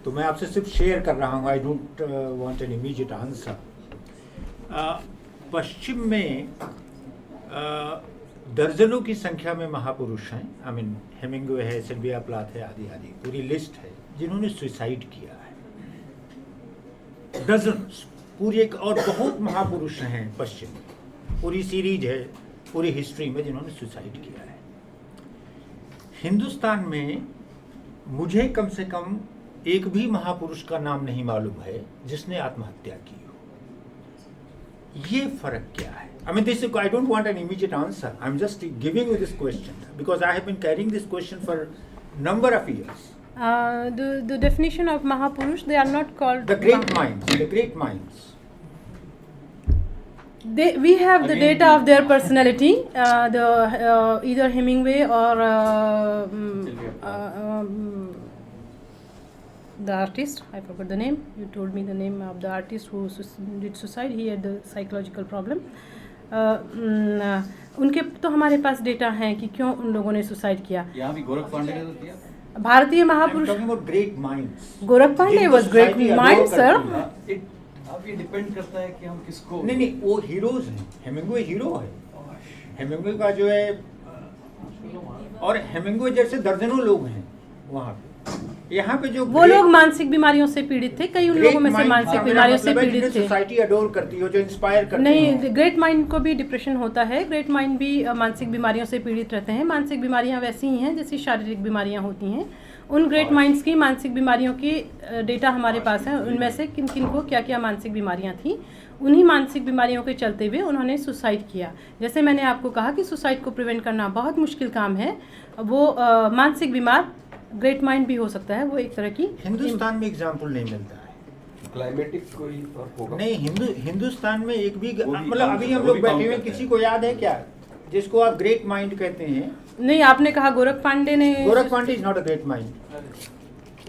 तो मैं आपसे सिर्फ शेयर कर रहा हूँ। I don't want an immediate answer. पश्चिम में दर्जनों की संख्या में महापुरुष हैं। आई मीन हेमिंग्वे है, सिल्विया प्लाथ है, आदि आदि पूरी लिस्ट है जिन्होंने सुसाइड किया है। डजन्स, पूरी एक, और बहुत महापुरुष हैं पश्चिम में, पूरी सीरीज है पूरी हिस्ट्री में जिन्होंने सुसाइड किया है। हिंदुस्तान में मुझे कम से कम एक भी महापुरुष का नाम नहीं मालूम है जिसने आत्महत्या की हो। ये फर्क क्या है? I mean, this, I don't want an immediate answer. I'm just giving you this question because I have been carrying this question for number of years. The definition of Mahapurush, they are not called the great minds. The great minds. We have the data of their personality. Either Hemingway or the artist, I forgot the name. You told me the name of the artist who did suicide. He had the psychological problem. उनके तो हमारे पास data हैं कि क्यों उन लोगों ने suicide किया। यहाँ भी गोरख पांडे ने तो किया। भारतीय महापुरुष great minds. Gorakh Pandey was great mind sir. अब ये डिपेंड करता है कि हम किसको। नहीं, वो हीरोज हैं। हेमिंग्वे हीरो है। हेमिंग्वे का जो है, और हेमिंग्वे जैसे दर्जनों लोग हैं वहाँ पे। यहाँ पे जो वो लोग मानसिक बीमारियों से पीड़ित थे, कई उन लोगों में से मानसिक बीमारियों से पीड़ित थे। सोसाइटी अडोर करती हो, जो इंस्पायर करती नहीं, ग्रेट माइंड को भी डिप्रेशन होता है। ग्रेट माइंड भी मानसिक बीमारियों से पीड़ित रहते हैं। मानसिक बीमारियां वैसी ही हैं जैसी शारीरिक बीमारियां होती हैं। उन ग्रेट माइंड्स की मानसिक बीमारियों की डेटा हमारे पास है, उनमें से किन किन को क्या क्या मानसिक बीमारियां थी। उन्हीं मानसिक बीमारियों के चलते हुए उन्होंने सुसाइड किया। जैसे मैंने आपको कहा कि सुसाइड को प्रिवेंट करना बहुत मुश्किल काम है। वो मानसिक बीमार ग्रेट माइंड भी हो सकता है, वो एक तरह की। हिंदुस्तान में एग्जाम्पल नहीं मिलता है। क्लाइमेटिक कोई फर्क होगा? नहीं, हिंदुस्तान में एक भी, मतलब अभी हम लोग बैठे हुए, किसी को याद है क्या जिसको आप ग्रेट माइंड कहते हैं? नहीं, आपने कहा गोरख पांडे ने। Gorakh Pandey is not a great mind,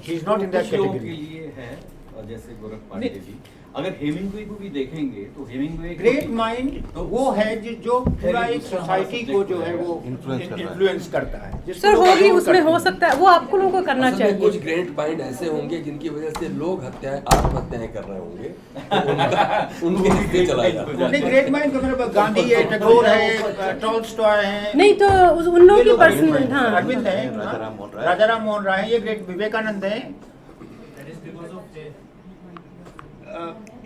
he is not in that category. के लिए है, और जैसे गोरख पांडे जी अगर हेमिंगवे को भी देखेंगे तो हेमिंगवे ग्रेट माइंड वो है जो पूरा एक सोसाइटी को जो है वो इन्फ्लुएंस करता है। जिसको सर लोग होगी adore उसमें करते हो हैं। सकता है वो आपको लोगों को करना असल में चाहिए। कुछ ग्रेट माइंड ऐसे होंगे जिनकी वजह से लोग आत्महत्याएं कर रहे होंगे, तो उनके हिस्से चला जाता है। नहीं, ग्रेट माइंड का मतलब गांधी है, टैगोर है, टॉल्स्टॉय है, नहीं तो उन लोगों ये की लोग पर्सनल, great mind हाँ हैं। अरविंद है, राजा राम मोहन राय है, ये ग्रेट विवेकानंद है।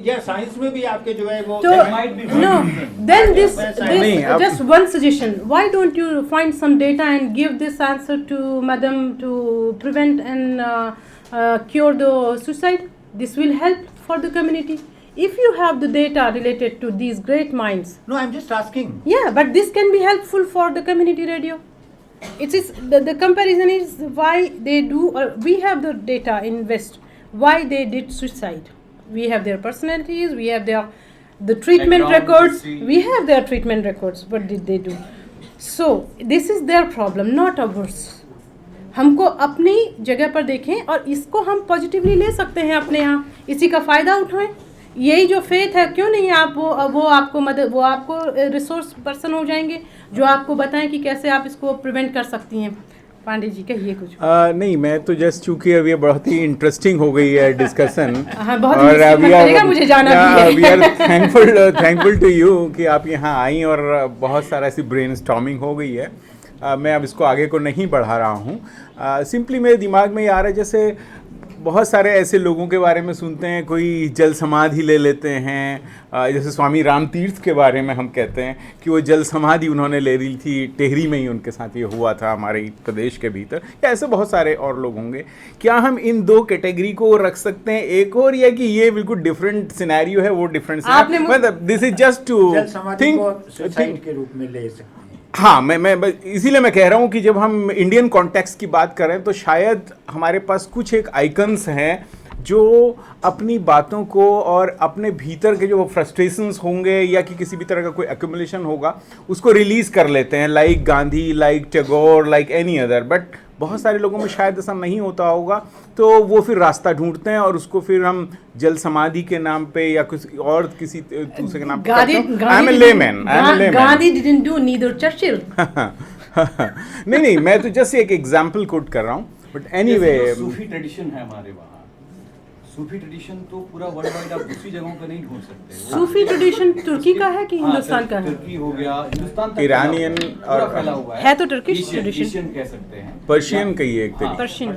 या साइंस में भी आपके जो है वो तो no then this just one suggestion, why don't you find some data and give this answer to madam to prevent and cure the suicide? This will help for the community if you have the data related to these great minds. No, I'm just asking. Yeah, but this can be helpful for the community radio. It is the comparison is why they do, or we have the data in West why they did suicide. We have their personalities, we have the treatment Background, records, history. we have their treatment records. What did they do? So this is their problem, not ours. हमको अपनी जगह पर देखें और इसको हम positively ले सकते हैं अपने यहाँ, इसी का फ़ायदा उठाएं। यही जो फेथ है, क्यों नहीं आप वो आपको मदद, वो आपको रिसोर्स पर्सन हो जाएंगे जो आपको बताएं कि कैसे आप इसको प्रिवेंट कर सकती हैं। पांडे जी कहिए कुछ। नहीं, मैं तो जस्ट चूंकि अभी ये बहुत ही इंटरेस्टिंग हो गई है डिस्कशन हाँ, बहुत interesting लगेगा, मुझे जाना भी है। We are thankful to you कि आप यहाँ आई और बहुत सारा ऐसी ब्रेनस्टॉर्मिंग हो गई है। मैं अब इसको आगे को नहीं बढ़ा रहा हूँ। सिंपली मेरे दिमाग में ये आ रहा है, जैसे बहुत सारे ऐसे लोगों के बारे में सुनते हैं, कोई जल समाधि ले लेते हैं, जैसे स्वामी राम तीर्थ के बारे में हम कहते हैं कि वो जल समाधि उन्होंने ले ली थी, टेहरी में ही उनके साथ ये हुआ था हमारे प्रदेश के भीतर, या ऐसे बहुत सारे और लोग होंगे। क्या हम इन दो कैटेगरी को रख सकते हैं एक और, या कि ये बिल्कुल डिफरेंट सिनेरियो है, वो डिफरेंट मतलब this is just to think के रूप में ले सकते हैं। हाँ, मैं इसीलिए मैं कह रहा हूँ कि जब हम इंडियन कॉन्टेक्स्ट की बात करें तो शायद हमारे पास कुछ एक आइकन्स हैं जो अपनी बातों को और अपने भीतर के जो फ्रस्ट्रेशंस होंगे या कि किसी भी तरह का कोई एक्यूमुलेशन होगा उसको रिलीज़ कर लेते हैं, like Gandhi, like Tagore, like any other. But बहुत सारे लोगों में शायद ऐसा नहीं होता होगा, तो वो फिर रास्ता ढूंढते हैं और उसको फिर हम जल समाधि के नाम पे या कुछ और किसी दूसरे के नाम पे Gandhi didn't do, neither Churchill. नहीं, मैं तो जस्ट एक एग्जांपल कोट कर रहा हूँ। बट एनीवे, सूफी ट्रेडिशन है हमारे वहाँ। सूफी ट्रेडिशन तो पूरा वर्ल्ड वाइड आप दूसरी जगहों पे नहीं ढूंढ सकते। सूफी ट्रेडिशन तुर्की का है कि हिंदुस्तान का है? तुर्की हो गया, हिंदुस्तान तक ईरानियन और फैला हुआ है तो टर्किश ट्रेडिशन, एशियन कह सकते हैं, पर्शियन कहिए एक तरीके। पर्शियन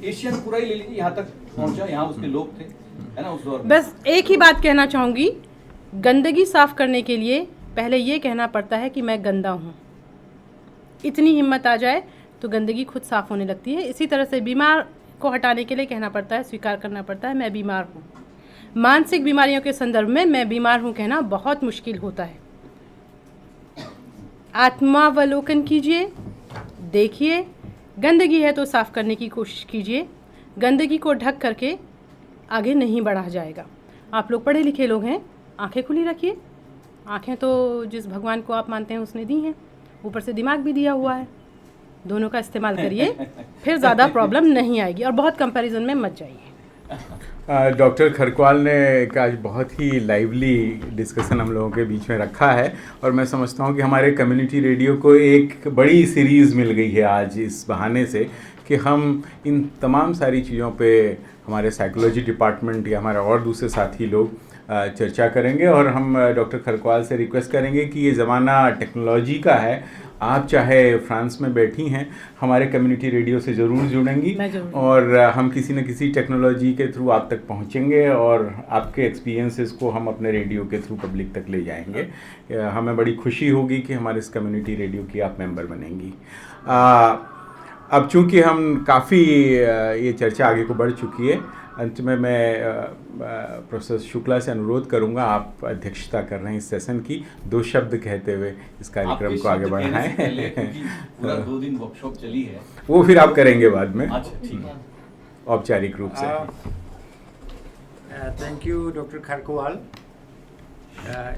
एशियन पूरा ही ले लीजिए, यहाँ तक पहुँचा, यहाँ उसके लोग थे, है ना, उस दौर में। बस एक ही बात कहना चाहूँगी, गंदगी साफ करने के लिए पहले ये कहना पड़ता है कि मैं गंदा हूँ। इतनी हिम्मत आ जाए तो गंदगी खुद साफ होने लगती है। इसी तरह से बीमार को हटाने के लिए कहना पड़ता है, स्वीकार करना पड़ता है मैं बीमार हूँ। मानसिक बीमारियों के संदर्भ में मैं बीमार हूँ कहना बहुत मुश्किल होता है। आत्मावलोकन कीजिए, देखिए, गंदगी है तो साफ करने की कोशिश कीजिए। गंदगी को ढक करके आगे नहीं बढ़ा जाएगा। आप लोग पढ़े लिखे लोग हैं, आंखें खुली रखिए। आंखें तो जिस भगवान को आप मानते हैं उसने दी हैं, ऊपर से दिमाग भी दिया हुआ है। दोनों का इस्तेमाल करिए, फिर ज़्यादा प्रॉब्लम नहीं आएगी और बहुत कंपैरिजन में मत जाइए। डॉक्टर खरक्वाल ने एक आज बहुत ही लाइवली डिस्कशन हम लोगों के बीच में रखा है और मैं समझता हूँ कि हमारे कम्युनिटी रेडियो को एक बड़ी सीरीज़ मिल गई है आज इस बहाने से कि हम इन तमाम सारी चीज़ों पे हमारे साइकोलॉजी डिपार्टमेंट या हमारे और दूसरे साथी लोग चर्चा करेंगे। और हम डॉक्टर खरक्वाल से रिक्वेस्ट करेंगे कि ये ज़माना टेक्नोलॉजी का है, आप चाहे फ्रांस में बैठी हैं, हमारे कम्युनिटी रेडियो से ज़रूर जुड़ेंगी और हम किसी न किसी टेक्नोलॉजी के थ्रू आप तक पहुंचेंगे और आपके एक्सपीरियंसेस को हम अपने रेडियो के थ्रू पब्लिक तक ले जाएंगे। हमें बड़ी खुशी होगी कि हमारे इस कम्युनिटी रेडियो की आप मेंबर बनेंगी। अब चूंकि हम काफ़ी ये चर्चा आगे को बढ़ चुकी है, अंत में मैं प्रोफेसर शुक्ला से अनुरोध करूंगा, आप अध्यक्षता कर रहे हैं इस सेशन की, 2 शब्द कहते हुए इस कार्यक्रम को आगे बढ़ाएं। पूरा 2 दिन वर्कशॉप चली है, वो फिर आप करेंगे बाद में। अच्छा, ठीक है, औपचारिक रूप से। Thank you doctor Kharkwal,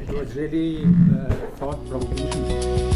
it was really thought provoking.